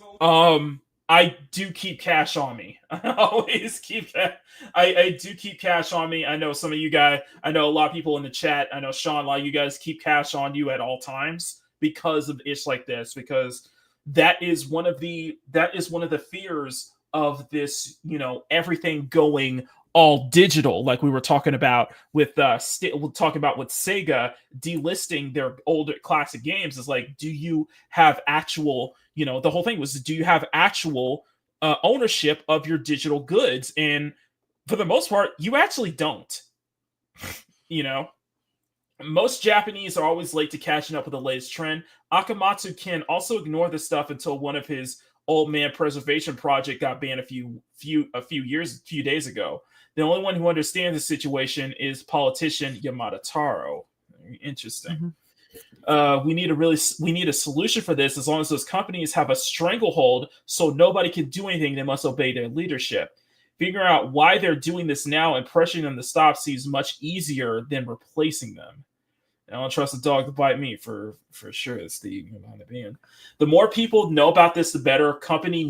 I do keep cash on me. I always keep that. I do keep cash on me. I know some of you guys, I know a lot of people in the chat. I know Sean, a lot of you guys keep cash on you at all times because of ish like this, because that is one of the fears of this, everything going all digital, like we were talking about with Sega delisting their older classic games. Is like, do you have actual, the whole thing was, do you have actual ownership of your digital goods, and for the most part, you actually don't. You know, most Japanese are always late to catching up with the latest trend. Akamatsu can also ignore this stuff until one of his old man preservation project got banned a few days ago. The only one who understands the situation is politician Yamada Taro. Interesting. We need a solution for this. As long as those companies have a stranglehold, so nobody can do anything, they must obey their leadership. Figuring out why they're doing this now and pressuring them to stop seems much easier than replacing them. I don't trust a dog to bite me for sure. Steve, the more people know about this, the better. Companies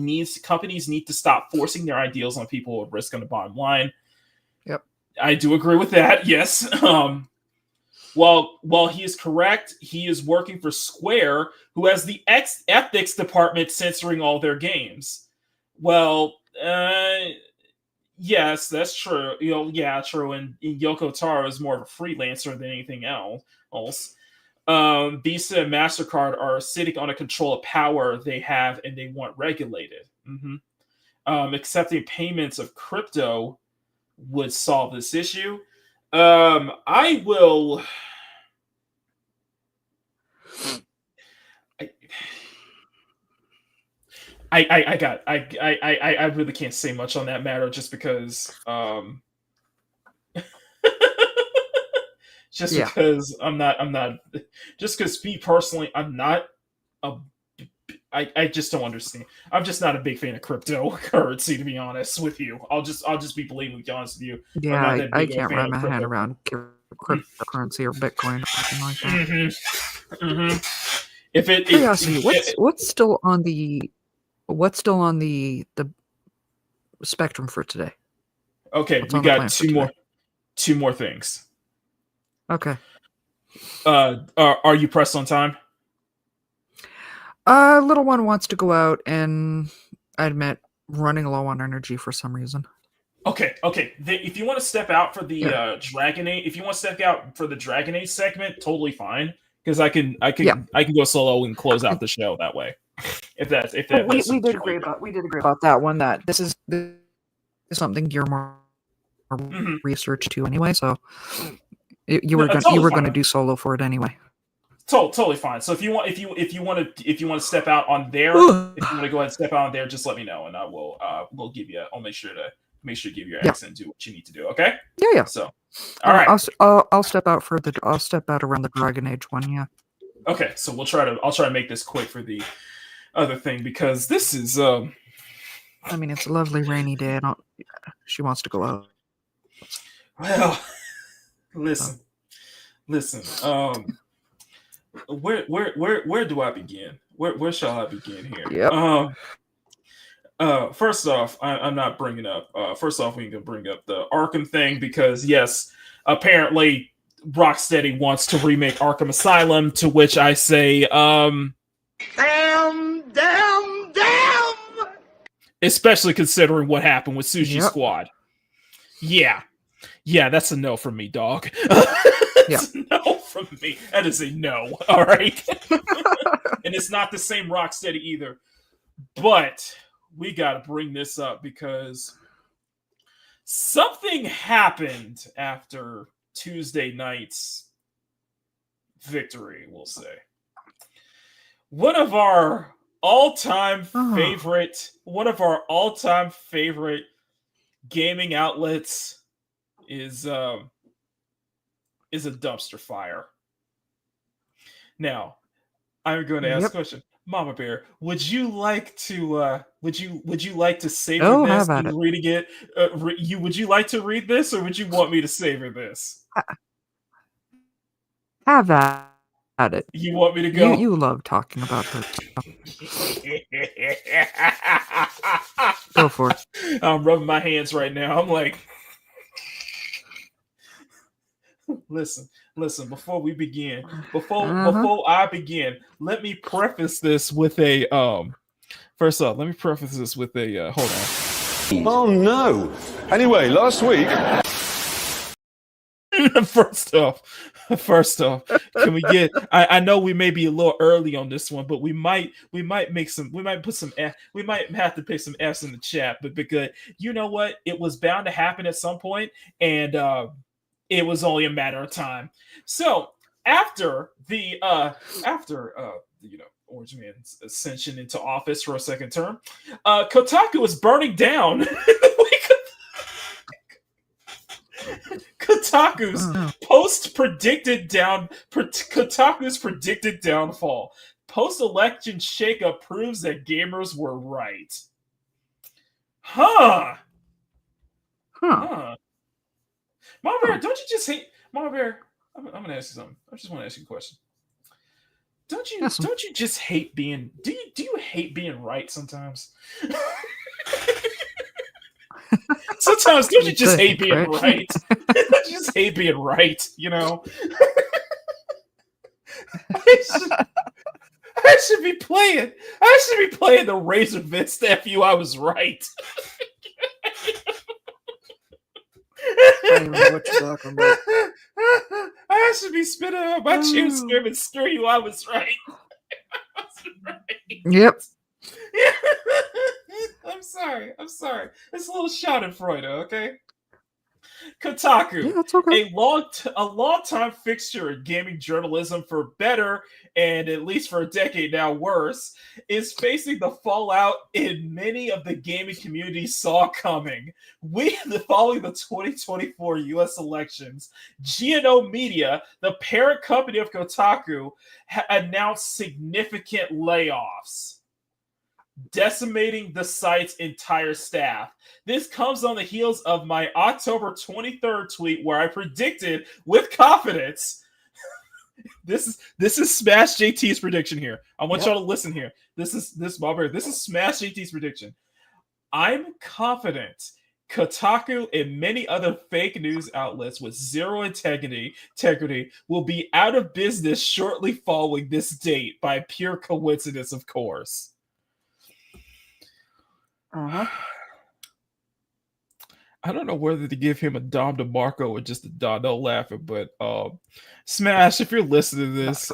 need to stop forcing their ideals on people with risk on the bottom line. Yep, I do agree with that. Yes. While he is correct, he is working for Square, who has the ethics department censoring all their games. Well, yes, that's true. True. And Yoko Taro is more of a freelancer than anything else. Visa and MasterCard are sitting on a control of power they have, and they want regulated. Accepting payments of crypto would solve this issue. I will. I really can't say much on that matter, just because because just because me personally, I'm not I just don't understand. I'm just not a big fan of cryptocurrency, to be honest with you. I'll just be blatantly honest with you. Yeah, I can't wrap my head around cryptocurrency or Bitcoin or something like that. Curiosity, what's still on the spectrum for today? Okay, we got two more things. Okay. Are you pressed on time? Little one wants to go out, and I admit running low on energy for some reason. Okay. If you want to step out for the Dragon Age, if you want to step out for the Dragon Age segment, totally fine. Because I can go solo and close out the show that way. If we did agree about that one. That this is something you're more research to anyway. So you were going to do solo for it anyway. Totally fine. So if you want to step out on there, if you want to go ahead and step out on there, just let me know, and I will we'll give you. I'll make sure to give your accent, do what you need to do. Okay. Yeah. So, all right. I'll step out around the Dragon Age one. Yeah. Okay. So I'll try to make this quick for the other thing, because this is I mean, it's a lovely rainy day. She wants to go out. Well, listen. Where do I begin? Where shall I begin here? Yep. First off, I'm not bringing up. First off, we can bring up the Arkham thing, because yes, apparently Rocksteady wants to remake Arkham Asylum. To which I say, damn. Especially considering what happened with Sushi Squad. Yeah, that's a no from me, dog. That's a no from me. That is a no. All right. And it's not the same Rocksteady either. But we got to bring this up because something happened after Tuesday night's victory, we'll say. One of our all-time favorite gaming outlets is a dumpster fire. Now, I'm going to ask a question. Mama Bear, would you like to savor this and reading it? Would you like to read this, or would you want me to savor this? Have at it. You want me to go? You love talking about this stuff. Go for it. I'm rubbing my hands right now. I'm like, listen. Before I begin, let me preface this with a First off, let me preface this with a hold on. Oh no! Anyway, last week. First off, can we get? I know we may be a little early on this one, but we might make some. We might put some. We might have to pick some F's in the chat, but because you know what, it was bound to happen at some point, and it was only a matter of time. So after Orange Man's ascension into office for a second term, Kotaku was burning down. Kotaku's predicted downfall. Post-election shakeup proves that gamers were right. Huh. Mama Bear, don't you just hate Mama Bear? I'm gonna ask you something. I just want to ask you a question. Don't you just hate being? Do you hate being right sometimes? Sometimes don't you just hate being right? Don't you just hate being right? You know. I should be playing the Razor Fist FU. I was right. I don't even know what you're talking about. I should be spinning on my chin, screaming, "Screw you! I was right." I was right. Yep. I'm sorry. It's a little Schadenfreude, okay? Kotaku, Yeah, that's okay. a long-time fixture in gaming journalism, for better and at least for a decade now worse, is facing the fallout in many of the gaming communities saw coming. Following the 2024 U.S. elections, G&O Media, the parent company of Kotaku, announced significant layoffs, decimating the site's entire staff. This comes on the heels of my October 23rd tweet where I predicted with confidence. This is Smash JT's prediction here. I want y'all to listen here. This is Smash JT's prediction. I'm confident Kotaku and many other fake news outlets with zero integrity will be out of business shortly following this date, by pure coincidence, of course. I don't know whether to give him a Dom DeMarco or just a Don. No laughing, but Smash, if you're listening to this,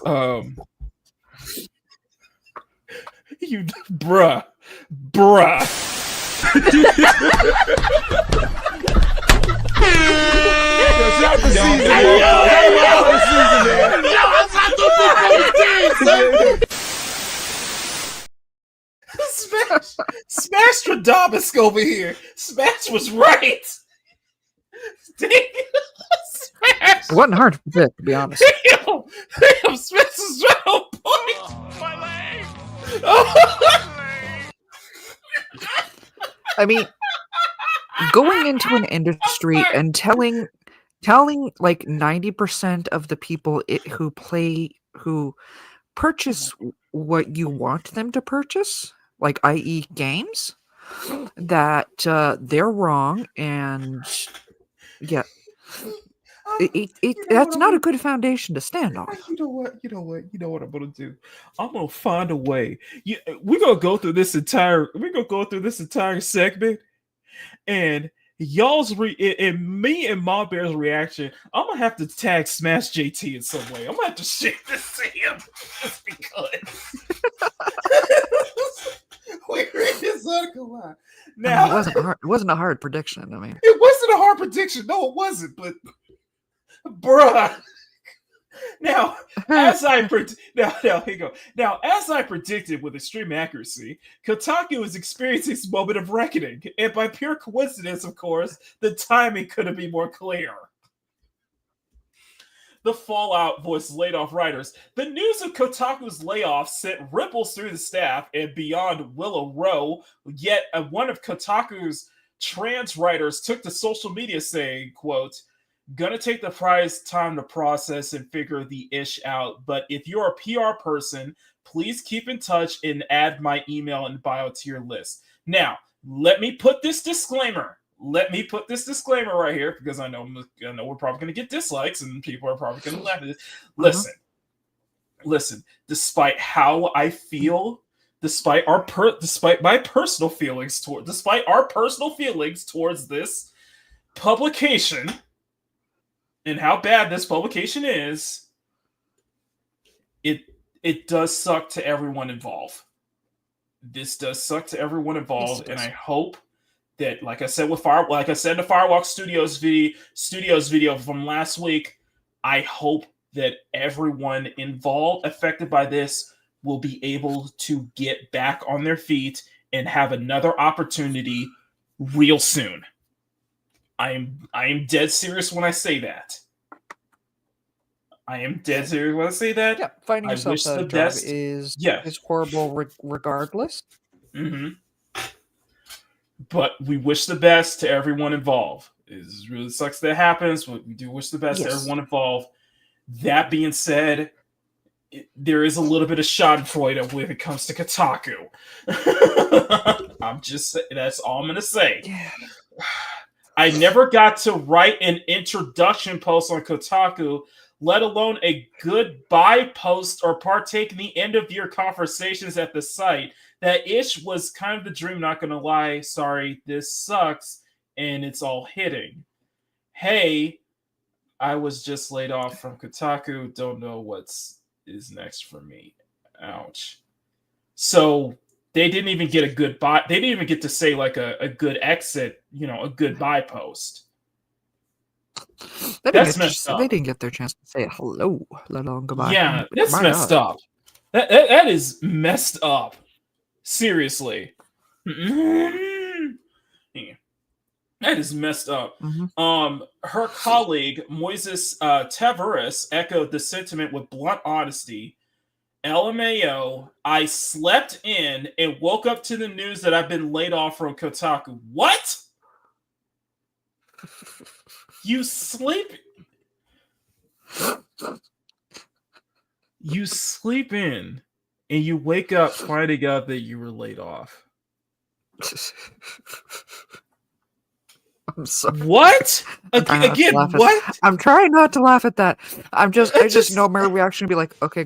you bruh. Smash Stradamus over here. Smash was right. Damn, Smash. It wasn't hard to predict, to be honest. Damn, Smash is right on point. My leg. I mean, going into an industry and telling like 90% of the people who purchase what you want them to purchase, like i.e. games, that they're wrong, and that's not a good foundation to stand on. You know what I'm gonna do? I'm gonna find a way. We're gonna go through this entire segment, and me and Ma Bear's reaction, I'm gonna have to tag Smash JT in some way. I'm gonna have to share this to him just because. We read this article out. Now, it wasn't a hard prediction. I mean, it wasn't a hard prediction. No, it wasn't. But, bruh. Now, as I predicted with extreme accuracy, Kotaku is experiencing this moment of reckoning, and by pure coincidence, of course, the timing couldn't be more clear. The fallout voiced laid off writers. The news of Kotaku's layoffs sent ripples through the staff and beyond Willow Row. Yet one of Kotaku's trans writers took to social media saying, quote, "Gonna take the prize time to process and figure the ish out. But if you're a PR person, please keep in touch and add my email and bio to your list." Now, let me put this disclaimer right here, because I know we're probably going to get dislikes and people are probably going to laugh at this. Listen. Despite how I feel, despite our personal feelings towards this publication, and how bad this publication is, it does suck to everyone involved. This does suck to everyone involved, Yes, it and does. I hope that, like I said in the Firewalk Studios video from last week, I hope that everyone involved affected by this will be able to get back on their feet and have another opportunity real soon. I am dead serious when I say that. I am dead serious when I say that. Yeah, finding I yourself wish a the job best. is Yes. horrible regardless. Mm-hmm. But we wish the best to everyone involved. It really sucks that happens, but we do wish the best to Yes. everyone involved. That being said, there is a little bit of schadenfreude when it comes to Kotaku. I'm just that's all I'm gonna say. Yeah. I never got to write an introduction post on Kotaku, let alone a goodbye post or partake in the end of year conversations at the site. That ish was kind of the dream, not gonna lie. Sorry, this sucks, and it's all hitting. Hey, I was just laid off from Kotaku. Don't know what's is next for me. Ouch. So they didn't even get a goodbye. They didn't even get to say like a good exit, a goodbye post. That's messed up. They didn't get their chance to say hello, let alone goodbye. Yeah, that's My messed God. up. That is messed up. Seriously. That is messed up. Mm-hmm. Her colleague, Moises Tavares, echoed the sentiment with blunt honesty. LMAO, I slept in and woke up to the news that I've been laid off from Kotaku. What? You sleep in and you wake up finding out that you were laid off. I'm sorry. What? Again, what? I'm trying not to laugh at that. I just know my reaction would be like, okay,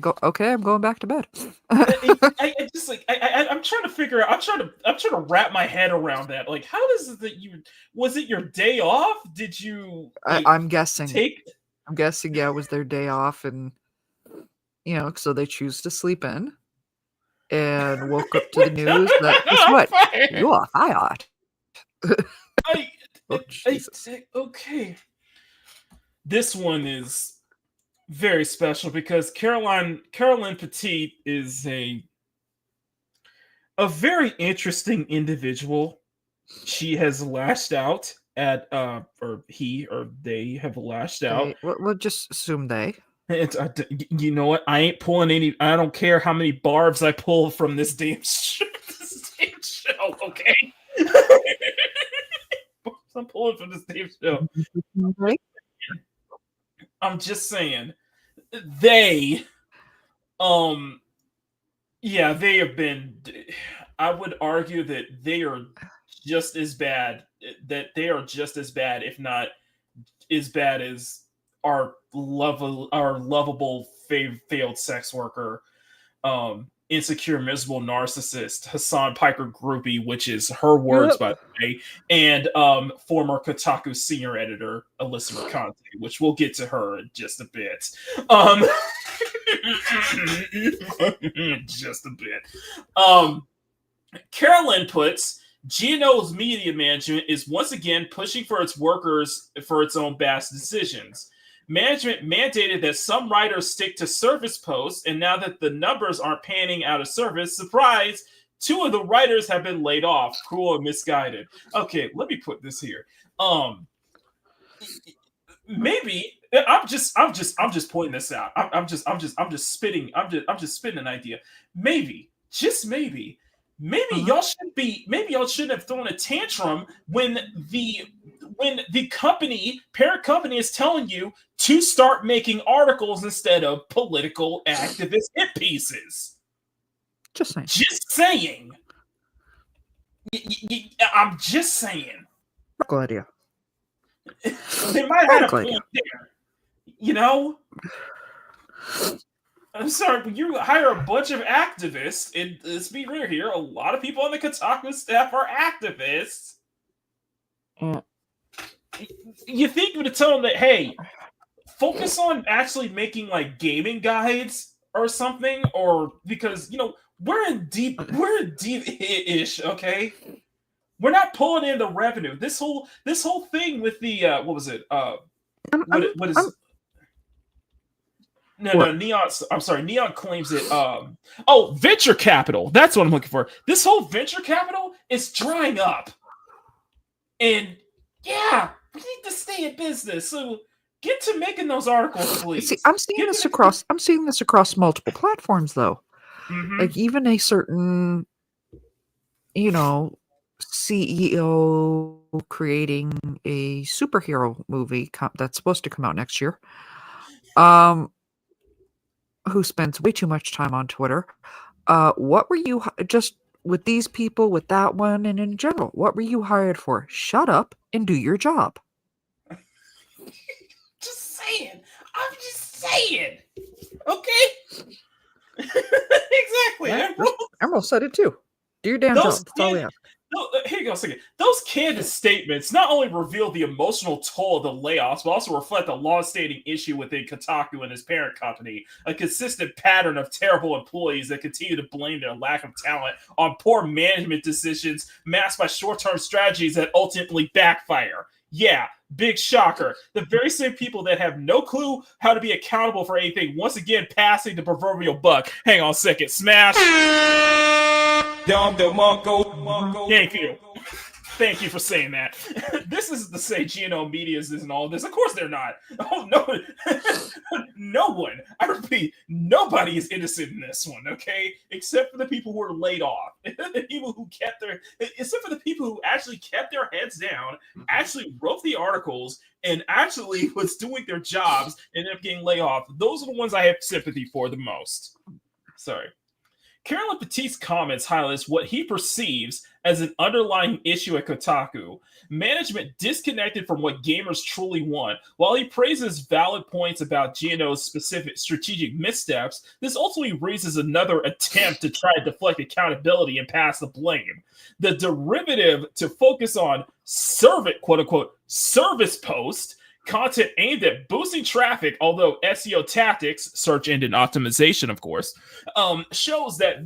I'm going back to bed. I'm trying to figure out. I'm trying to wrap my head around that. Like, how does it that you was it your day off? Did you? I'm guessing. I'm guessing. Yeah, it was their day off, and so they choose to sleep in, and woke up to the news that guess what? You are fired. Oh, Jesus. Okay. This one is very special because Caroline Petit is a very interesting individual. She has lashed out at or he or they have lashed out. We'll just assume they. You know what? I ain't pulling any. I don't care how many barbs I pull from this damn show. Okay. I'm pulling from this damn show. I'm just saying, they have been. I would argue that they are just as bad. That they are just as bad, if not as bad as our lovable failed sex worker, insecure, miserable narcissist Hassan Piker groupie, which is her words, by the way, and former Kotaku senior editor Alyssa Mercante, which we'll get to her in just a bit. Just a bit. Carolyn puts, GNO's media management is once again pushing for its workers for its own best decisions. Management mandated that some writers stick to service posts, and now that the numbers aren't panning out of service, surprise, 2 of the writers have been laid off. Cruel and misguided. Okay, let me put this here. Maybe I'm just pointing this out. I'm just spitting an idea. Maybe, just maybe. Y'all shouldn't have thrown a tantrum when the parent company is telling you to start making articles instead of political activist hit pieces. Just saying. I'm just saying. Good idea. They might have had a point there. I'm sorry, when you hire a bunch of activists, and let's be real here, a lot of people on the Kotaku staff are activists. You think you would have told them that, hey, focus on actually making like gaming guides or something, or because we're in deep-ish, okay? We're not pulling in the revenue. This whole thing with the what was it? What is no, Neon. I'm sorry, Neon claims it. Venture capital. That's what I'm looking for. This whole venture capital is drying up, and yeah, we need to stay in business. So get to making those articles, please. See, I'm seeing this across multiple platforms, though. Mhm. Like even a certain, CEO creating a superhero movie that's supposed to come out next year. Who spends way too much time on Twitter. What were you just with these people, with that one, and in general? What were you hired for? Shut up and do your job. Just saying. I'm just saying. Okay. Exactly. Yeah, Emerald said it too. Do your damn job. That's all we have. Here you go. Second. Those candid statements not only reveal the emotional toll of the layoffs, but also reflect a long-standing issue within Kotaku and his parent company, a consistent pattern of terrible employees that continue to blame their lack of talent on poor management decisions masked by short-term strategies that ultimately backfire. Yeah, big shocker. The very same people that have no clue how to be accountable for anything, once again passing the proverbial buck. Hang on a second. Smash. Thank you. Thank you for saying that. This is to say GNO Media's isn't all this. Of course they're not. Oh, no. No one. I repeat, nobody is innocent in this one, okay? Except for the people who were laid off. The people who except for the people who actually kept their heads down, actually wrote the articles, and actually was doing their jobs and ended up getting laid off. Those are the ones I have sympathy for the most. Sorry. Carolyn Petit's comments highlights what he perceives as an underlying issue at Kotaku. Management disconnected from what gamers truly want. While he praises valid points about GNO's specific strategic missteps, this ultimately raises another attempt to try to deflect accountability and pass the blame. The derivative to focus on quote-unquote, service post content aimed at boosting traffic, although SEO tactics, search engine optimization, of course, shows that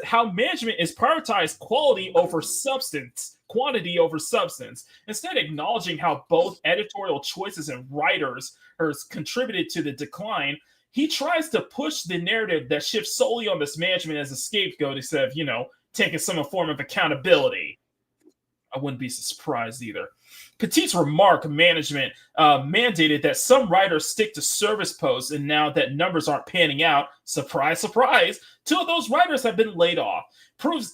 how management is prioritized quality over substance, quantity over substance, instead of acknowledging how both editorial choices and writers has contributed to the decline. He tries to push the narrative that shifts solely on this management as a scapegoat instead of, taking some form of accountability. I wouldn't be surprised either. Petit's remark management mandated that some writers stick to service posts, and now that numbers aren't panning out, surprise, surprise, 2 of those writers have been laid off.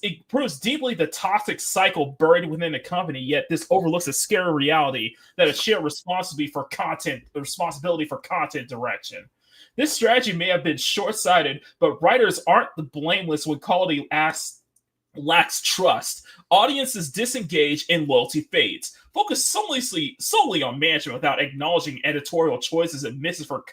It proves deeply the toxic cycle buried within the company, yet this overlooks a scary reality that a shared responsibility for content direction. This strategy may have been short-sighted, but writers aren't the blameless when quality lacks trust. Audiences disengage and loyalty fades. Focus solely on management without acknowledging editorial choices and misses for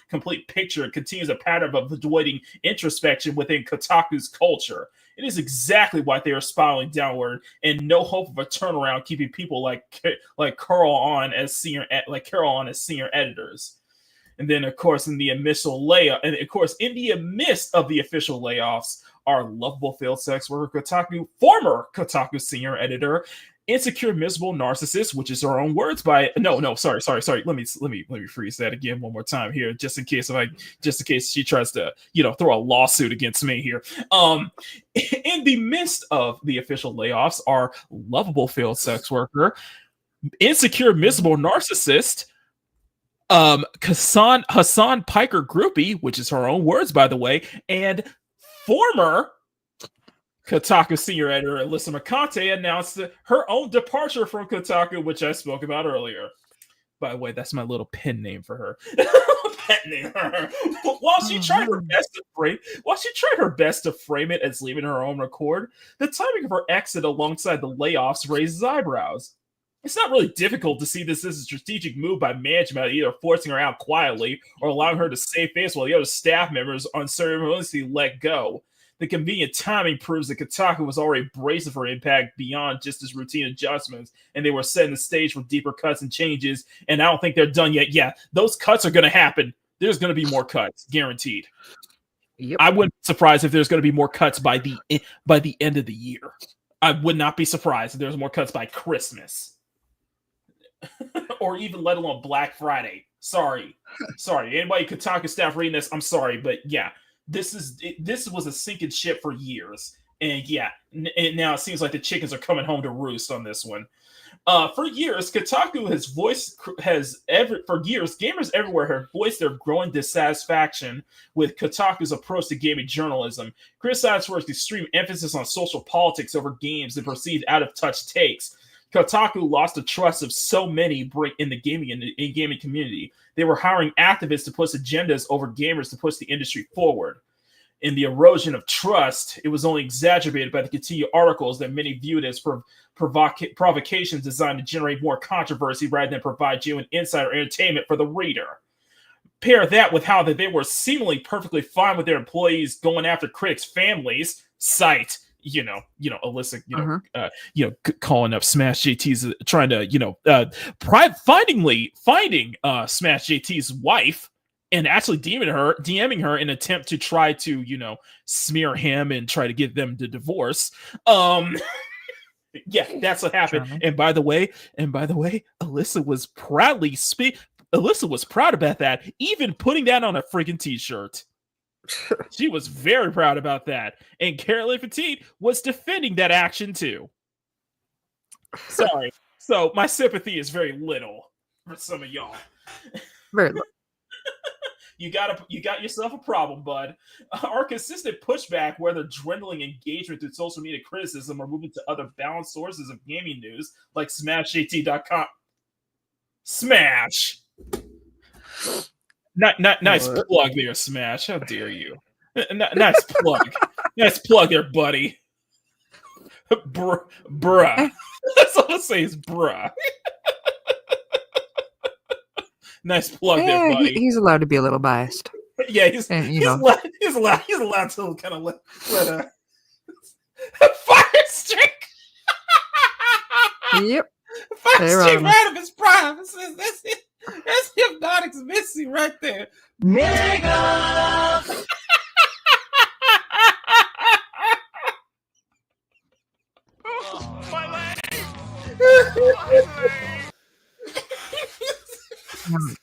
complete picture continues a pattern of avoiding introspection within Kotaku's culture. It is exactly why they are spiraling downward, and no hope of a turnaround, keeping people like Carol on as senior editors. And then, of course, in the midst of the official layoffs, our lovable failed sex worker former Kotaku senior editor, insecure, miserable narcissist, which is her own words sorry. Let me rephrase that again one more time here, just in case she tries to, throw a lawsuit against me here. In the midst of the official layoffs, our lovable failed sex worker, insecure, miserable narcissist, Hassan Piker groupie, which is her own words, by the way, and former Kotaku senior editor Alyssa Makini announced her own departure from Kotaku, which I spoke about earlier. By the way, that's my little pen name for her. Pet name for her. While she tried her best to frame it as leaving her own accord, the timing of her exit alongside the layoffs raises eyebrows. It's not really difficult to see this as a strategic move by management, either forcing her out quietly or allowing her to save face while the other staff members unceremoniously let go. The convenient timing proves that Kotaku was already bracing for impact beyond just its routine adjustments, and they were setting the stage for deeper cuts and changes, and I don't think they're done yet. Yeah, those cuts are going to happen. There's going to be more cuts, guaranteed. Yep. I wouldn't be surprised if there's going to be more cuts by the end of the year. I would not be surprised if there's more cuts by Christmas. Or even let alone Black Friday. Sorry. Anybody Kotaku staff reading this, I'm sorry, but yeah, this was a sinking ship for years, and yeah, and now it seems like the chickens are coming home to roost on this one. For years, Kotaku gamers everywhere have voiced their growing dissatisfaction with Kotaku's approach to gaming journalism, criticized for its extreme emphasis on social politics over games and perceived out-of-touch takes. Kotaku lost the trust of so many in the gaming community. They were hiring activists to push agendas over gamers to push the industry forward. In the erosion of trust, it was only exacerbated by the continued articles that many viewed as provocations designed to generate more controversy rather than provide genuine insight or entertainment for the reader. Pair that with how they were seemingly perfectly fine with their employees going after critics' families, cite Alyssa, calling up Smash JT's, trying to, finding Smash JT's wife and actually DMing her in an attempt to try to, smear him and try to get them to divorce. Yeah, that's what happened. Charming. And by the way, Alyssa was proud about that, even putting that on a freaking t-shirt. She was very proud about that. And Caroline Petit was defending that action too. Sorry. So my sympathy is very little for some of y'all. Very little. You got yourself a problem, bud. Our consistent pushback, whether dwindling engagement through social media criticism or moving to other balanced sources of gaming news like SmashJT.com. Smash! Nice plug there, Smash. How dare you? Nice plug. Nice plug there, buddy. Bruh. That's all I say is bruh. Nice plug there, buddy. He's allowed to be a little biased. Yeah, he's allowed to kind of let fire stick. Yep. Fire stick right of his prime. That's Hypnotic's Missy right there. Nigga!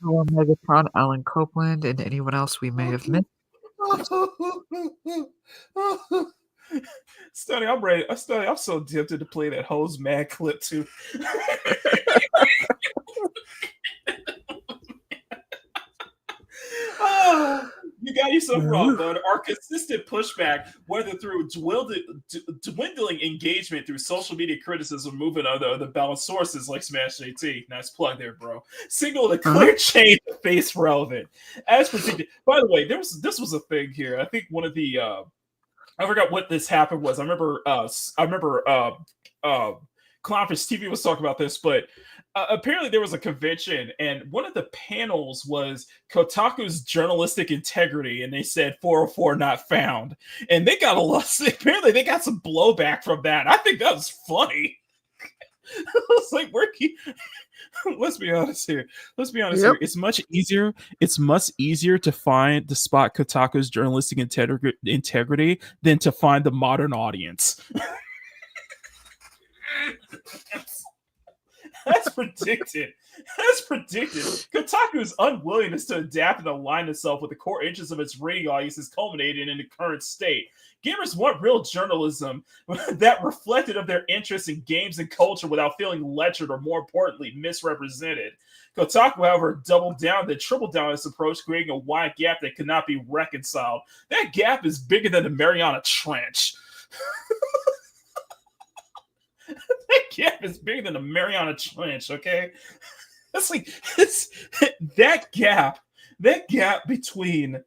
My Megatron, Alan Copeland, and anyone else we may have missed. Stunny, I'm ready. I'm so tempted to play that Hose Mad clip too. You got yourself wrong, bud. Our consistent pushback, whether through dwindling engagement through social media criticism, moving other balanced sources like Smash JT. Nice plug there, bro. Signaled a clear change of face relevant. As predicted. By the way, this was a thing here. I think one of the I forgot what this happened was. I remember Clownfish TV was talking about this, but apparently there was a convention, and one of the panels was Kotaku's journalistic integrity, and they said 404 not found, and they got a lot. Apparently, they got some blowback from that. I think that was funny. I was like, let's be honest here. Here. It's much easier. It's much easier to spot Kotaku's journalistic integrity than to find the modern audience. As predicted. Kotaku's unwillingness to adapt and align itself with the core interests of its rating audience is culminating in the current state. Gamers want real journalism that reflected of their interest in games and culture without feeling lectured or, more importantly, misrepresented. Kotaku, however, doubled down, then tripled down its approach, creating a wide gap that could not be reconciled. That gap is bigger than the Mariana Trench. That gap is bigger than the Mariana Trench, okay? That's like that gap between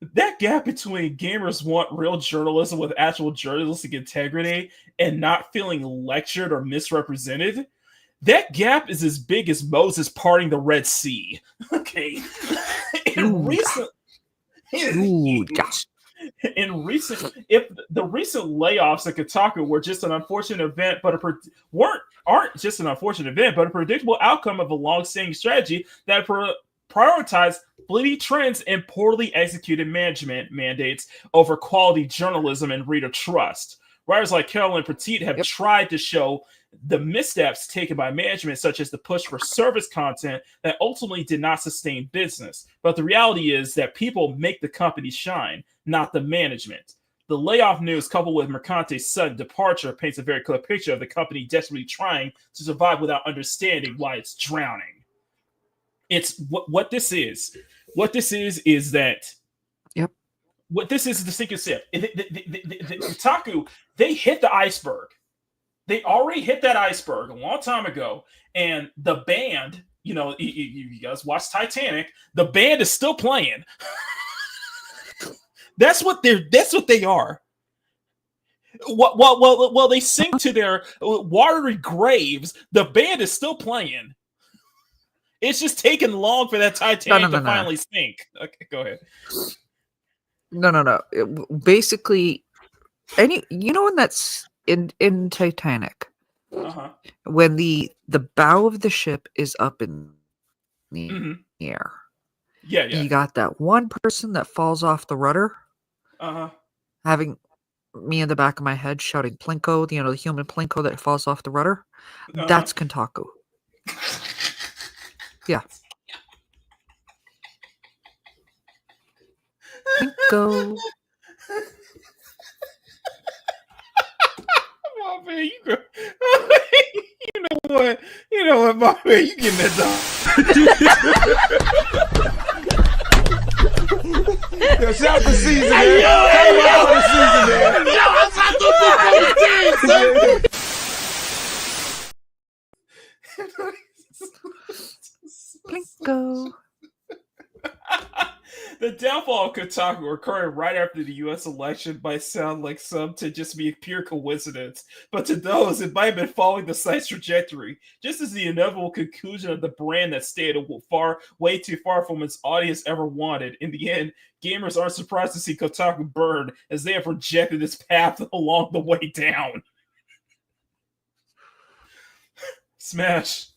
gamers want real journalism with actual journalistic integrity and not feeling lectured or misrepresented. That gap is as big as Moses parting the Red Sea. Okay. in recent, if the recent layoffs at Kotaku were just an unfortunate event, but aren't just an unfortunate event, but a predictable outcome of a long-standing strategy that prioritized bleeding trends and poorly executed management mandates over quality journalism and reader trust. Writers like Carolyn Petit have tried to show the missteps taken by management, such as the push for service content that ultimately did not sustain business. But the reality is that people make the company shine, not the management. The layoff news, coupled with Mercante's sudden departure, paints a very clear picture of the company desperately trying to survive without understanding why it's drowning. It's what this is. What this is that. Yep. What this is the sinking ship. The Kotaku, they hit the iceberg. They already hit that iceberg a long time ago, and the band, you guys watch Titanic. The band is still playing. That's what they are. While they sink to their watery graves, the band is still playing. It's just taking long for that Titanic to finally sink. Okay, go ahead. No. Basically, when that's in Titanic, when the bow of the ship is up in the air, you got that one person that falls off the rudder, having me in the back of my head shouting Plinko, the human Plinko that falls off the rudder. That's Kotaku. Yeah. Plinko. Oh man, you know what, my man, you getting that done. Yo, shout the season, man. The season, man. Yo, I'm not Plinko. The downfall of Kotaku occurring right after the U.S. election might sound like some to just be a pure coincidence, but to those, it might have been following the site's trajectory, just as the inevitable conclusion of the brand that stayed way too far from its audience ever wanted. In the end, gamers aren't surprised to see Kotaku burn, as they have rejected its path along the way down. Smash.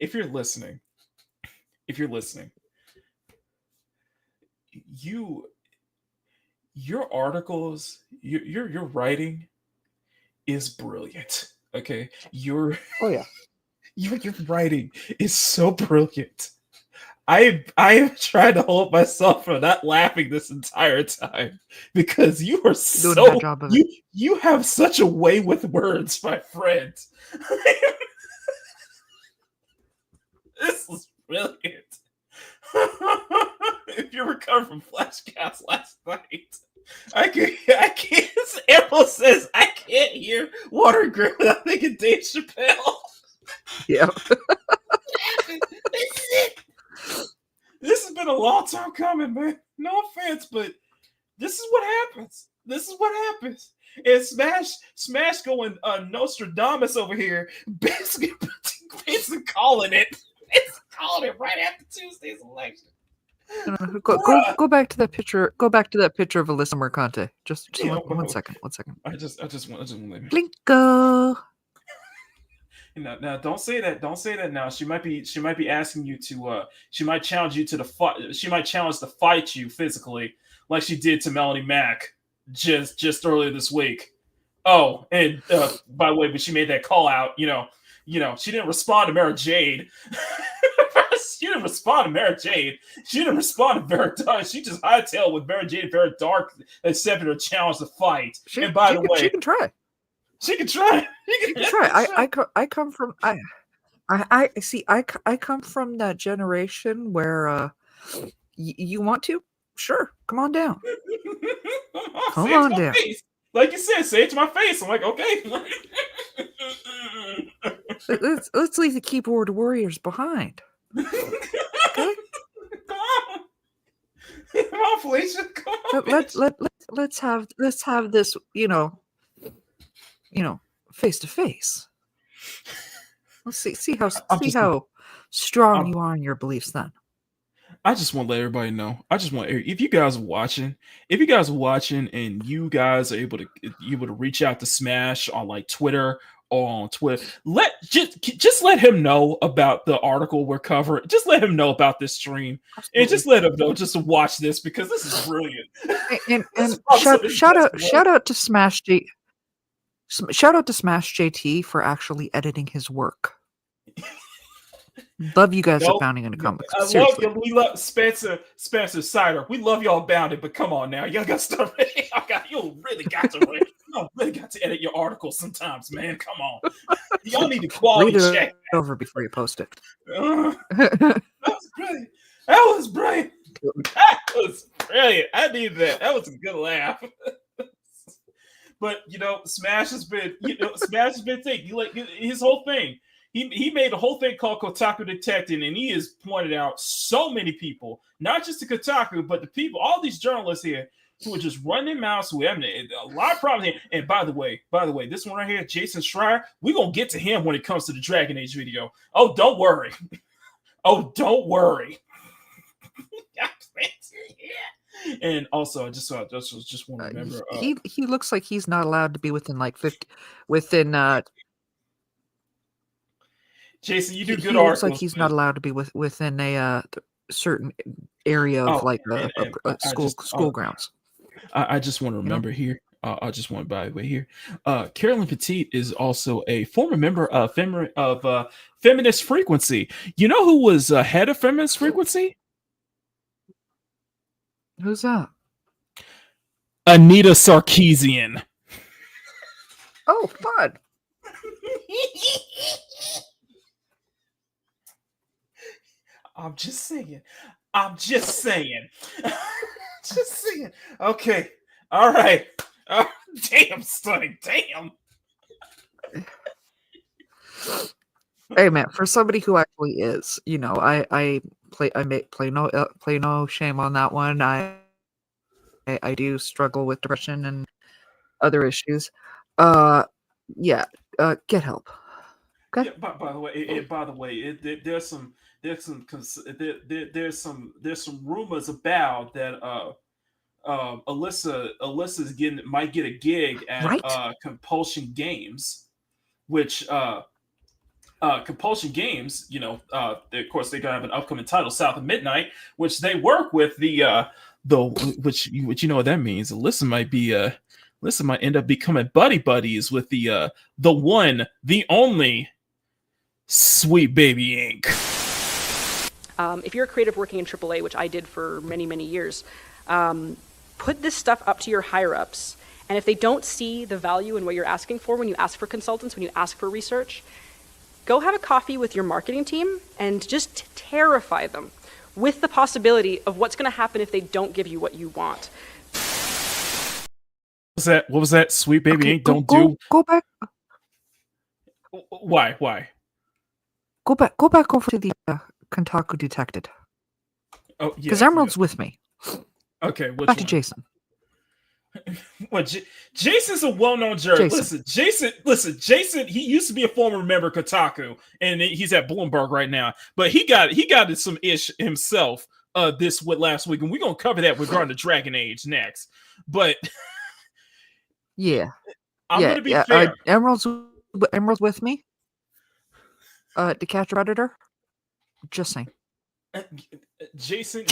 If you're listening, your articles, your writing is brilliant. Okay, your writing is so brilliant. I have tried to hold myself from not laughing this entire time because you are you have such a way with words, my friend. This is brilliant. If you recovered from flashcast last night, I can't. April says I can't hear Water Grip without thinking Dave Chappelle. Yeah. This is it. This has been a long time coming, man. No offense, but this is what happens. And Smash going Nostradamus over here, basically calling it. It's calling it right after Tuesday's election. Go back to that picture. Go back to that picture of Alyssa Mercante. Just one second. I just want to Blinko. Now, don't say that. Don't say that now. She might be asking you to. She might challenge you to the fight. She might challenge to fight you physically, like she did to Melanie Mack just earlier this week. Oh, and by the way, but she made that call out. She didn't respond to Mara Jade. She didn't respond to Mara Jade. She didn't respond to Vera Dark. She just hightailed with Mara Jade and Vera Dark accepted her challenge to fight. And by the way, she can try. She can try. I come from I see. I come from that generation where you want to, sure, come on down. Come on down. Face. Like you said, say it to my face. I'm like, okay. Let's leave the keyboard warriors behind. Okay. Come on, Felicia. Come on, let's have this, face to face. Let's see how strong you are in your beliefs then. I just want to let everybody know. If you guys are watching, and you guys are able to reach out to Smash on like Twitter or on Twitter, just let him know about the article we're covering. Just let him know about this stream, and just let him know just to watch this because this is brilliant. And shout out to Smash JT for actually editing his work. Love you guys at Bounding into Comics. Seriously. We love Spencer Cider. We love y'all Bounding, but come on now, y'all got stuff. You really got to edit your articles sometimes, man. Come on, y'all need to quality check over before you post it. That was brilliant. That was brilliant. I needed that. That was a good laugh. But Smash has been thinking like his whole thing. He made a whole thing called Kotaku Detecting, and he has pointed out so many people, not just to Kotaku, but the people, all these journalists here who are just running their mouths, who have a lot of problems here. And by the way, this one right here, Jason Schreier, we're going to get to him when it comes to the Dragon Age video. Oh, don't worry. Don't worry. And also, I just want to remember. He looks like he's not allowed to be within like 50, Jason, you do good he articles. Looks like he's not allowed to be within a certain area of school grounds. I just want to remember here. I just want to by the way here. Carolyn Petit is also a former member of Feminist Frequency. You know who was head of Feminist Frequency? Who's that? Anita Sarkeesian. Oh, fun. I'm just saying. Just saying. Okay. All right. Damn, Stunning. Damn. Hey, man, for somebody who actually is, I play no shame on that one. I do struggle with depression and other issues. Get help. Okay. Yeah, by the way, there's some rumors about that Alyssa might get a gig at Compulsion Games, which Compulsion Games, of course they're gonna have an upcoming title, South of Midnight, which they work with which you know what that means. Alyssa might end up becoming buddies with the one, the only Sweet Baby Inc. If you're a creative working in AAA, which I did for many, many years, put this stuff up to your higher-ups. And if they don't see the value in what you're asking for when you ask for consultants, when you ask for research, go have a coffee with your marketing team and just terrify them with the possibility of what's going to happen if they don't give you what you want. What was that? Sweet Baby Inc. Go back. Why? Go back over to the Kotaku Detected. Oh, yeah. Because Emerald's with me. Okay, back to Jason. Jason's a well-known journalist. Jason, he used to be a former member of Kotaku, and he's at Bloomberg right now. But he got some ish himself last week, and we're gonna cover that regarding the Dragon Age next. But I'm gonna be fair. Emerald's with me. To catch a predator. Just saying. Jason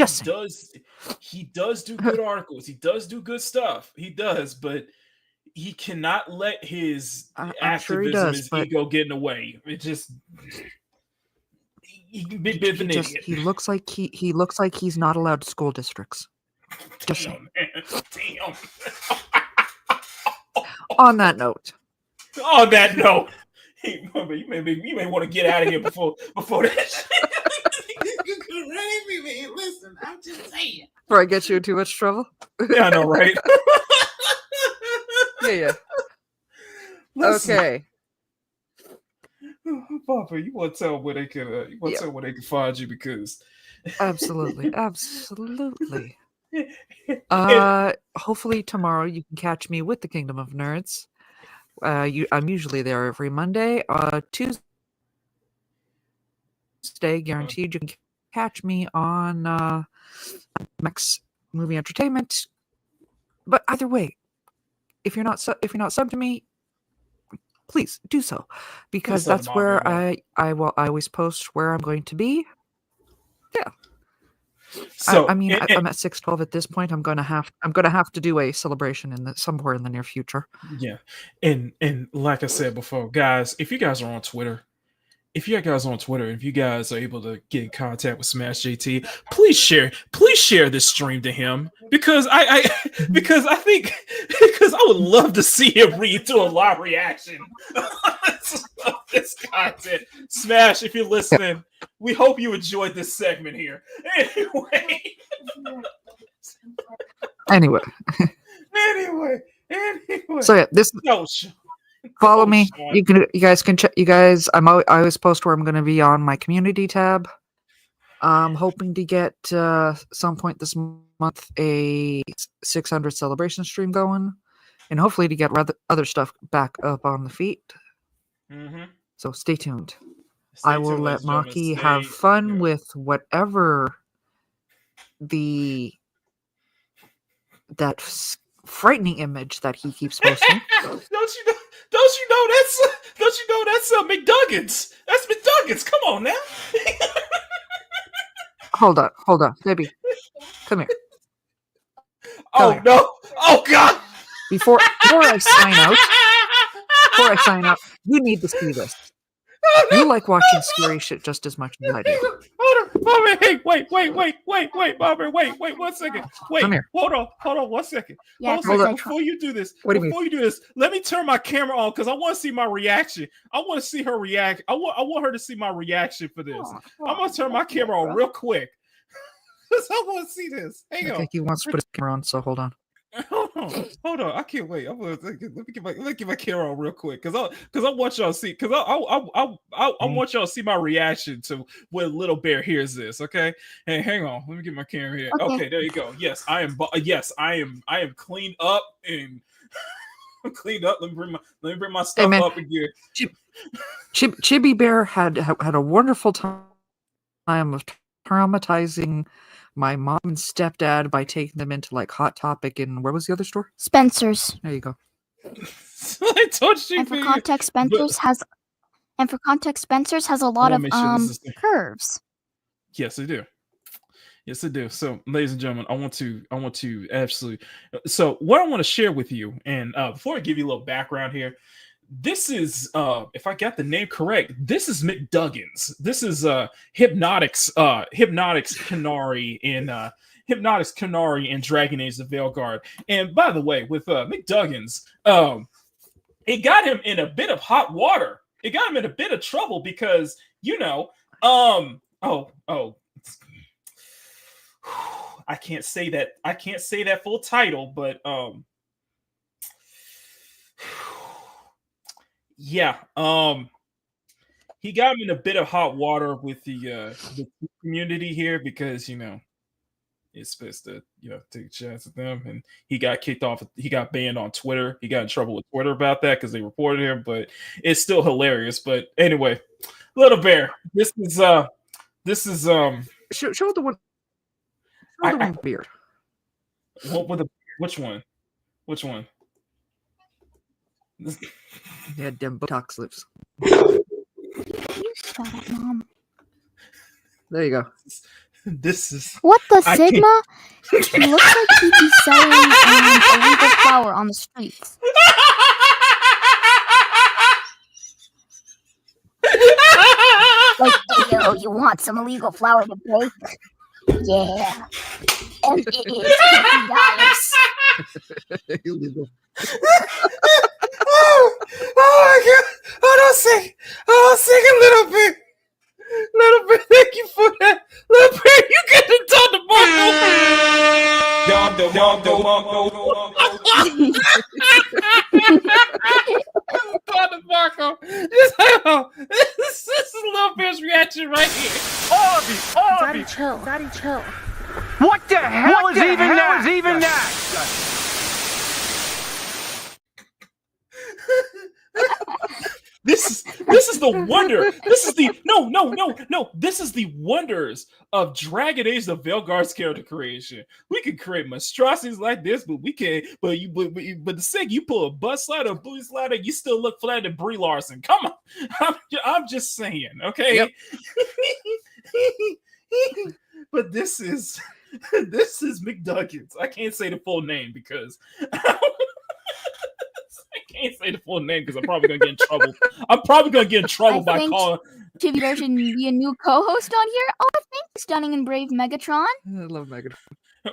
he does do good articles. He does do good stuff. He does, but he cannot let his activism, his ego get in the way. It just he can be a bit of an idiot. He looks like he's not allowed to school districts. Damn. On that note. You may want to get out of here before that. Listen, I'm just saying. Before I get you in too much trouble. Yeah, I know, right? Yeah. Listen. Okay. Papa, you want to tell where they can? Tell where they can find you because. Absolutely. Hopefully tomorrow you can catch me with the Kingdom of Nerds. I'm usually there every Monday. Tuesday, guaranteed you can catch me on Max Movie Entertainment. But either way, if you're not sub to me, please do so, because that's where I always post where I'm going to be. Yeah. So I'm at 612 at this point. I'm gonna have to do a celebration somewhere in the near future. Yeah, and like I said before, guys, if you guys are on Twitter, if you guys are able to get in contact with Smash JT, please share this stream to him, because I think I would love to see him do a live reaction of this content. Smash, if you're listening, we hope you enjoyed this segment here. Anyway. So yeah, this. Follow me. You guys can check. I always post where I'm going to be on my community tab. I'm hoping to get some point this month a 600 celebration stream going, and hopefully to get other stuff back up on the feet. Mm-hmm. So stay tuned. I will let Maki have fun with whatever that frightening image that he keeps posting. Don't you know that's McDuggins? That's McDuggins. Come on now. Hold on, baby. Come here. No. Oh God. Before I sign out, you need to see this. You like watching scary shit just as much as I do. Hold on, Bobby. Hey, wait, Bobby. Wait, 1 second. Wait, come here. Hold on 1 second. Yeah, Before you do this, what do you mean? let me turn my camera on, because I want to see my reaction. I want to see her react. I want her to see my reaction for this. I'm gonna turn my camera on real quick, because I want to see this. Hang on. He wants to put his camera on, so hold on. Hold on! I can't wait. Let me get my camera on real quick, because I want y'all to see, because I want y'all to see my reaction to when Little Bear hears this. Okay, hey, hang on. Let me get my camera here. Okay, there you go. Yes, I am cleaned up and cleaned up. Let me bring my stuff up again. Chibi Bear had a wonderful time of traumatizing my mom and stepdad by taking them into like Hot Topic and where was the other store? Spencer's. There you go. I told you. And for context, Spencer's has a lot of curves. Yes, they do. So, ladies and gentlemen, I want to absolutely. So, what I want to share with you, and before I give you a little background here, this is, if I got the name correct, this is McDuggins. This is Hypnotics Canary in Dragon Age: The Veilguard. And by the way, with McDuggins, it got him in a bit of hot water. It got him in a bit of trouble because, I can't say that full title, but yeah, he got him in a bit of hot water with the community here, because it's supposed to take a chance at them, and he got kicked off. He got banned on Twitter. He got in trouble with Twitter about that because they reported him, but it's still hilarious. But anyway, Little Bear, this is show the one. Show the one beard. Which one? He had them Botox lips. You shut up, Mom. There you go. This is what the Sigma? He looks like he'd be selling illegal flour on the streets. Like, hey, yo, you want some illegal flour to bake? Yeah. And it is $50. Illegal. Oh my God! I'll sing a little bit. Thank you for that. Little bit, you get to talk to Marco. This is Little Bear's reaction right here. Daddy, chill. What the hell is even that? This is the wonder. This is the no. This is the wonders of Dragon Age: The Veilguard's character creation. We can create monstrosities like this, but we can't. But the second you pull a butt slider, a booty slider, you still look flat than Brie Larson. Come on, I'm just saying, okay. Yep. But this is McDuggins. I can't say the full name because I can't say the full name because I'm probably gonna get in trouble. I'm probably gonna get in trouble by calling. To be a new co-host on here. Oh, thank you, Stunning and Brave Megatron. I love Megatron.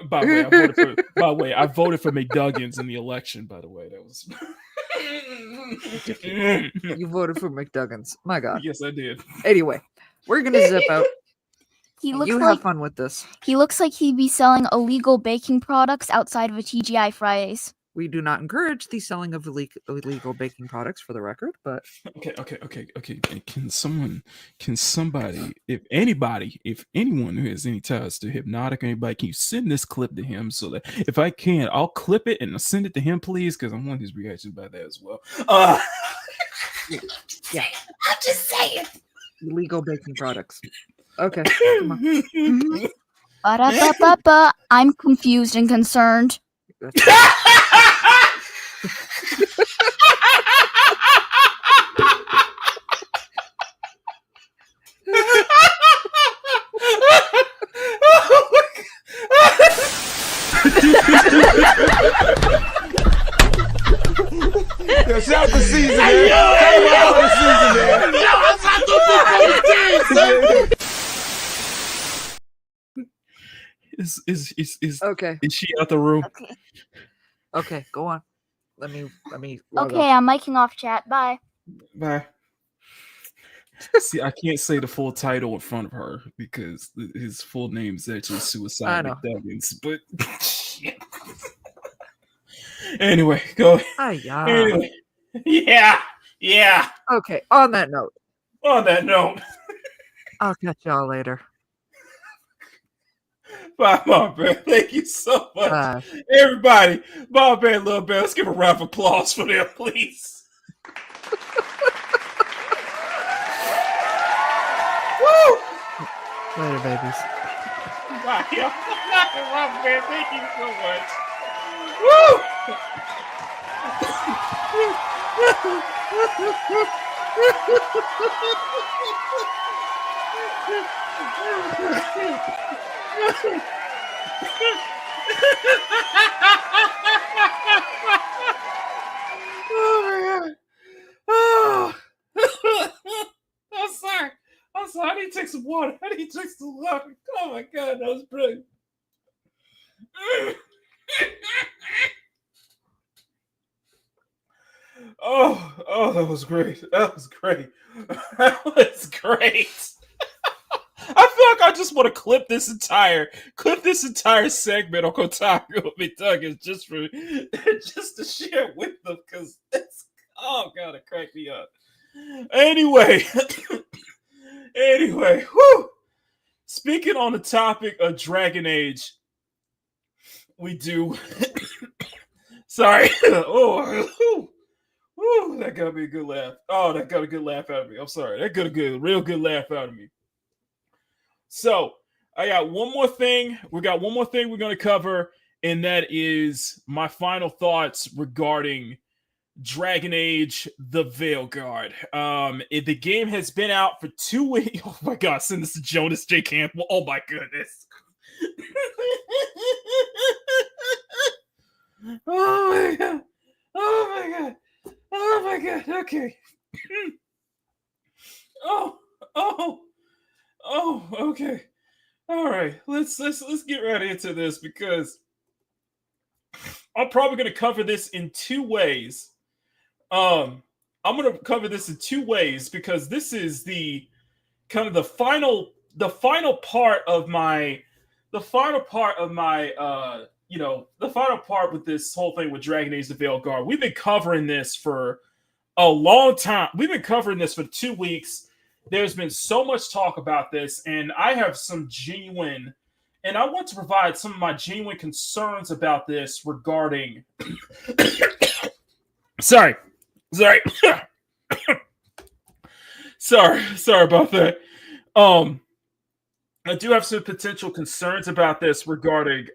By the way, I voted for McDuggins in the election. By the way, that was. You voted for McDuggins. My God. Yes, I did. Anyway, we're gonna zip out. He looks You like have fun with this. he looks like he'd be selling illegal baking products outside of a TGI Fridays. We do not encourage the selling of illegal baking products, for the record. But Okay. Can somebody, if anyone who has any ties to Hypnotic or anybody, can you send this clip to him so that if I can, I'll clip it and send it to him, please, because I want his reaction by that as well. Yeah, I'm just saying. illegal baking products. Okay. Come on. Ba-da-ba-ba-ba. I'm confused and concerned. Yo, shout out to Season, man. Shout out to Season, man. Yo, I'm not the big Is Okay. Is she out the room? Okay, go on. Let me log Okay, off. I'm miking off chat. Bye. Bye. See, I can't say the full title in front of her because his full name is actually I Suicide know. McDuggins. But anyway, go ahead. Hi-ya. Anyway, yeah. Okay, on that note, On that note, I'll catch y'all later. bye, Mom Bear. Thank you so much, Bye. everybody. Mom Bear, Little Bear. Let's give a round of applause for them, please. Woo! Later, babies. Bye, y'all. Mom Bear, thank you so much. Woo! Oh my God. Oh. I'm sorry. I need to take some water. Oh my God, that was brilliant. Oh, that was great. That was great. I feel like I just want to clip this entire segment on Kotaku with McDuggins just to share with them because it's God, it cracked me up. Anyway, whew. Speaking on the topic of Dragon Age, we do. Sorry. Woo, that got me a good laugh. Oh, that got a good laugh out of me. I'm sorry. That got a real good laugh out of me. So, I got one more thing. We got one more thing we're going to cover, and that is my final thoughts regarding Dragon Age: The Veilguard. The game has been out for 2 weeks. Oh my God, send this to Jonas J. Campbell. Oh my goodness. Oh my God. Oh my God. Oh my God. Okay. Okay. All right. Let's get right into this because I'm probably going to cover this in 2 ways. I'm going to cover this in 2 ways because this is the kind of the final part of my the final part with this whole thing with Dragon Age: The Veilguard. We've been covering this for a long time. We've been covering this for 2 weeks. There's been so much talk about this, and I have some genuine, and I want to provide some of my genuine concerns about this regarding. Sorry. Sorry about that. I do have some potential concerns about this regarding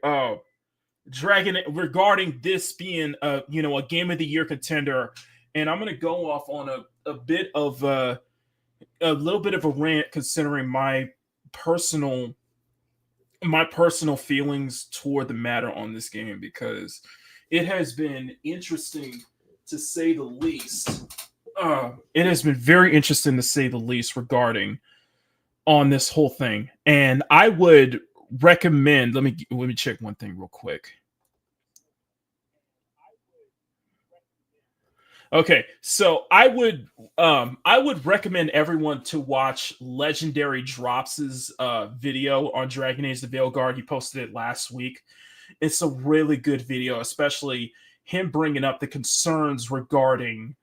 regarding this being a game of the year contender, and I'm gonna go off on a bit of a little bit of a rant considering my personal feelings toward the matter on this game, because it has been interesting to say the least. It has been very interesting to say the least regarding on this whole thing, and I would recommend. Let me check one thing real quick. Okay, so I would recommend everyone to watch Legendary Drops's video on Dragon Age the Veilguard. He posted it last week. It's a really good video, especially him bringing up the concerns regarding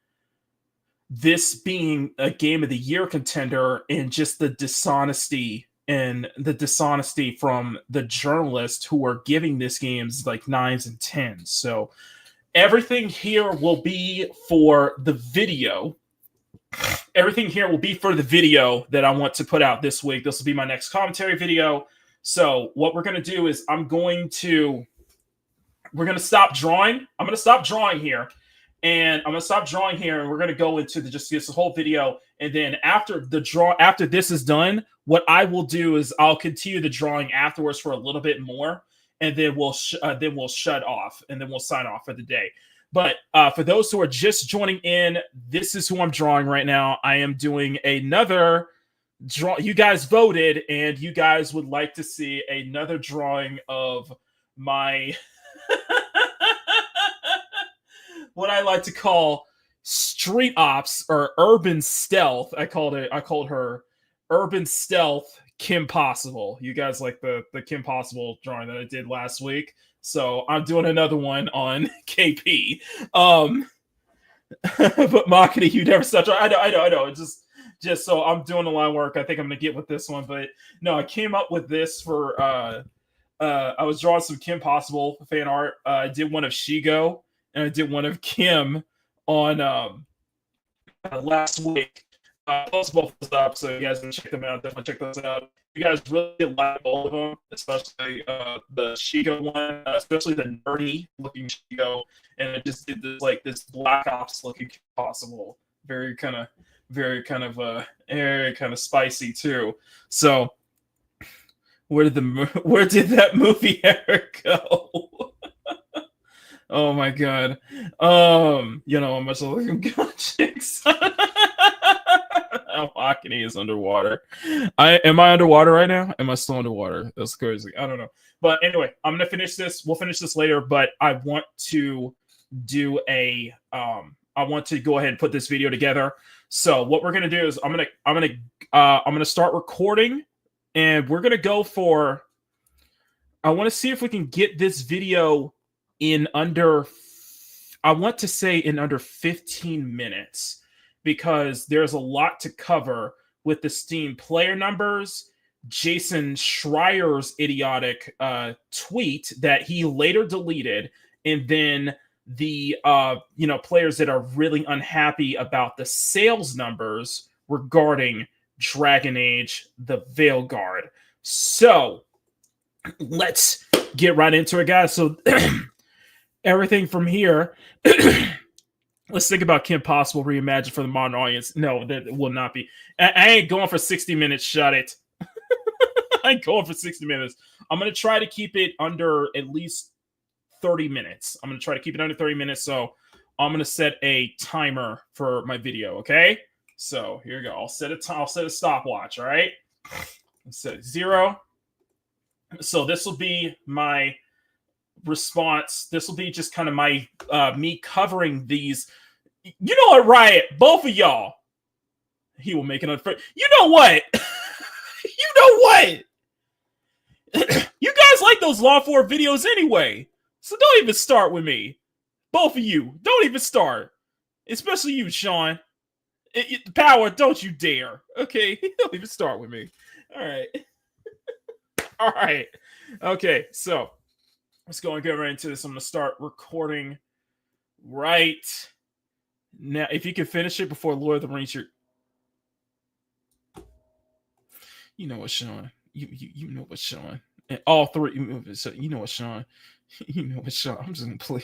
this being a game of the year contender and just the dishonesty from the journalists who are giving this games like 9s and 10s. So everything here will be for the video. Everything here will be for the video that I want to put out this week. This will be my next commentary video. So what we're going to do is we're going to stop drawing. I'm going to stop drawing here. And I'm going to stop drawing here, and we're going to go into just this whole video. And then after this is done, what I will do is I'll continue the drawing afterwards for a little bit more. And then we'll shut off, and then we'll sign off for the day. But for those who are just joining in, this is who I'm drawing right now. I am doing another draw. You guys voted, and you guys would like to see another drawing of my what I like to call street ops or urban stealth. I called her urban stealth Kim Possible. You guys like the Kim Possible drawing that I did last week. So I'm doing another one on KP. But Makini, you never stop drawing. I know. It's just so I'm doing a lot of work. I think I'm gonna get with this one. But no, I came up with this for I was drawing some Kim Possible fan art. I did one of Shigo and I did one of Kim on last week. Post both those up, so you guys can check them out. Definitely check those out. You guys really like all of them, especially the Shigo one, especially the nerdy looking Shigo, and it just did this Black Ops looking Possible, very kind of spicy too. So where did that movie ever go? Oh my god. I'm much looking good chicks. Makini is underwater. Am I underwater right now? Am I still underwater? That's crazy. I don't know. But anyway, I'm gonna finish this. We'll finish this later. But I want to do I want to go ahead and put this video together. So what we're gonna do is I'm gonna start recording, and we're gonna go for. I want to see if we can get this video in under. I want to say in under 15 minutes. Because there's a lot to cover with the Steam player numbers, Jason Schreier's idiotic tweet that he later deleted, and then the players that are really unhappy about the sales numbers regarding Dragon Age the Veilguard. So let's get right into it, guys. So everything from here. Let's think about Kim Possible reimagined for the modern audience. No, that will not be. I ain't going for 60 minutes. Shut it. I ain't going for 60 minutes. I'm going to try to keep it under at least 30 minutes. I'm going to try to keep it under 30 minutes. So I'm going to set a timer for my video. Okay. So here we go. I'll set a stopwatch. All right. Let's set 0. So this will be my response. This will be just kind of my me covering these. You know what, Riot? Both of y'all. He will make an unfair. You know what? You guys like those Law 4 videos anyway. So don't even start with me. Both of you. Don't even start. Especially you, Sean. Power, don't you dare. Okay? Don't even start with me. All right. All right. Okay, so let's go and get right into this. I'm going to start recording right now. If you can finish it before Lord of the Rings, You know what, Sean? You know what, Sean? And all three. So you know what, Sean? You know what, Sean? I'm just gonna play.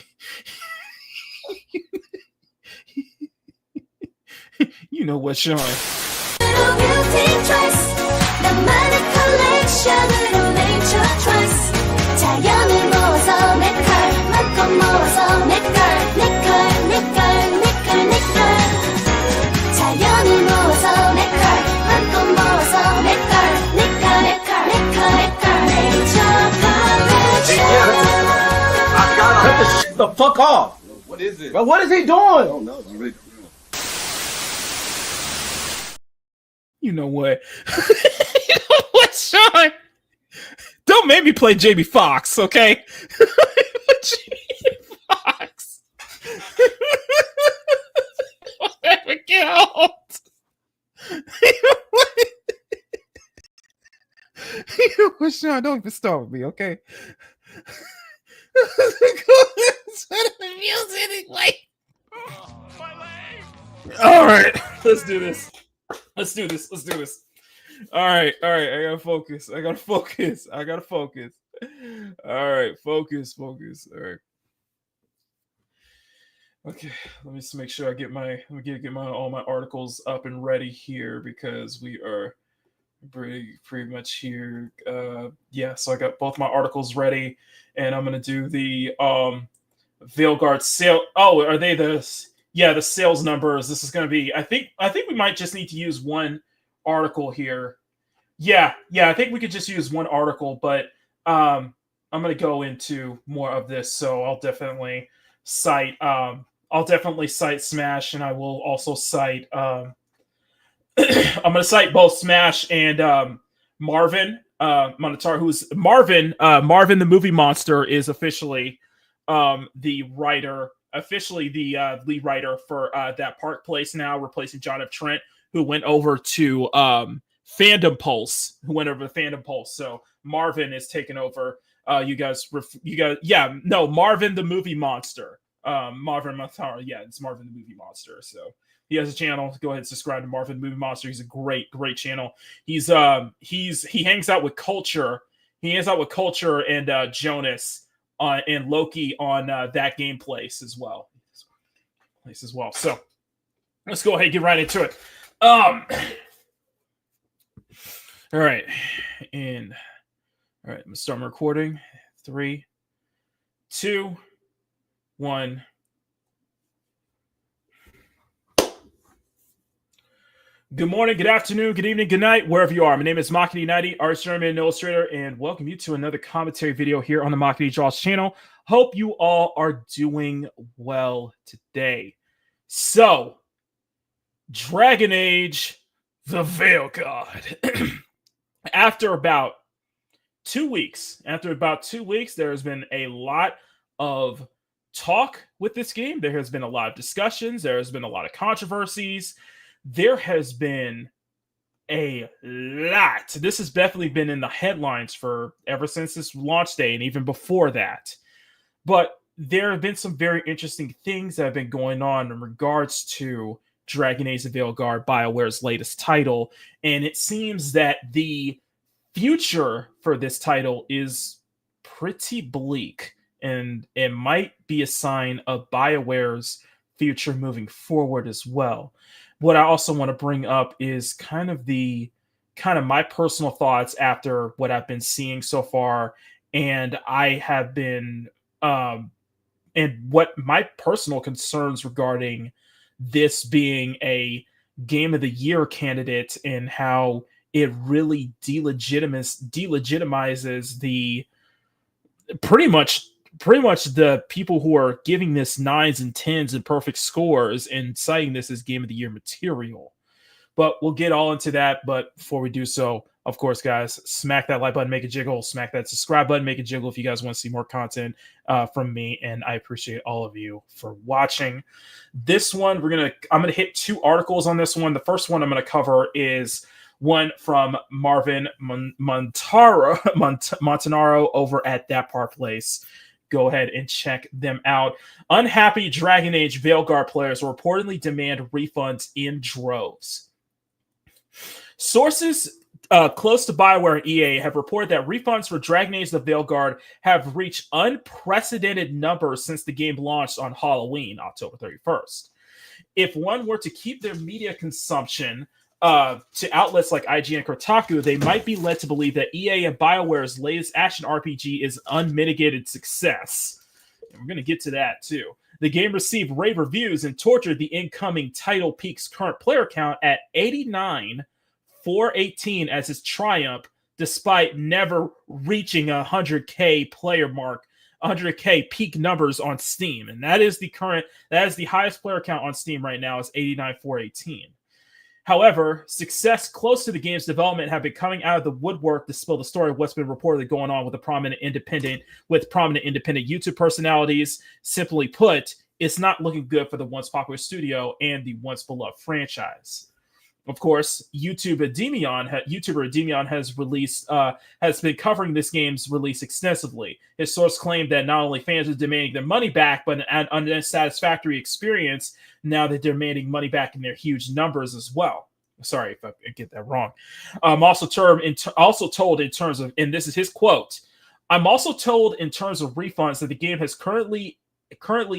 You know what, Sean? Little beauty dress, the money collection, little nature trust. 자연을 모아서 내걸, 마음껏 모아서 내걸, 내걸. 자연을 모아서 내걸, 마음껏 모아서 내걸, 내걸. Nature collection. I gotta cut this shit the fuck off. What is it? Bro, what is he doing? I don't know. You know what? You know what, Sean? Don't make me play Jamie Foxx, okay? Jamie Foxx. Whatever, get out. You know what, Sean? Don't even start with me, okay? All right, let's do this. Let's do this. All right. I gotta focus. All right, focus. All right. Okay, let me just make sure I get all my articles up and ready here because we are pretty much here. Yeah, so I got both my articles ready, and I'm gonna do the Veilguard sale. Oh, are they the sales numbers? This is gonna be. I think we might just need to use one article here. Yeah, I think we could just use one article, but I'm gonna go into more of this, so I'll definitely cite Smash, and I will also cite I'm gonna cite both Smash and Marvin Monotaro, who's Marvin the movie monster is officially the lead writer for That Park Place now, replacing John F. Trent, who went over to Fandom Pulse. So Marvin is taking over. Marvin the movie monster. Marvin Monotaro. Yeah, it's Marvin the movie monster. So he has a channel. Go ahead and subscribe to Marvin the movie monster. He's a great channel. He hangs out with Culture. He hangs out with Culture and Jonas and Loki on That Game Place as well. So let's go ahead and get right into it. All right. And all right, I'm gonna start my recording. 3, 2, 1. Good morning, good afternoon, good evening, good night, wherever you are. My name is Makini 90, artist, journeyman, and illustrator, and welcome you to another commentary video here on the Makini Draws channel. Hope you all are doing well today. So, Dragon Age, the Veilguard. After about 2 weeks, there has been a lot of talk with this game. There has been a lot of discussions. There has been a lot of controversies. There has been a lot. This has definitely been in the headlines for ever since this launch day and even before that. But there have been some very interesting things that have been going on in regards to Dragon Age the Veilguard, BioWare's latest title. And it seems that the future for this title is pretty bleak. And it might be a sign of BioWare's future moving forward as well. What I also want to bring up is kind of my personal thoughts after what I've been seeing so far, and I have been and what my personal concerns regarding this being a Game of the Year candidate and how it really delegitimizes the pretty much the people who are giving this 9s and 10s and perfect scores and citing this as Game of the Year material. But we'll get all into that. But before we do so, of course, guys, smack that like button, make it jiggle. Smack that subscribe button, make it jiggle if you guys want to see more content from me. And I appreciate all of you for watching. This one, I'm gonna hit 2 articles on this one. The first one I'm gonna cover is one from Marvin Montanaro over at That Park Place. Go ahead and check them out. Unhappy Dragon Age Veilguard players reportedly demand refunds in droves. Sources close to BioWare and EA have reported that refunds for Dragon Age the Veilguard have reached unprecedented numbers since the game launched on Halloween, October 31st. If one were to keep their media consumption to outlets like IGN and Kotaku, they might be led to believe that EA and BioWare's latest action RPG is unmitigated success. And we're going to get to that too. The game received rave reviews and tortured the incoming title peak's current player count at 89,418 as its triumph, despite never reaching 100K player mark, 100K peak numbers on Steam. And that is the highest player count on Steam right now is 89,418. However, success close to the game's development have been coming out of the woodwork to spill the story of what's been reportedly going on with prominent independent YouTube personalities. Simply put, it's not looking good for the once popular studio and the once beloved franchise. Of course, YouTuber Demion has been covering this game's release extensively. His source claimed that not only fans are demanding their money back, but an unsatisfactory experience now that they're demanding money back in their huge numbers as well. Sorry if I get that wrong. Also told in terms of, and this is his quote, "I'm also told in terms of refunds that the game has currently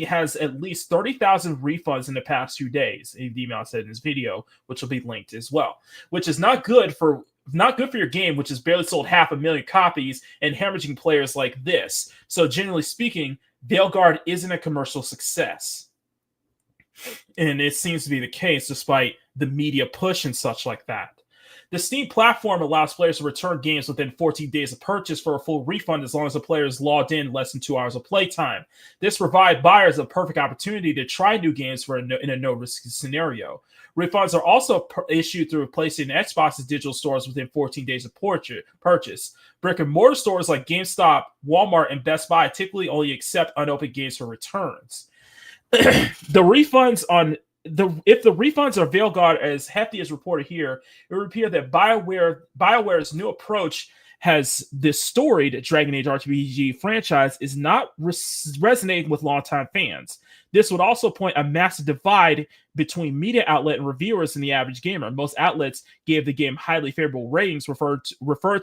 has at least 30,000 refunds in the past few days," Demion said in his video, which will be linked as well, which is not good for your game, which has barely sold 500,000 copies and hemorrhaging players like this. So generally speaking, Veilguard isn't a commercial success. And it seems to be the case despite the media push and such like that. The Steam platform allows players to return games within 14 days of purchase for a full refund as long as the player is logged in less than 2 hours of playtime. This provides buyers a perfect opportunity to try new games in a no-risk scenario. Refunds are also issued through PlayStation and Xbox's digital stores within 14 days of purchase. Brick-and-mortar stores like GameStop, Walmart, and Best Buy typically only accept unopened games for returns. If the refunds are Veilguard as hefty as reported here, it would appear that BioWare's new approach has this storied Dragon Age RPG franchise is not resonating with longtime fans. This would also point a massive divide between media outlet and reviewers and the average gamer. Most outlets gave the game highly favorable ratings, referred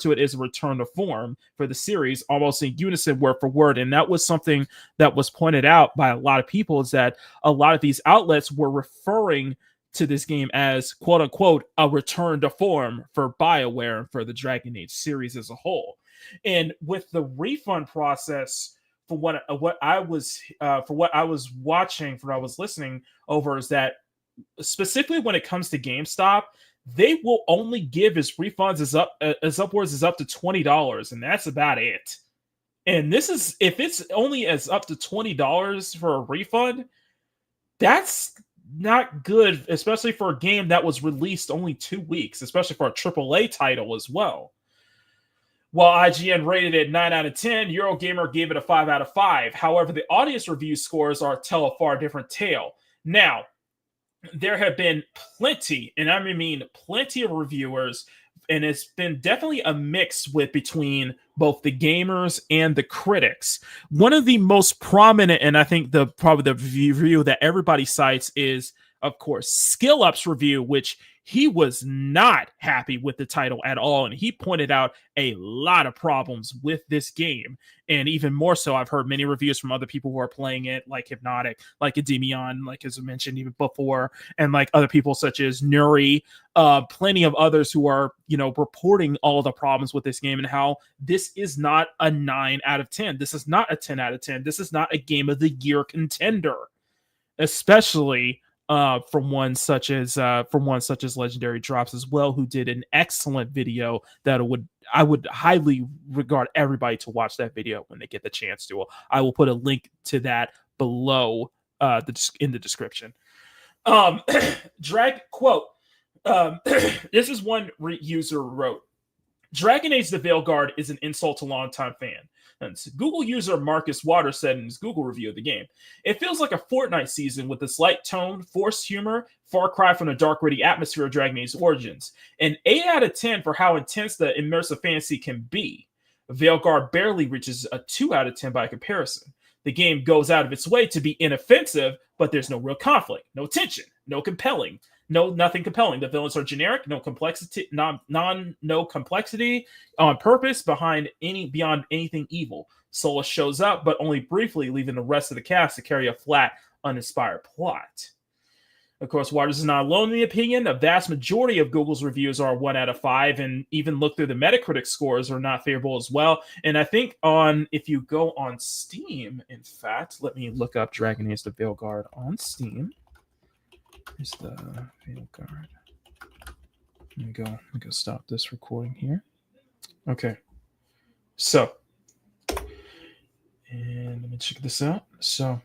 to it as a return to form for the series, almost in unison word for word. And that was something that was pointed out by a lot of people, is that a lot of these outlets were referring to this game as quote unquote a return to form for BioWare and for the Dragon Age series as a whole. And with the refund process, for what I was listening over, is that specifically when it comes to GameStop, they will only give as refunds as upwards as up to $20, and that's about it. And this is, if it's only as up to $20 for a refund, that's not good, especially for a game that was released only 2 weeks, especially for a AAA title as well. While IGN rated it 9 out of 10, Eurogamer gave it a 5 out of 5. However, the audience review scores tell a far different tale. Now, there have been plenty, and I mean plenty of reviewers, and it's been definitely a mix between both the gamers and the critics. One of the most prominent, and I think probably the review that everybody cites is, of course, Skill Up's review, which he was not happy with the title at all, and he pointed out a lot of problems with this game. And even more so, I've heard many reviews from other people who are playing it, like Hypnotic, like Demion, like as I mentioned even before, and like other people such as Nuri, plenty of others who are, reporting all the problems with this game and how this is not a 9 out of 10. This is not a 10 out of 10. This is not a Game of the Year contender, especially from one such as Legendary Drops as well, who did an excellent video that I would highly regard everybody to watch that video when they get the chance to. I will put a link to that below in the description. This is one user wrote, "Dragon Age the Veilguard is an insult to longtime fan." And Google user Marcus Waters said in his Google review of the game, "It feels like a Fortnite season with this light tone, forced humor, far cry from the dark, gritty atmosphere of Dragon Age Origins. An 8 out of 10 for how intense the immersive fantasy can be. Veilguard barely reaches a 2 out of 10 by comparison. The game goes out of its way to be inoffensive, but there's no real conflict, no tension, no compelling nothing compelling. The villains are generic, no complexity, no complexity on purpose beyond anything evil. Solus shows up, but only briefly, leaving the rest of the cast to carry a flat, uninspired plot. Of course, Waters is not alone in the opinion. A vast majority of Google's reviews are 1 out of 5, and even look through the Metacritic scores are not favorable as well. And I think if you go on Steam, in fact, let me look up Dragon Age the Veilguard on Steam. Here's the Veilguard. Let me go stop this recording here. Okay. So, and let me check this out. So,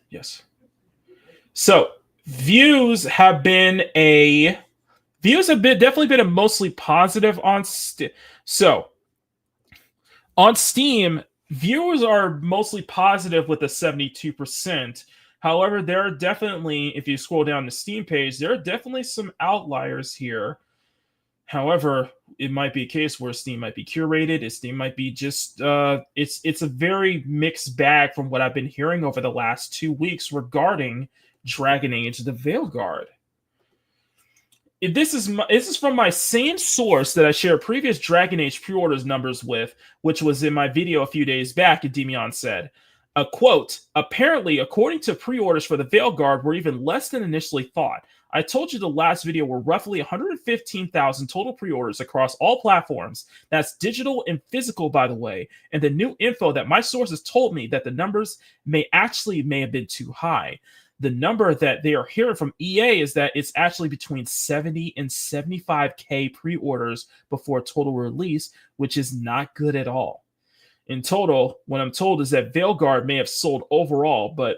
yes. So, views have definitely been a mostly positive on Steam. So, on Steam, viewers are mostly positive with a 72%. However, there are definitely, if you scroll down the Steam page, there are definitely some outliers here. However, it might be a case where Steam might be curated. Steam might be just, it's a very mixed bag from what I've been hearing over the last 2 weeks regarding Dragon Age the Veilguard. This is from my same source that I shared previous Dragon Age pre-orders numbers with, which was in my video a few days back, and Demion said, a quote, apparently, according to pre-orders for the Veilguard, were even less than initially thought. I told you the last video were roughly 115,000 total pre-orders across all platforms. That's digital and physical, by the way. And the new info that my sources told me that the numbers may have been too high. The number that they are hearing from EA is that it's actually between 70 and 75K pre-orders before total release, which is not good at all. In total, what I'm told is that Veilguard may have sold overall, but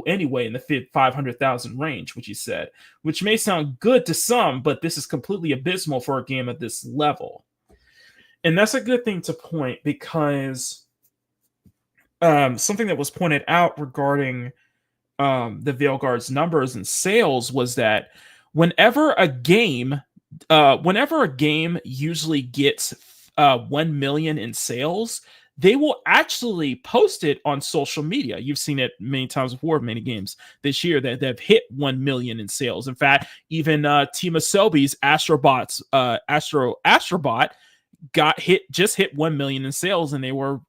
anyway, in the 500,000 range, which he said, which may sound good to some, but this is completely abysmal for a game at this level. And that's a good thing to point, because something that was pointed out regarding the Veilguard's numbers and sales was that whenever a game usually gets 1 million in sales, they will actually post it on social media. You've seen it many times before, many games this year that have hit 1 million in sales. In fact, even Team Asobi's Astrobot just hit 1 million in sales, and they were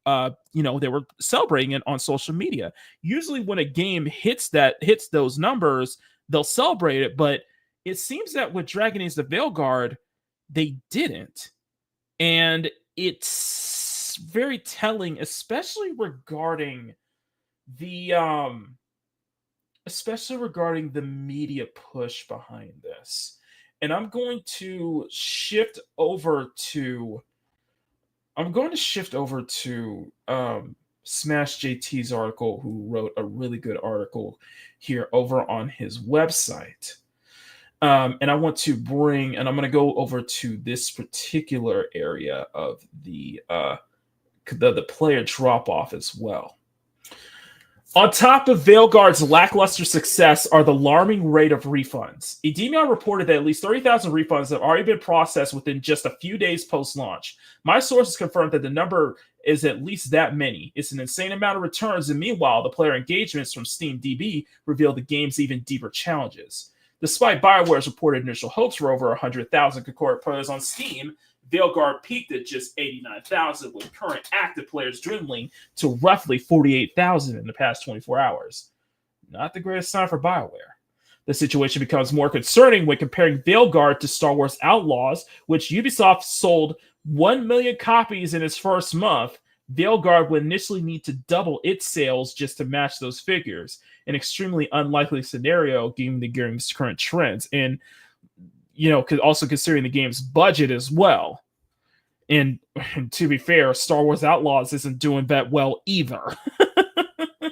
celebrating it on social media. Usually when a game hits those numbers, they'll celebrate it, but it seems that with Dragon Age the Veilguard, they didn't. And it's very telling, especially regarding the media push behind this. And I'm going to shift over to Smash JT's article, who wrote a really good article here over on his website. And I want to I'm going to go over to this particular area of the player drop-off as well. On top of Veilguard's lackluster success are the alarming rate of refunds. Edemion reported that at least 30,000 refunds have already been processed within just a few days post-launch. My sources confirmed that the number is at least that many. It's an insane amount of returns, and meanwhile, the player engagements from SteamDB reveal the game's even deeper challenges. Despite BioWare's reported initial hopes for over 100,000 concurrent players on Steam, Veilguard peaked at just 89,000, with current active players dwindling to roughly 48,000 in the past 24 hours. Not the greatest sign for BioWare. The situation becomes more concerning when comparing Veilguard to Star Wars Outlaws, which Ubisoft sold 1 million copies in its first month. Veilguard would initially need to double its sales just to match those figures, an extremely unlikely scenario given the game's current trends, and also considering the game's budget as well. And to be fair, Star Wars Outlaws isn't doing that well either.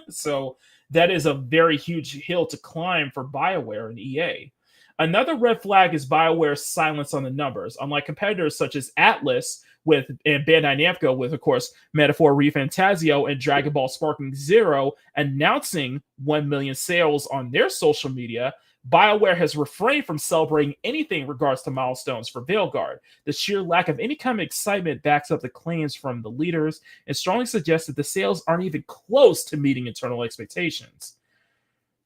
So that is a very huge hill to climb for BioWare and EA. Another red flag is BioWare's silence on the numbers. Unlike competitors such as Atlas and Bandai Namco with, of course, Metaphor ReFantazio and Dragon Ball Sparking Zero announcing 1 million sales on their social media, BioWare has refrained from celebrating anything in regards to milestones for Veilguard. The sheer lack of any kind of excitement backs up the claims from the leaders and strongly suggests that the sales aren't even close to meeting internal expectations.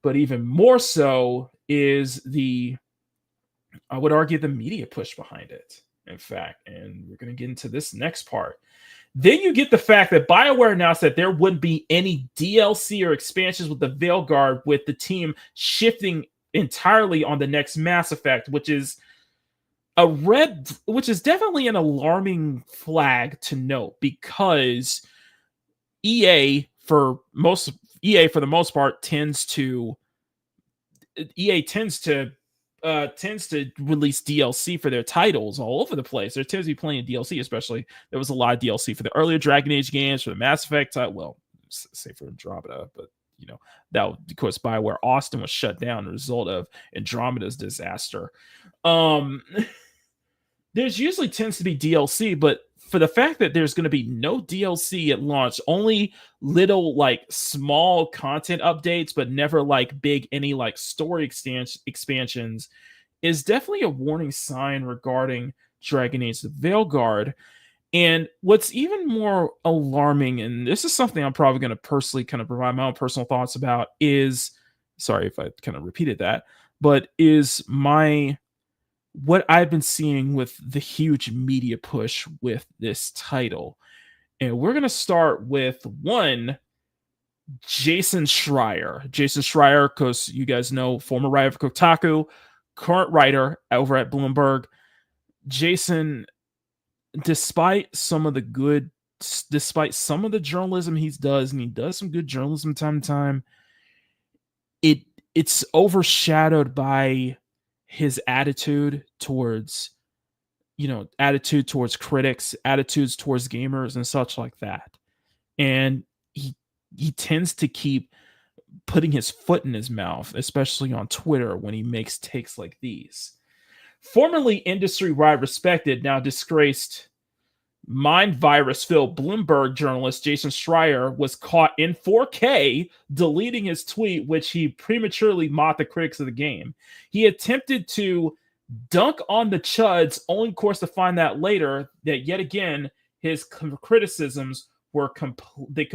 But even more so is I would argue, the media push behind it, in fact. And we're going to get into this next part. Then you get the fact that BioWare announced that there wouldn't be any DLC or expansions with the Veilguard, with the team shifting entirely on the next Mass Effect, which is definitely an alarming flag to note, because EA for the most part tends to release DLC for their titles all over the place. There tends to be plenty of DLC, especially there was a lot of DLC for the earlier Dragon Age games, for the Mass Effect title. Well, say for Andromeda, but that, of course, BioWare Austin was shut down as a result of Andromeda's disaster. There's usually tends to be DLC, but for the fact that there's going to be no DLC at launch, only little small content updates, but never big any story expansions, is definitely a warning sign regarding Dragon Age the Veilguard. And what's even more alarming, and this is something I'm probably going to personally kind of provide my own personal thoughts about, is, sorry if I kind of repeated that, but is what I've been seeing with the huge media push with this title. And we're going to start with one, Jason Schreier. Jason Schreier, because you guys know, former writer of Kotaku, current writer over at Bloomberg. Jason, despite some of the journalism he does, and he does some good journalism time to time, it's overshadowed by his attitude towards critics, attitudes towards gamers, and such like that. And he tends to keep putting his foot in his mouth, especially on Twitter when he makes takes like these. Formerly industry-wide respected, now disgraced, mind virus-filled Bloomberg journalist Jason Schreier was caught in 4K deleting his tweet, which he prematurely mocked the critics of the game. He attempted to dunk on the chuds, only, of course, to find out later that yet again his criticisms were completely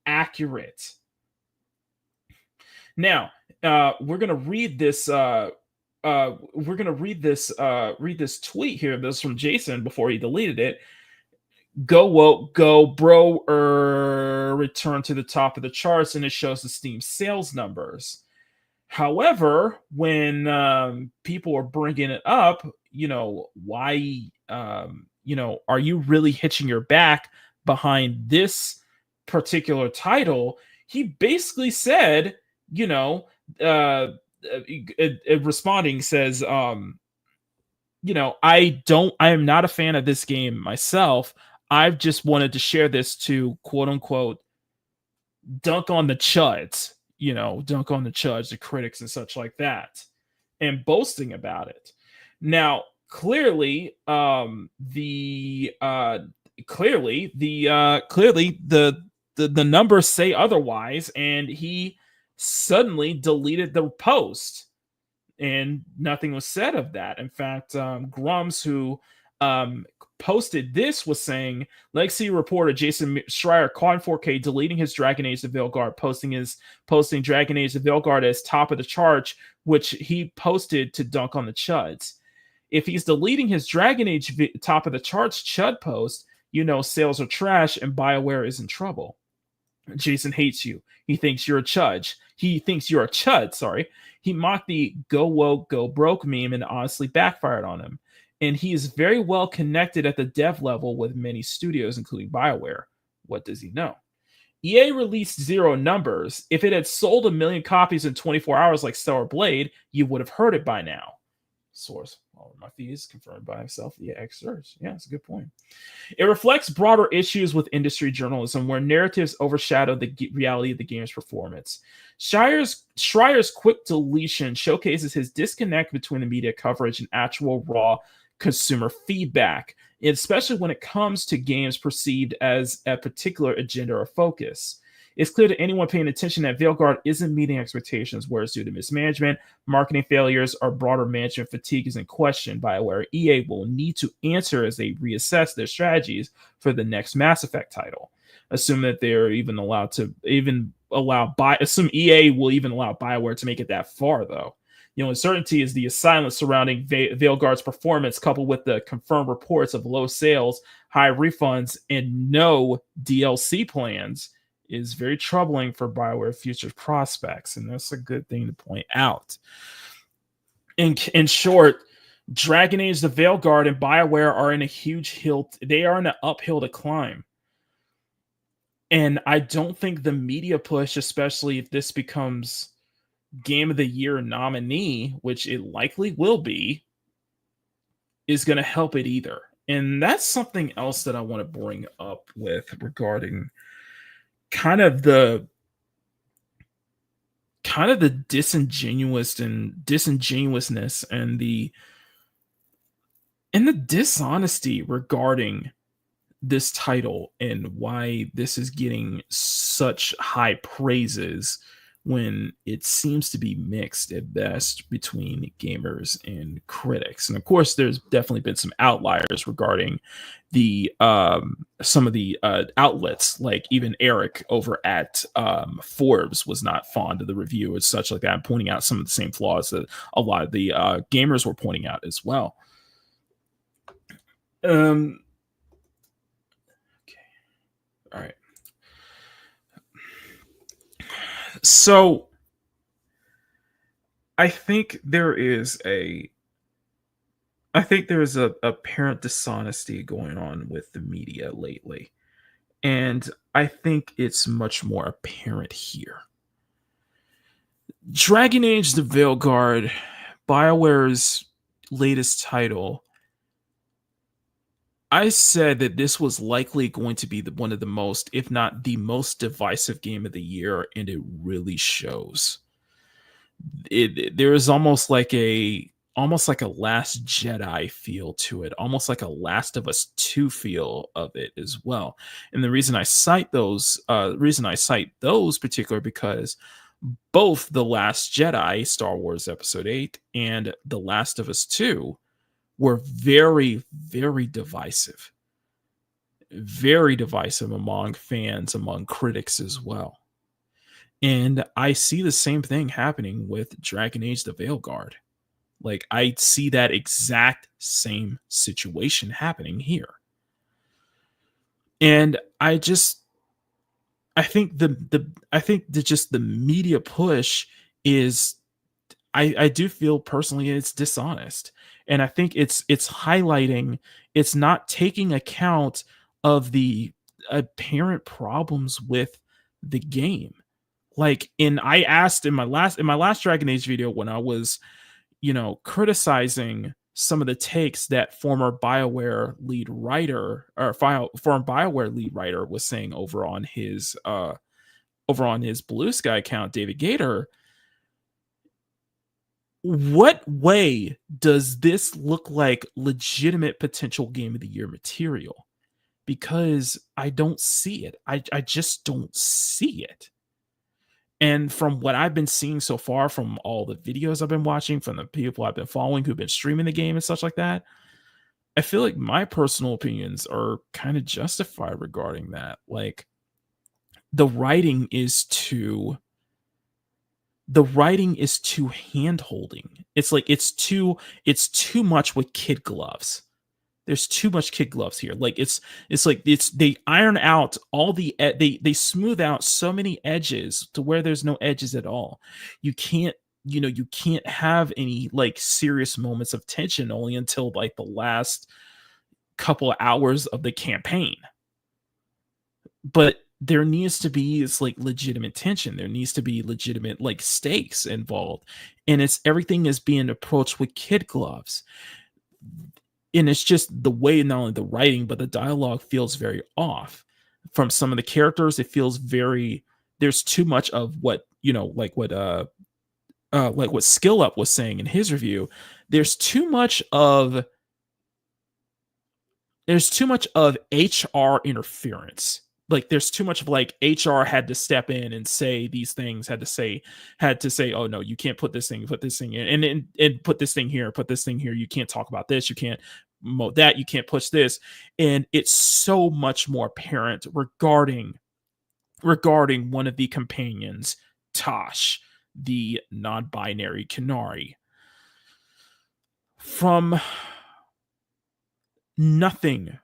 accurate. Now, we're gonna read this. Read this tweet here. This is from Jason before he deleted it. Go woke, go bro, return to the top of the charts, and it shows the Steam sales numbers. However, when people are bringing it up, why, are you really hitching your back behind this particular title? He basically said, responding says, I am not a fan of this game myself. I've just wanted to share this to quote unquote dunk on the chuds, the critics and such like that, and boasting about it. Now, clearly, the numbers say otherwise, and he suddenly deleted the post, and nothing was said of that. In fact, Grums, who posted this, was saying, Legacy reporter Jason Schreier caught in 4K deleting his Dragon Age the Veilguard, posting Dragon Age the Veilguard as top of the charts, which he posted to dunk on the chuds. If he's deleting his Dragon Age top of the charts chud post, sales are trash and BioWare is in trouble. Jason hates you. He thinks you're a chud. Sorry. He mocked the go woke, go broke meme and honestly backfired on him. And he is very well connected at the dev level with many studios, including BioWare. What does he know? EA released zero numbers. If it had sold 1 million copies in 24 hours like Stellar Blade, you would have heard it by now. Source: all of my fees confirmed by himself via Xers. Yeah, that's a good point. It reflects broader issues with industry journalism where narratives overshadow the reality of the game's performance. Schreier's quick deletion showcases his disconnect between the media coverage and actual raw consumer feedback, especially when it comes to games perceived as a particular agenda or focus. It's clear to anyone paying attention that Veilguard isn't meeting expectations, whereas due to mismanagement, marketing failures, or broader management fatigue is in question. BioWare EA will need to answer as they reassess their strategies for the next Mass Effect title, assuming that they're even allowed to assume EA will even allow BioWare to make it that far, though. Uncertainty is the silence surrounding Veilguard's performance, coupled with the confirmed reports of low sales, high refunds, and no DLC plans, is very troubling for BioWare future prospects, and that's a good thing to point out. In short, Dragon Age: The Veilguard and BioWare are in a huge hill. They are in an uphill to climb. And I don't think the media push, especially if this becomes Game of the Year nominee, which it likely will be, is going to help it either. And that's something else that I want to bring up with regarding kind of the disingenuousness and the dishonesty regarding this title and why this is getting such high praises when it seems to be mixed at best between gamers and critics. And of course, there's definitely been some outliers regarding the some of the outlets, like even Eric over at Forbes was not fond of the review and such like that, and pointing out some of the same flaws that a lot of the gamers were pointing out as well. Okay. All right. So I think there is a apparent dishonesty going on with the media lately. And I think it's much more apparent here. Dragon Age: The Veilguard, BioWare's latest title, I said that this was likely going to be one of the most, if not the most divisive game of the year, and it really shows. There is almost like a Last Jedi feel to it, almost like a Last of Us 2 feel of it as well. And the reason I cite those particular because both The Last Jedi, Star Wars Episode 8, and The Last of Us 2 were very, very divisive. Very divisive among fans, among critics as well. And I see the same thing happening with Dragon Age: The Veilguard. Like, I see that exact same situation happening here. And I think the media push is, I do feel personally it's dishonest. And I think it's highlighting, it's not taking account of the apparent problems with the game. Like, I asked in my last Dragon Age video, when I was, criticizing some of the takes that former BioWare lead writer was saying over on his Blue Sky account, David Gator. What way does this look like legitimate potential Game of the Year material? Because I don't see it. I just don't see it. And from what I've been seeing so far, from all the videos I've been watching, from the people I've been following who've been streaming the game and such like that, I feel like my personal opinions are kind of justified regarding that. Like, the writing is too hand-holding. It's like it's too much with kid gloves. There's too much kid gloves here. Like, they iron out all they smooth out so many edges to where there's no edges at all. You can't have any like serious moments of tension only until like the last couple of hours of the campaign. But there needs to be like legitimate tension. There needs to be legitimate like stakes involved. And everything is being approached with kid gloves. And it's just the way, not only the writing, but the dialogue feels very off. From some of the characters, it feels there's too much of what, like what Skill Up was saying in his review. There's too much of HR interference. Like, there's too much of like HR had to step in and say these things, had to say, oh no, you can't put this thing in, and put this thing here, you can't talk about this, you can't promote that, you can't push this. And it's so much more apparent regarding regarding one of the companions, Tosh, the non-binary Canary. From nothing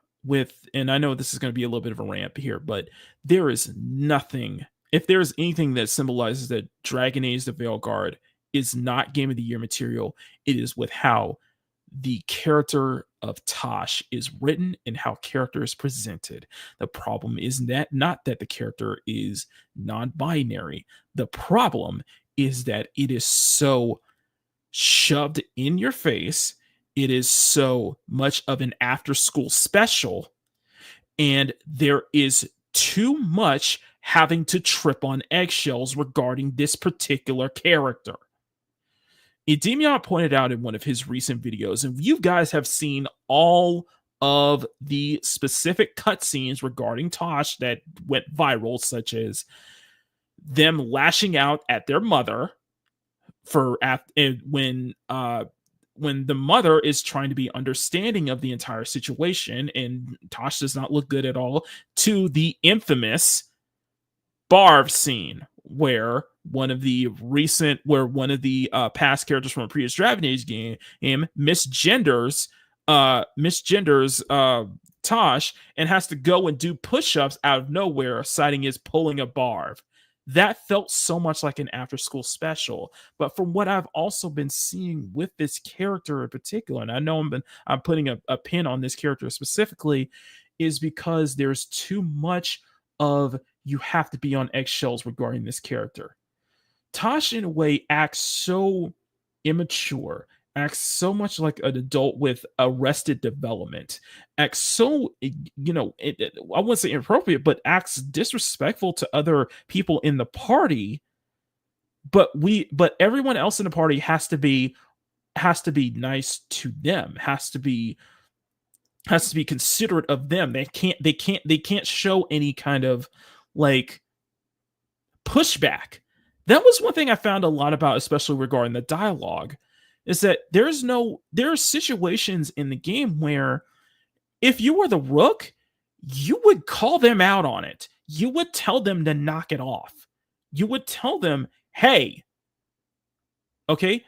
and I know this is going to be a little bit of a rant here, but there is nothing, if there's anything that symbolizes that Dragon Age the Veilguard is not Game of the Year material, it is with how the character of Tosh is written and how character is presented. The problem is not that the character is non-binary. The problem is that it is so shoved in your face. It is so much of an after-school special, and there is too much having to trip on eggshells regarding this particular character. Edemion pointed out in one of his recent videos, and you guys have seen all of the specific cutscenes regarding Tosh that went viral, such as them lashing out at their mother when the mother is trying to be understanding of the entire situation, and Tosh does not look good at all, to the infamous Barv scene where one of the past characters from a previous Dragon Age game misgenders Tosh and has to go and do push-ups out of nowhere, citing his pulling a Barv. That felt so much like an after-school special. But from what I've also been seeing with this character in particular, and I know I'm putting a pin on this character specifically, is because there's too much of you have to be on eggshells regarding this character. Tosh, in a way, acts so immature, acts so much like an adult with arrested development, acts so, I wouldn't say inappropriate, but acts disrespectful to other people in the party. But everyone else in the party has to be nice to them, has to be considerate of them. They can't show any kind of like pushback. That was one thing I found a lot about, especially regarding the dialogue, is that there are situations in the game where if you were the Rook, you would call them out on it. You would tell them to knock it off. You would tell them, hey, okay,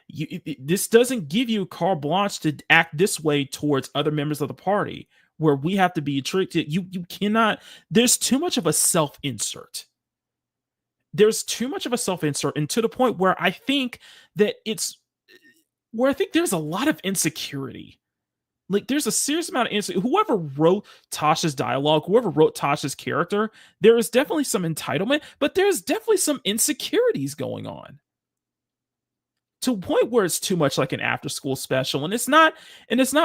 this doesn't give you carte blanche to act this way towards other members of the party, where we have to be treated. You cannot, there's too much of a self-insert. There's too much of a self-insert, and to the point where I think there's a lot of insecurity. Like, there's a serious amount of insecurity. Whoever wrote Tasha's dialogue, whoever wrote Tasha's character, there is definitely some entitlement, but there's definitely some insecurities going on, to a point where it's too much like an after-school special, and it's not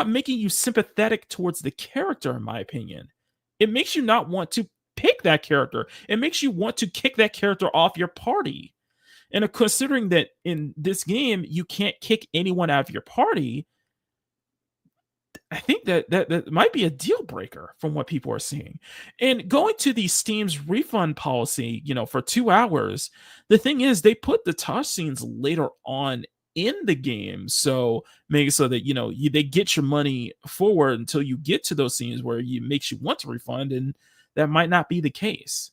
making you sympathetic towards the character, in my opinion. It makes you not want to pick that character. It makes you want to kick that character off your party. And considering that in this game you can't kick anyone out of your party, I think that might be a deal breaker from what people are seeing. And going to the Steam's refund policy, for 2 hours, the thing is they put the Tosh scenes later on in the game, so make it so that they get your money forward until you get to those scenes where it makes you want to refund, and that might not be the case.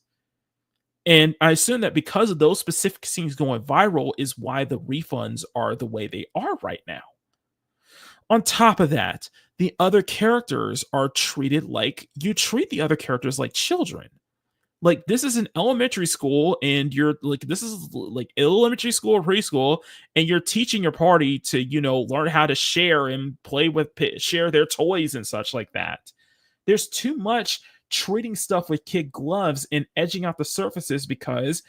And I assume that because of those specific scenes going viral is why the refunds are the way they are right now. On top of that, the other characters are treated like you treat the other characters like children. Like, this is an elementary school, and this is like elementary school or preschool, and you're teaching your party to, learn how to share and share their toys and such like that. There's too much treating stuff with kid gloves and edging out the surfaces because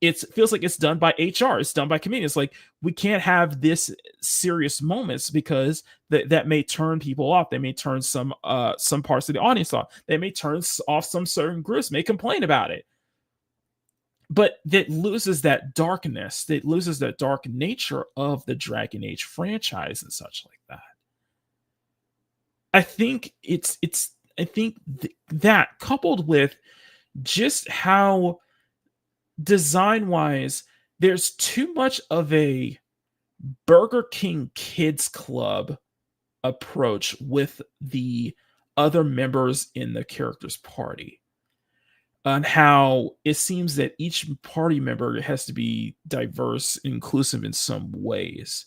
it feels like it's done by HR. It's done by comedians. Like, we can't have this serious moments because that may turn people off. They may turn some parts of the audience off. They may turn off some certain groups, may complain about it. But that loses that darkness. That loses that dark nature of the Dragon Age franchise and such like that. I think that coupled with just how design-wise, there's too much of a Burger King Kids Club approach with the other members in the character's party. on how it seems that each party member has to be diverse, inclusive in some ways.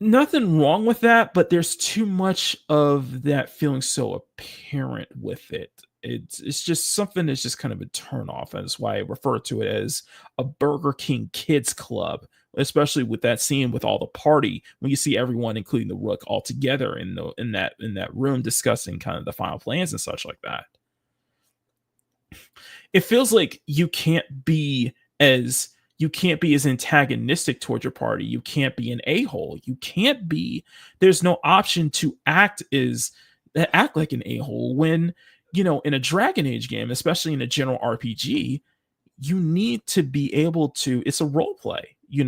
Nothing wrong with that, but there's too much of that feeling so apparent with it. It's just something that's just kind of a turn off. And that's why I refer to it as a Burger King Kids Club, especially with that scene with all the party when you see everyone, including the Rook, all together in that room discussing kind of the final plans and such like that. It feels like you can't be as antagonistic towards your party. You can't be an a-hole. You can't be. There's no option to act like an a-hole when, in a Dragon Age game, especially in a general RPG, you need to be able to. It's a role play. You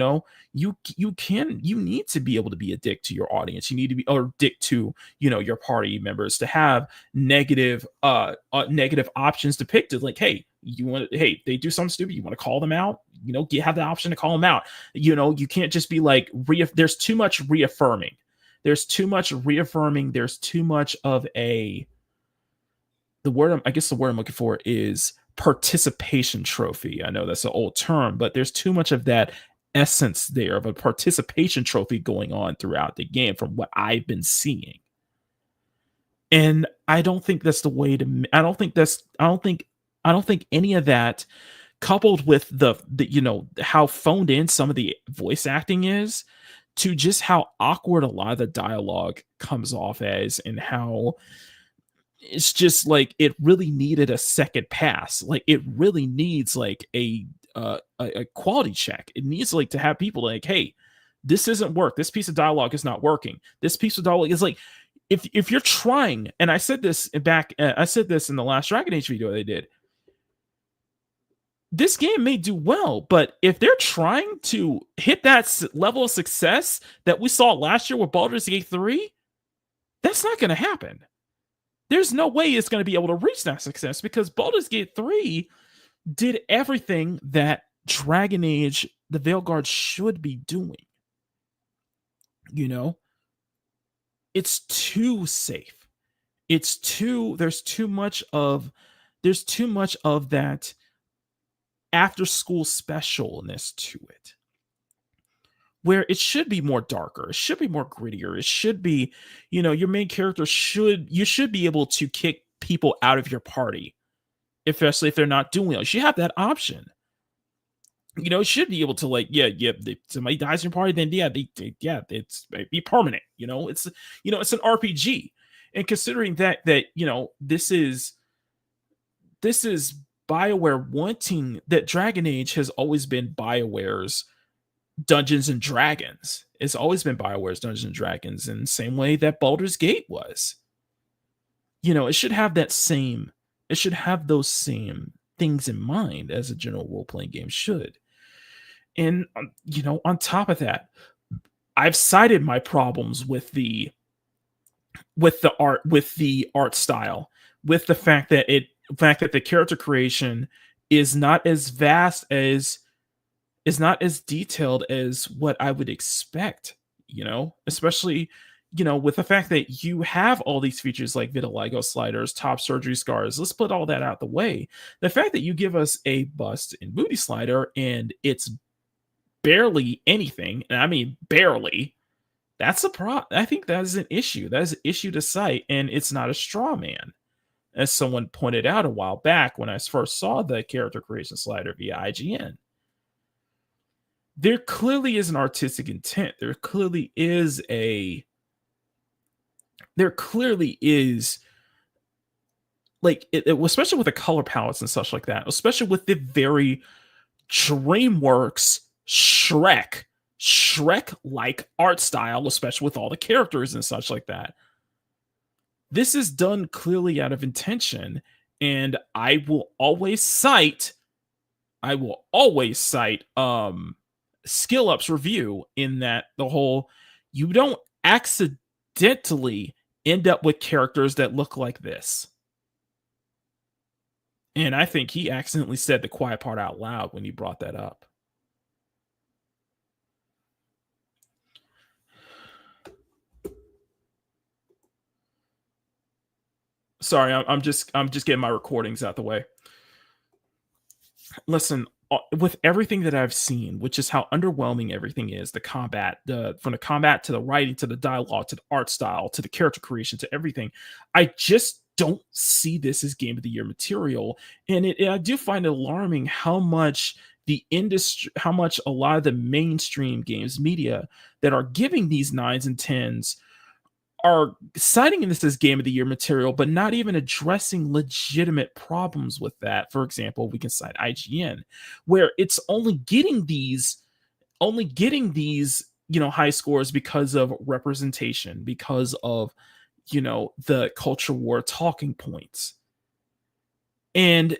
need to be able to be a dick to your audience. You need to be, or dick to, your party members, to have negative options depicted. Like, hey, they do something stupid, you want to call them out, you have the option to call them out. You can't just be like, there's too much reaffirming. There's too much of the word I'm looking for is participation trophy. I know that's an old term, but there's too much of that essence there of a participation trophy going on throughout the game from what I've been seeing. And I don't think that's the way to. I don't think any of that, coupled with the how phoned in some of the voice acting is, to just how awkward a lot of the dialogue comes off as, and how it's just like it really needed a second pass. Like it really needs like a quality check. It needs like to have people like, hey, this isn't work. This piece of dialogue is not working. This piece of dialogue is like, if you're trying, and I said this in the last Dragon Age video they did. This game may do well, but if they're trying to hit that level of success that we saw last year with Baldur's Gate 3, that's not going to happen. There's no way it's going to be able to reach that success, because Baldur's Gate 3 did everything that Dragon Age, the Veilguard, should be doing. It's too safe. There's too much of that after school specialness to it, where it should be more darker, it should be more grittier, it should be, your main character should be able to kick people out of your party, especially if they're not doing well. You should have that option. It should be able to, like, if somebody dies in your party, then it's be permanent. It's it's an RPG, and considering that this is BioWare wanting that. Dragon Age has always been BioWare's Dungeons and Dragons. It's always been BioWare's Dungeons and Dragons, in the same way that Baldur's Gate was. It should have that same. It should have those same things in mind as a general role-playing game should. And on top of that, I've cited my problems with the art style, with the fact that the character creation is not as vast as, is not as detailed as what I would expect, especially, with the fact that you have all these features like vitiligo sliders, top surgery scars. Let's put all that out the way. The fact that you give us a bust and booty slider and it's barely anything, and I mean barely, that's a problem. I think that is an issue. That is an issue to cite, and it's not a straw man. As someone pointed out a while back when I first saw the character creation slider via IGN. There clearly is an artistic intent. There clearly is like especially with the color palettes and such like that, especially with the very DreamWorks Shrek-like art style, especially with all the characters and such like that. This is done clearly out of intention, and I will always cite Skill Up's review in that the whole, you don't accidentally end up with characters that look like this. And I think he accidentally said the quiet part out loud when he brought that up. Sorry, I'm just getting my recordings out the way. Listen, with everything that I've seen, which is how underwhelming everything is, the combat, from the combat to the writing to the dialogue to the art style to the character creation to everything, I just don't see this as game of the year material. And I do find it alarming how much the industry, how much a lot of the mainstream games media that are giving these 9s and 10s are citing this as game of the year material, but not even addressing legitimate problems with that. For example, we can cite IGN, where it's only getting these, high scores because of representation, because of, the culture war talking points. And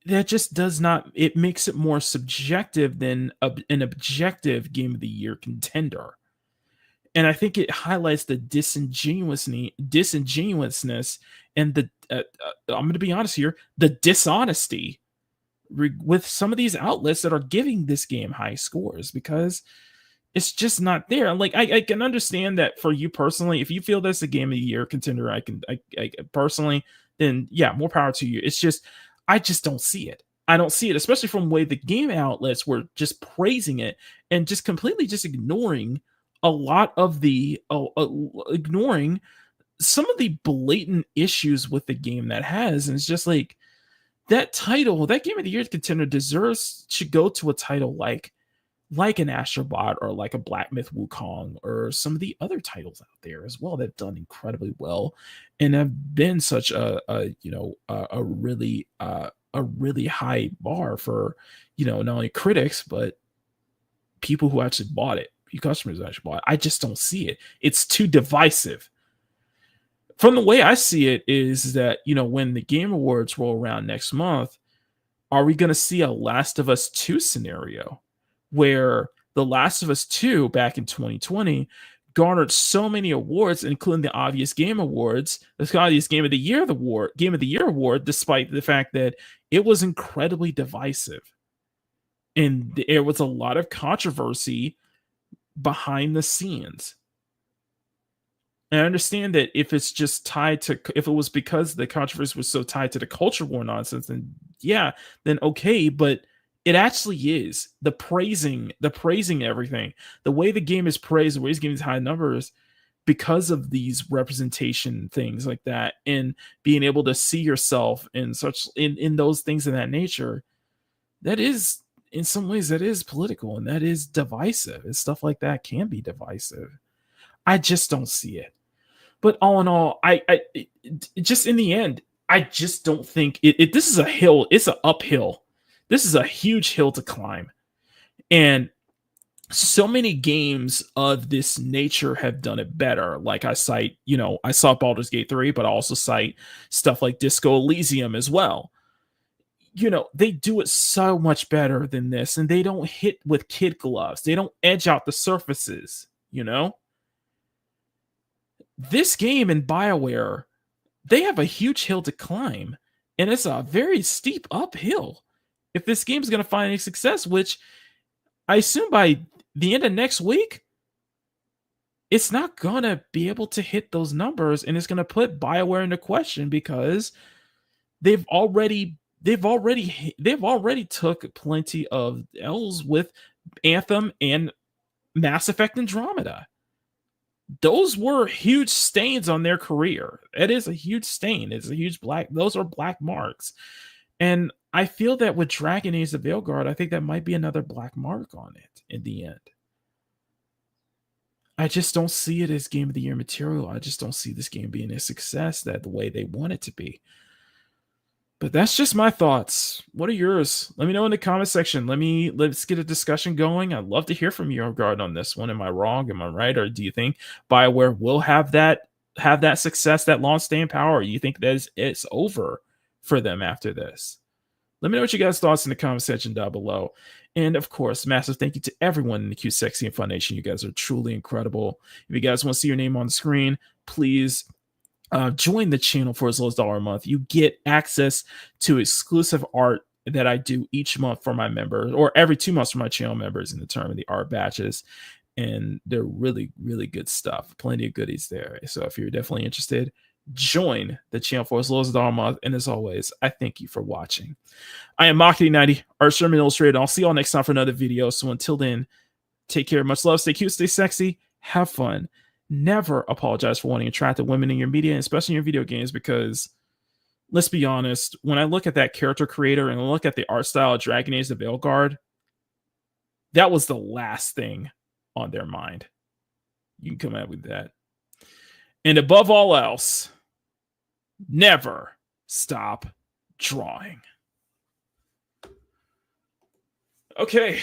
that just does not, it makes it more subjective than an objective game of the year contender. And I think it highlights the disingenuousness and the I'm going to be honest here, the dishonesty with some of these outlets that are giving this game high scores, because it's just not there. Like I can understand that for you personally, if you feel that's a game of the year contender, I personally, then yeah, more power to you. It's just, I just don't see it. I don't see it, especially from the way the game outlets were just praising it and just completely just ignoring a lot of the ignoring some of the blatant issues with the game that has. And it's just like, that title, that game of the year contender should go to a title like an Astrobot or like a Black Myth Wukong or some of the other titles out there as well that have done incredibly well and have been such a really high bar for, not only critics but people who actually bought it. Customers actually bought it. I just don't see it. It's too divisive. From the way I see it is that, when the Game Awards roll around next month, are we going to see a Last of Us 2 scenario where The Last of Us 2 back in 2020 garnered so many awards, including the obvious Game Awards, the obvious Game of the Year award, despite the fact that it was incredibly divisive. And there was a lot of controversy behind the scenes. And I understand that if it's just if it was because the controversy was so tied to the culture war nonsense, then okay, but it actually is the praising everything, the way the game is praised, the way it's getting these high numbers because of these representation things like that, and being able to see yourself in those things of that nature. That is, in some ways, that is political and that is divisive, and stuff like that can be divisive. I just don't see it. But all in all, I just in the end, I just don't think this is a hill. It's an uphill. This is a huge hill to climb. And so many games of this nature have done it better. Like I saw Baldur's Gate 3, but I also cite stuff like Disco Elysium as well. They do it so much better than this, and they don't hit with kid gloves. They don't edge out the surfaces, This game in BioWare, they have a huge hill to climb, and it's a very steep uphill if this game is going to find any success, which I assume by the end of next week, it's not going to be able to hit those numbers, and it's going to put BioWare into question because they've already took plenty of L's with Anthem and Mass Effect Andromeda. Those were huge stains on their career. It is a huge stain. It's a huge those are black marks. And I feel that with Dragon Age the Veilguard, I think that might be another black mark on it in the end. I just don't see it as game of the year material. I just don't see this game being a success the way they want it to be. But that's just my thoughts. What are yours? Let me know in the comment section. Let's get a discussion going. I'd love to hear from you regarding on this one. Am I wrong? Am I right? Or do you think BioWare will have that success, that long staying power? Or you think that it's over for them after this? Let me know what you guys' thoughts in the comment section down below. And of course, massive thank you to everyone in the Q Sexy and Fun Nation. You guys are truly incredible. If you guys want to see your name on the screen, please join the channel for as low as $1 a month. You get access to exclusive art that I do each month for my members, or every 2 months for my channel members, in the term of the art batches. And they're really, really good stuff. Plenty of goodies there. So if you're definitely interested, join the channel for as low as $1 a month. And as always, I thank you for watching. I am Makini90, Art Sherman Illustrated. I'll see you all next time for another video. So until then, take care. Much love. Stay cute. Stay sexy. Have fun. Never apologize for wanting attractive women in your media, especially in your video games, because let's be honest, when I look at that character creator and look at the art style of Dragon Age the Veilguard, that was the last thing on their mind. You can come out with that. And above all else, never stop drawing. Okay.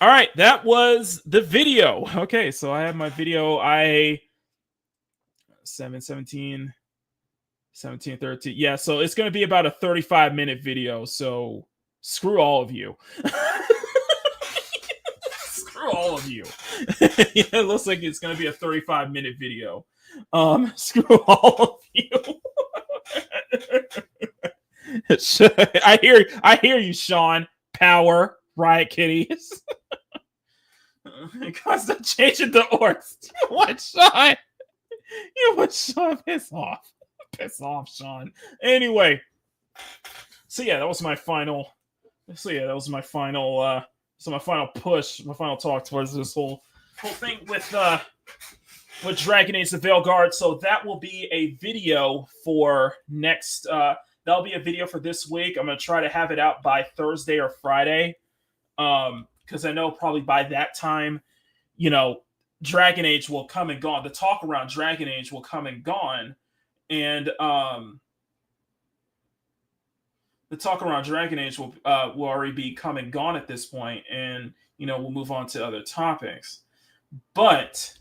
All right. That was the video. Okay. So I have my video. 17, 13. Yeah. So it's going to be about a 35-minute video. So screw all of you. Screw all of you. Yeah, it looks like it's going to be a 35-minute video. Screw all of you. I hear you, Sean. Power. Riot Kitties. Constant changing the orcs. What, Sean? You know what, Sean? Piss off. Piss off, Sean. Anyway. So yeah, that was my final. That was my final. So my final push, my final talk towards this whole thing with Dragon Age the Veilguard. So that will be a video for next. That'll be a video for this week. I'm gonna try to have it out by Thursday or Friday. Because I know probably by that time, Dragon Age will come and gone. The talk around Dragon Age will come and gone, and the talk around Dragon Age will already be come and gone at this point, and we'll move on to other topics. But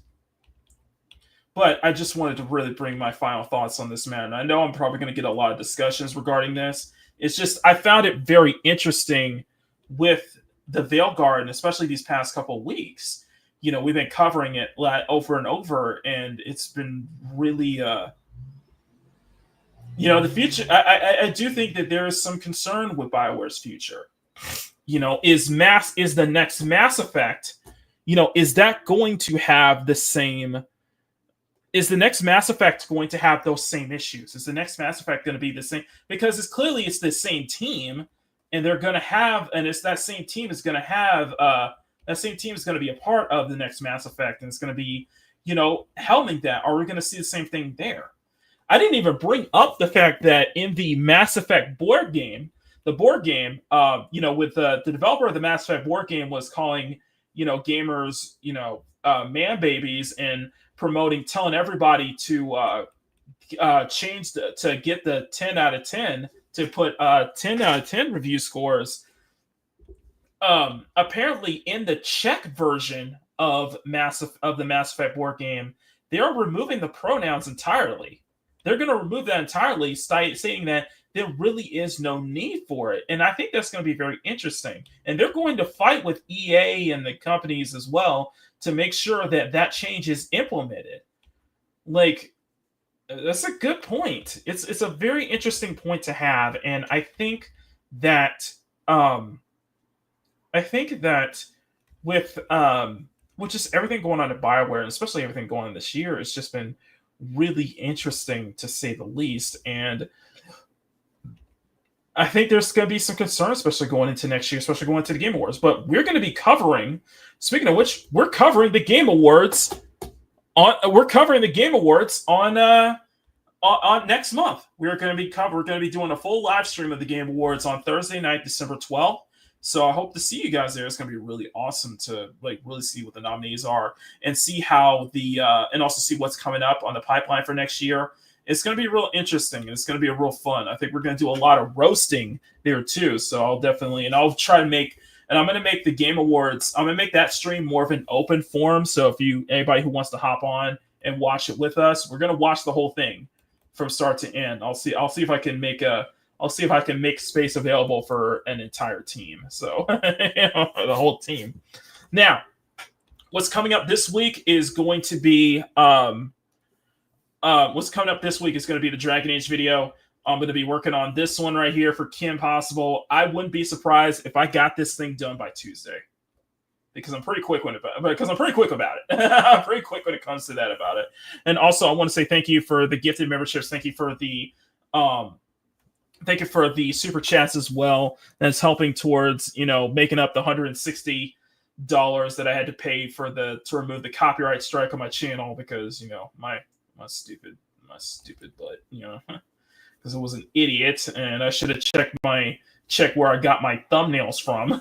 I just wanted to really bring my final thoughts on this matter. And I know I'm probably going to get a lot of discussions regarding this. It's just I found it very interesting with the Veilguard, and especially these past couple of weeks, we've been covering it over and over, and it's been really, the future. I do think that there is some concern with BioWare's future. Is the next Mass Effect, is that going to have the same? Is the next Mass Effect going to have those same issues? Is the next Mass Effect going to be the same? Because it's the same team. And they're going to have, and it's that same team is going to have, that same team is going to be a part of the next Mass Effect, and it's going to be, helming that. Are we going to see the same thing there? I didn't even bring up the fact that in the Mass Effect board game, with the developer of the Mass Effect board game was calling, gamers, man babies, and telling everybody to change to get the 10 out of 10. To put 10 out of 10 review scores. Apparently, in the Czech version of the Mass Effect board game, they are removing the pronouns entirely. They're going to remove that entirely, saying that there really is no need for it. And I think that's going to be very interesting. And they're going to fight with EA and the companies as well to make sure that that change is implemented. That's a good point. It's a very interesting point to have, and I think that with just everything going on at BioWare, and especially everything going on this year, it's just been really interesting to say the least. And I think there's going to be some concern, especially going into next year, especially going into the Game Awards. But we're going to be covering. Speaking of which, we're covering the Game Awards. We're covering the Game Awards on next month. We're going to be doing a full live stream of the Game Awards on Thursday night, December 12th. So I hope to see you guys there. It's going to be really awesome to really see what the nominees are and see how and also see what's coming up on the pipeline for next year. It's going to be real interesting. It's going to be a real fun. I think we're going to do a lot of roasting there too. So I'll try to make. And I'm going to make the Game Awards, I'm going to make that stream more of an open forum. So if anybody who wants to hop on and watch it with us, we're going to watch the whole thing from start to end. I'll see if I can make space available for an entire team. So the whole team. Now, what's coming up this week is going to be the Dragon Age video. I'm going to be working on this one right here for Kim Possible. I wouldn't be surprised if I got this thing done by Tuesday. because I'm pretty quick about it. I'm pretty quick when it comes to that about it. And also, I want to say thank you for the gifted memberships. Thank you for the super chats as well. That's helping towards making up the $160 that I had to pay to remove the copyright strike on my channel because my stupid butt because I was an idiot and I should have checked where I got my thumbnails from.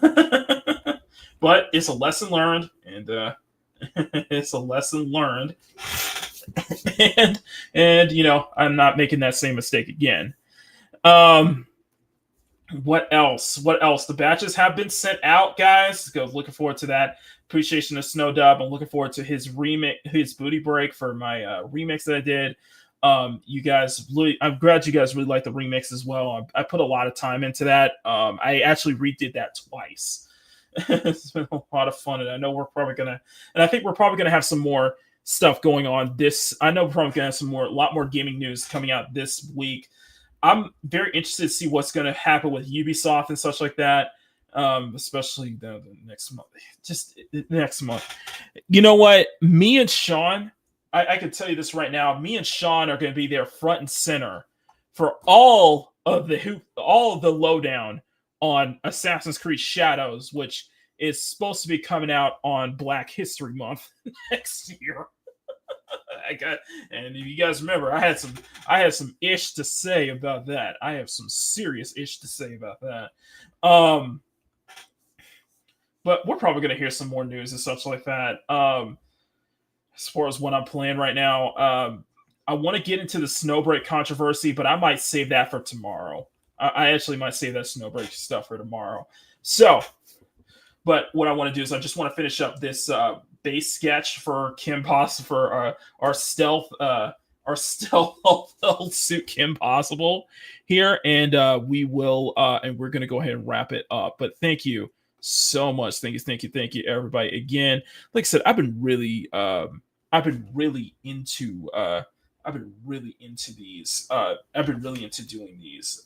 But it's a lesson learned, and it's a lesson learned, and I'm not making that same mistake again. What else? The batches have been sent out, guys. Looking forward to that. Appreciation of Snow Dub. I'm looking forward to his remix, his booty break for my remix that I did. You guys I'm glad you guys really like the remix as well. I put a lot of time into that. I actually redid that twice. It's been a lot of fun, and I know I think we're probably gonna have some more stuff going on I know we're probably gonna have a lot more gaming news coming out this week. I'm very interested to see what's gonna happen with Ubisoft and such like that. Especially the next month. Just next month. You know what? Me and Sean, I can tell you this right now. Me and Sean are going to be there front and center for all of the lowdown on Assassin's Creed Shadows, which is supposed to be coming out on Black History Month next year. And if you guys remember, I had some ish to say about that. I have some serious ish to say about that. But we're probably going to hear some more news and such like that. As far as what I'm playing right now, I want to get into the Snowbreak controversy, but I might save that for tomorrow. I actually might save that Snowbreak stuff for tomorrow. So, but what I want to do is I just want to finish up this base sketch for Kim Possible, for our stealth suit Kim Possible here, and we will and we're gonna go ahead and wrap it up. But thank you so much. Thank you, everybody. Again, like I said, I've been really into doing these.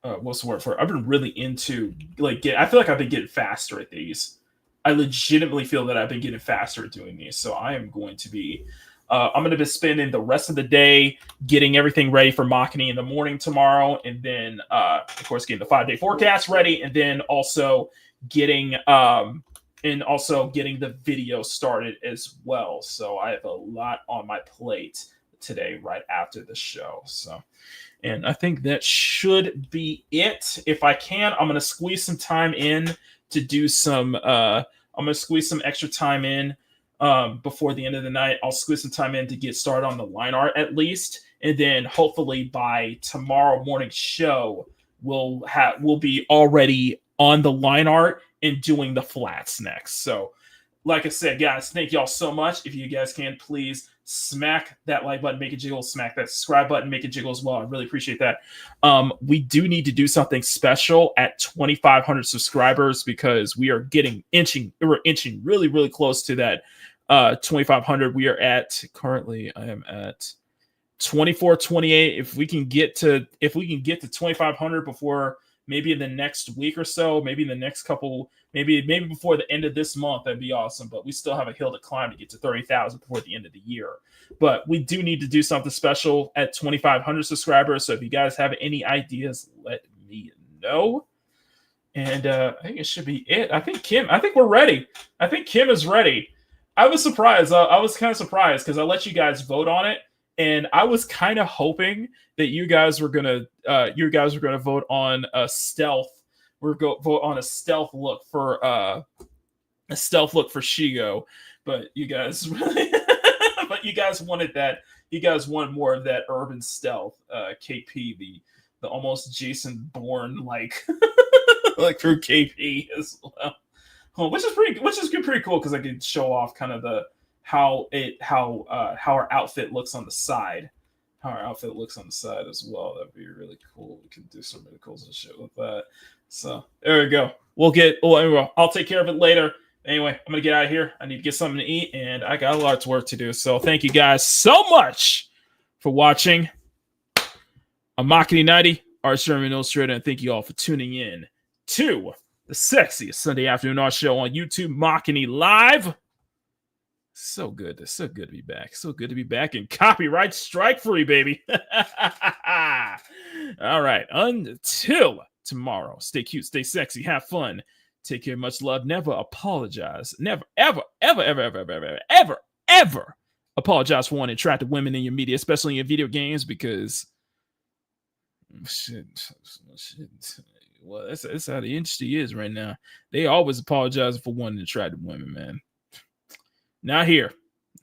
What's the word for it? I've been really into I feel like I've been getting faster at these. I legitimately feel that I've been getting faster at doing these. So I am going to be I'm going to be spending the rest of the day getting everything ready for Makini in the morning tomorrow, and then of course getting the 5-day forecast ready, and then also getting the video started as well. So I have a lot on my plate today right after the show. So, and I think that should be it. If I can, I'm going to squeeze some time in to do some I'm going to squeeze some extra time in before the end of the night. I'll squeeze some time in to get started on the line art at least, and then hopefully by tomorrow morning's show we'll be already on the line art and doing the flats next. So like I said, guys, thank y'all so much. If you guys can, please smack that like button, make it jiggle, smack that subscribe button, make it jiggle as well. I really appreciate that. We do need to do something special at 2,500 subscribers because we're inching really, really close to that 2,500. We are at currently, I am at 2428. If we can get to 2,500 before maybe in the next week or so, maybe in the next couple, maybe before the end of this month, that'd be awesome. But we still have a hill to climb to get to 30,000 before the end of the year. But we do need to do something special at 2,500 subscribers. So if you guys have any ideas, let me know. And I think it should be it. I think we're ready. I think Kim is ready. I was surprised. I was kind of surprised because I let you guys vote on it, and I was kind of hoping that you guys were gonna vote on a stealth. Vote on a stealth look for Shigo, but you guys wanted that. You guys want more of that urban stealth, KP, the almost Jason Bourne like like through KP as well. Which is pretty cool because I can show off kind of how our outfit looks on the side. How our outfit looks on the side as well. That'd be really cool. We can do some really cool shit with that. So there we go. Anyway, I'll take care of it later. Anyway, I'm gonna get out of here. I need to get something to eat, and I got a lot of work to do. So thank you guys so much for watching. I'm Makini 90, Arts German Illustrator, and thank you all for tuning in to the the sexiest Sunday afternoon art show on YouTube, Makini Live. So good. It's so good to be back. So good to be back and copyright strike free, baby. All right. Until tomorrow, stay cute, stay sexy, have fun. Take care, much love. Never apologize. Never, ever, ever, ever, ever, ever, ever, ever, ever apologize for wanting attractive women in your media, especially in your video games, because shit. Well, that's how the industry is right now. They always apologize for wanting attractive women, man. Not here.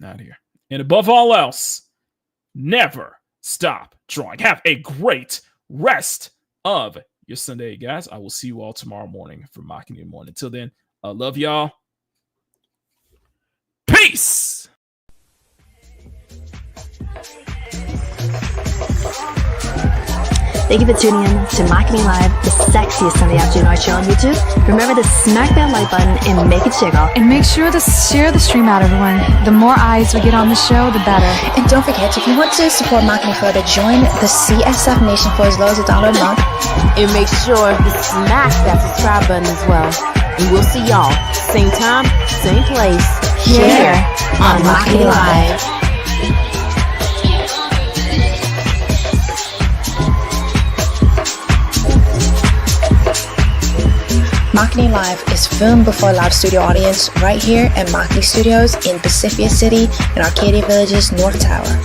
Not here. And above all else, never stop drawing. Have a great rest of your Sunday, guys. I will see you all tomorrow morning for Makini in the Morning. Until then, I love y'all. Peace! Thank you for tuning in to Makini Live, the sexiest Sunday afternoon art show on YouTube. Remember to smack that like button and make it jiggle. And make sure to share the stream out, everyone. The more eyes we get on the show, the better. And don't forget, if you want to support Makini further, join the CSF Nation for as low as $1 a month. And make sure to smash that subscribe button as well. And we'll see y'all same time, same place, here on Makini Live. Makini Live is filmed before a live studio audience right here at Makini Studios in Pacific City in Arcadia Village's North Tower.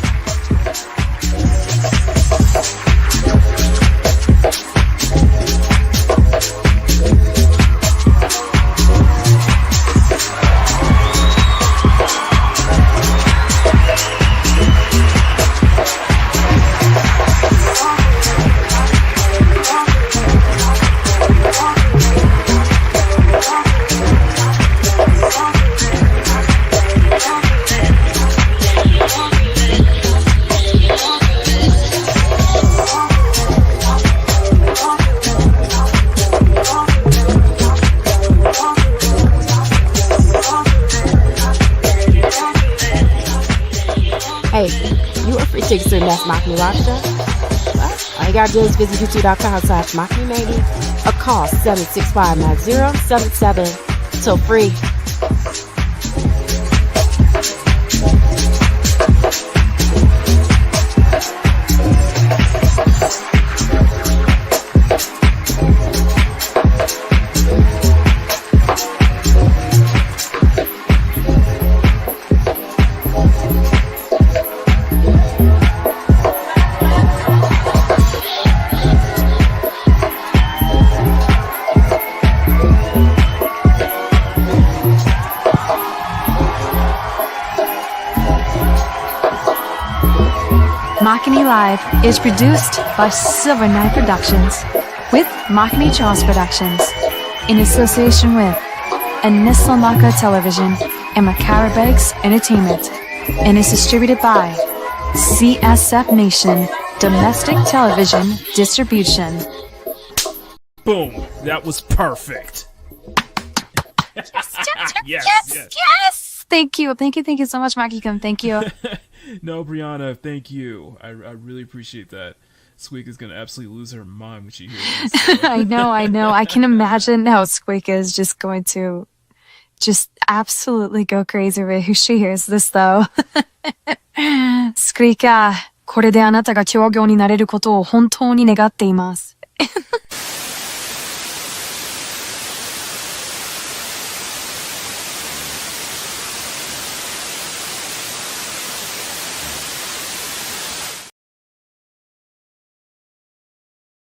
Hey, you are free tickets to the next Makini Live show? Well, all you gotta do is visit youtube.com/MakiniMania or call 765-9077 till free. Makini Live is produced by Silver Knight Productions with Makini Charles Productions in association with Anisolmaka Television and Macarabegs Entertainment and is distributed by CSF Nation Domestic Television Distribution. Boom. That was perfect. Yes. Thank you so much, Maki-kun. Thank you. No, Brianna, thank you. I really appreciate that. Squeak is going to absolutely lose her mind when she hears this. I know. I can imagine how Squeak is just going to just absolutely go crazy with who she hears this, though. Squeak, これであなたが長業になれることを本当に願っています。